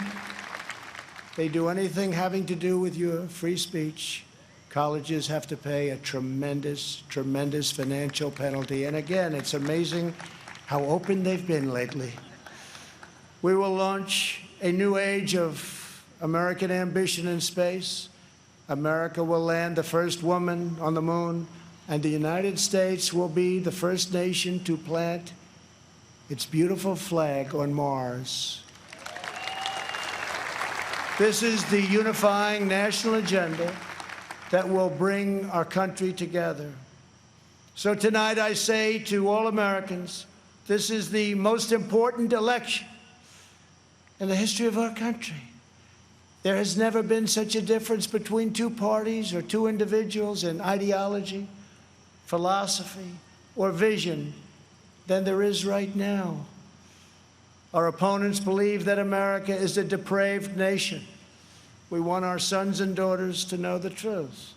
they do anything having to do with your free speech, colleges have to pay a tremendous, tremendous financial penalty. And again, it's amazing how open they've been lately. We will launch a new age of American ambition in space. America will land the first woman on the moon, and the United States will be the first nation to plant its beautiful flag on Mars. This is the unifying national agenda that will bring our country together. So tonight I say to all Americans, this is the most important election in the history of our country. There has never been such a difference between two parties or two individuals in ideology, philosophy, or vision than there is right now. Our opponents believe that America is a depraved nation. We want our sons and daughters to know the truth.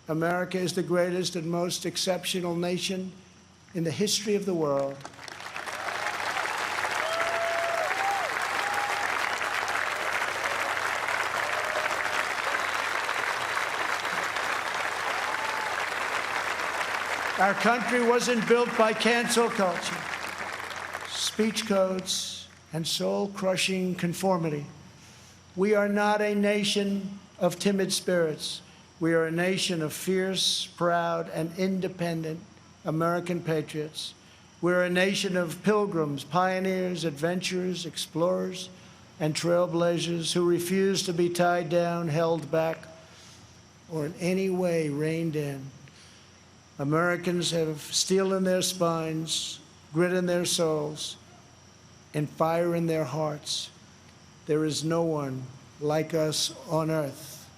America is the greatest and most exceptional nation in the history of the world. Our country wasn't built by cancel culture, speech codes, and soul-crushing conformity. We are not a nation of timid spirits. We are a nation of fierce, proud, and independent American patriots. We're a nation of pilgrims, pioneers, adventurers, explorers, and trailblazers who refuse to be tied down, held back, or in any way reined in. Americans have steel in their spines, grit in their souls, and fire in their hearts. There is no one like us on earth.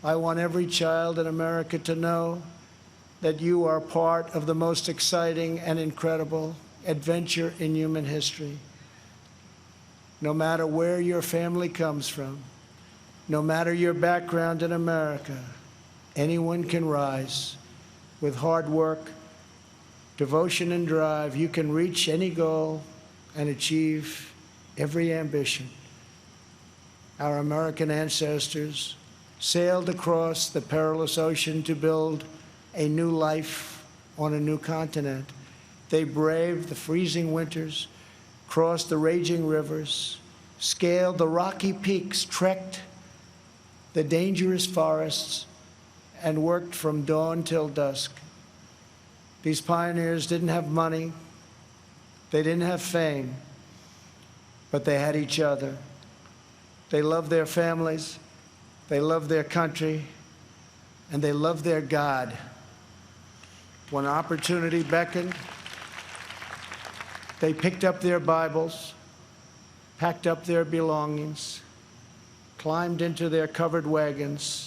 I want every child in America to know that you are part of the most exciting and incredible adventure in human history. No matter where your family comes from, no matter your background in America, anyone can rise. With hard work, devotion, and drive, you can reach any goal and achieve every ambition. Our American ancestors sailed across the perilous ocean to build a new life on a new continent. They braved the freezing winters, crossed the raging rivers, scaled the rocky peaks, trekked the dangerous forests, and worked from dawn till dusk. These pioneers didn't have money, they didn't have fame, but they had each other. They loved their families, they loved their country, and they loved their God. When opportunity beckoned, they picked up their Bibles, packed up their belongings, climbed into their covered wagons,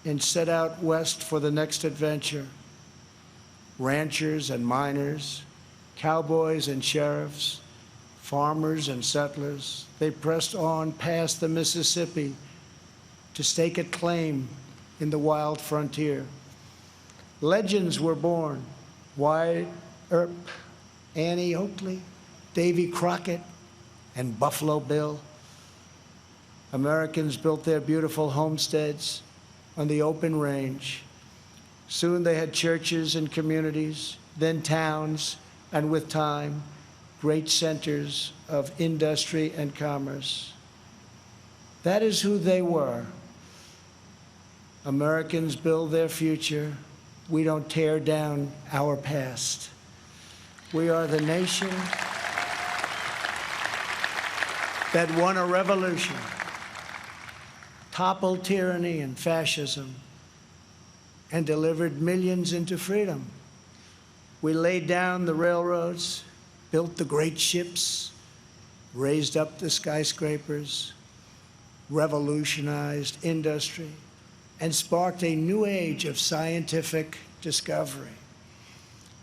and set out west for the next adventure. Ranchers and miners, cowboys and sheriffs, farmers and settlers, they pressed on past the Mississippi to stake a claim in the wild frontier. Legends were born: Wyatt Earp, Annie Oakley, Davy Crockett, and Buffalo Bill. Americans built their beautiful homesteads on the open range. Soon they had churches and communities, then towns, and with time, great centers of industry and commerce. That is who they were. Americans build their future. We don't tear down our past. We are the nation that won a revolution, toppled tyranny and fascism, and delivered millions into freedom. We laid down the railroads, built the great ships, raised up the skyscrapers, revolutionized industry, and sparked a new age of scientific discovery.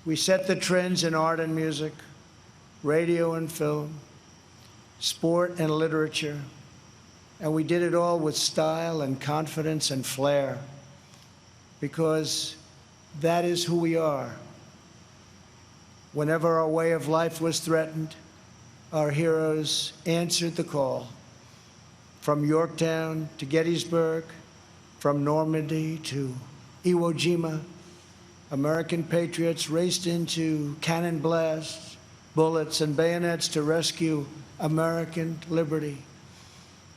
We set the trends in art and music, radio and film, sport and literature, and we did it all with style and confidence and flair, because that is who we are. Whenever our way of life was threatened, our heroes answered the call. From Yorktown to Gettysburg, from Normandy to Iwo Jima, American patriots raced into cannon blasts, bullets, and bayonets to rescue American liberty.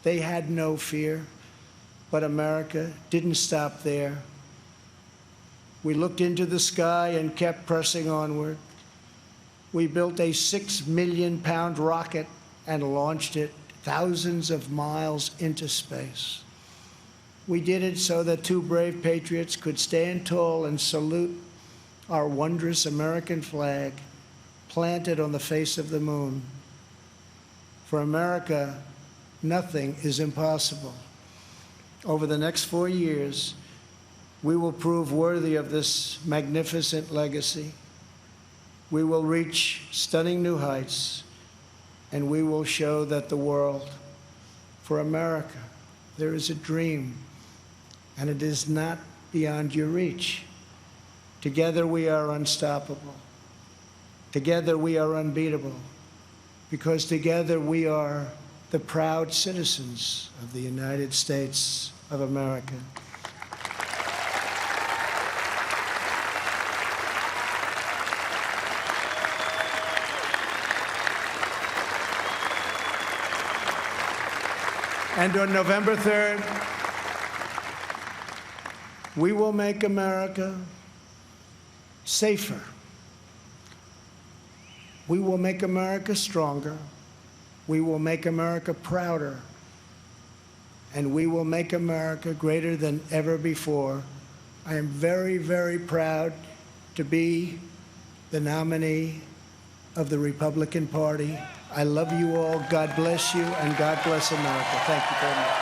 They had no fear, but America didn't stop there. We looked into the sky and kept pressing onward. We built a 6 million pound rocket and launched it thousands of miles into space. We did it so that two brave patriots could stand tall and salute our wondrous American flag planted on the face of the moon. For America, nothing is impossible. Over the next 4 years, we will prove worthy of this magnificent legacy. We will reach stunning new heights, and we will show that the world, for America, there is a dream, and it is not beyond your reach. Together we are unstoppable. Together we are unbeatable, because together we are the proud citizens of the United States of America. And on November 3rd, we will make America safer. We will make America stronger. We will make America prouder. And we will make America greater than ever before. I am very, very proud to be the nominee of the Republican Party. I love you all. God bless you, and God bless America. Thank you very much.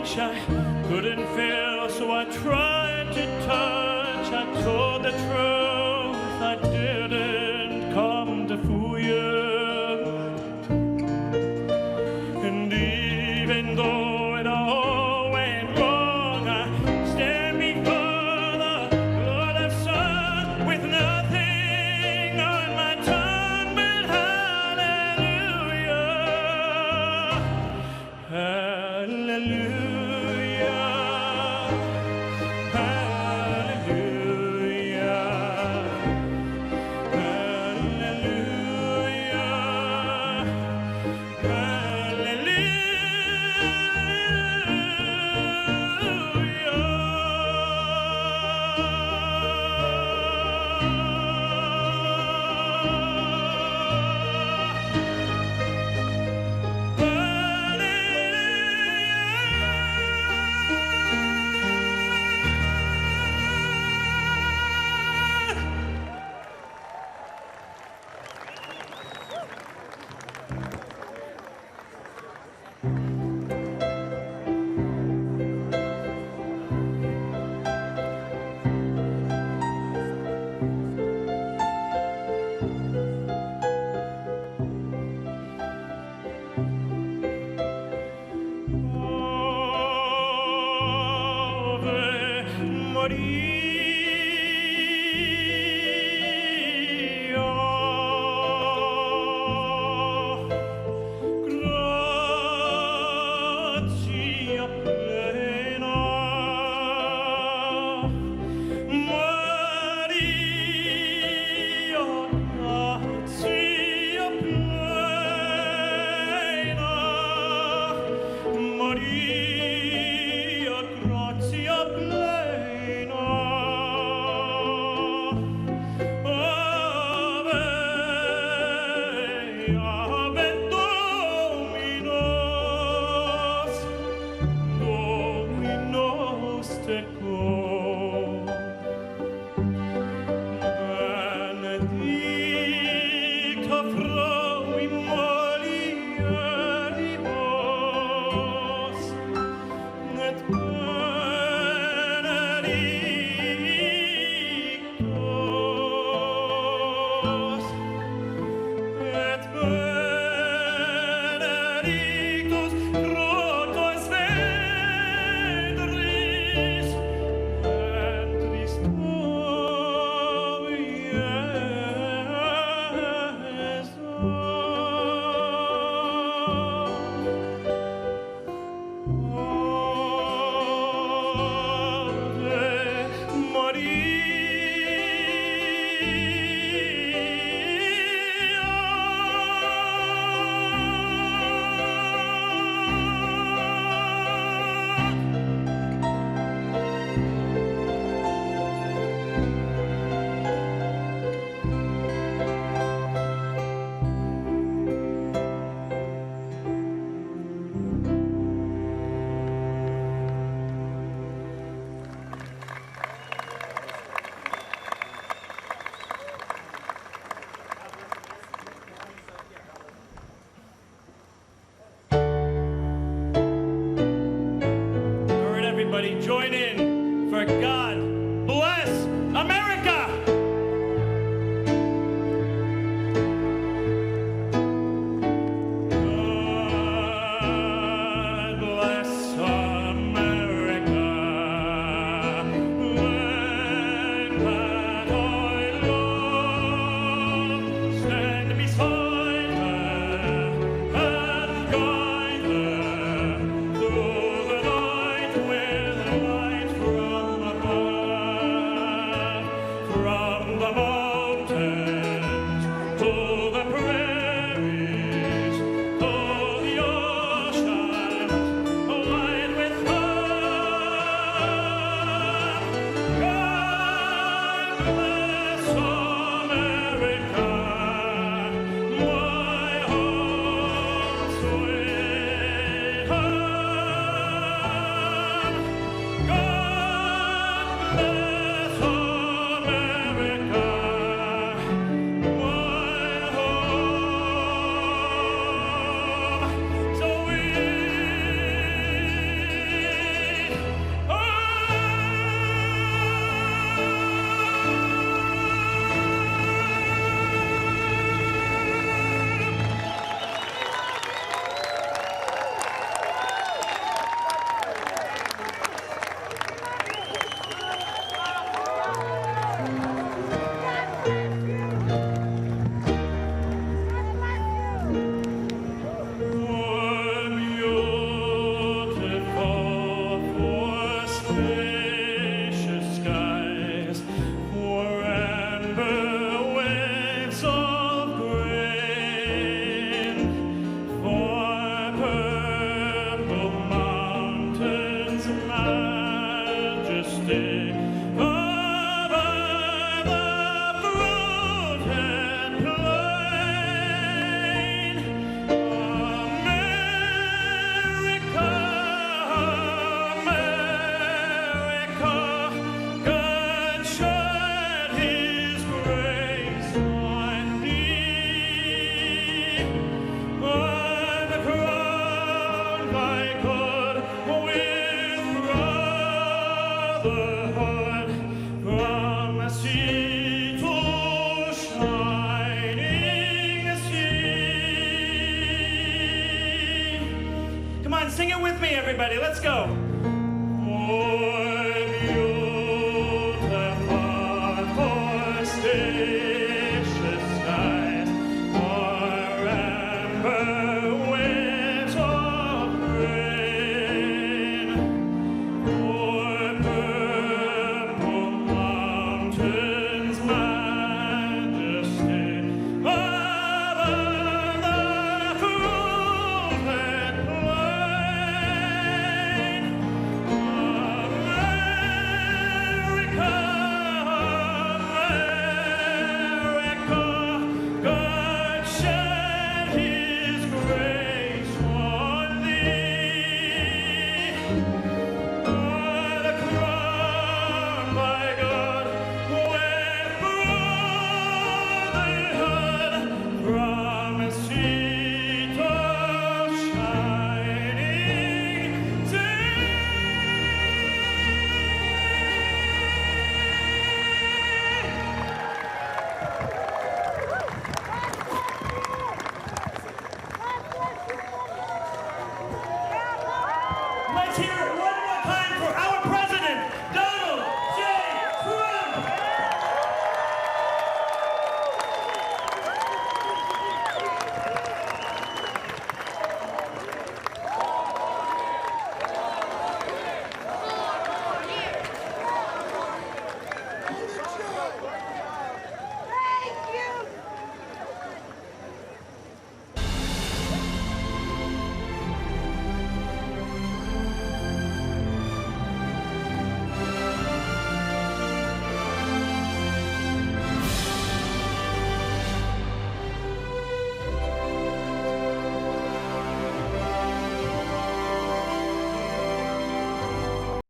reach, I couldn't feel, so I tried to touch. I told the truth, I didn't come to fool you. And even though it all went wrong, I stand before the Lord of Sun with nothing on my tongue but hallelujah. Hallelujah. Join in for God Bless America! God bless America. When that oil Lord stand beside her and guide her through the night with light from above. the hood from a sea to shining sea. Come on, sing it with me, everybody. Let's go. Let's hear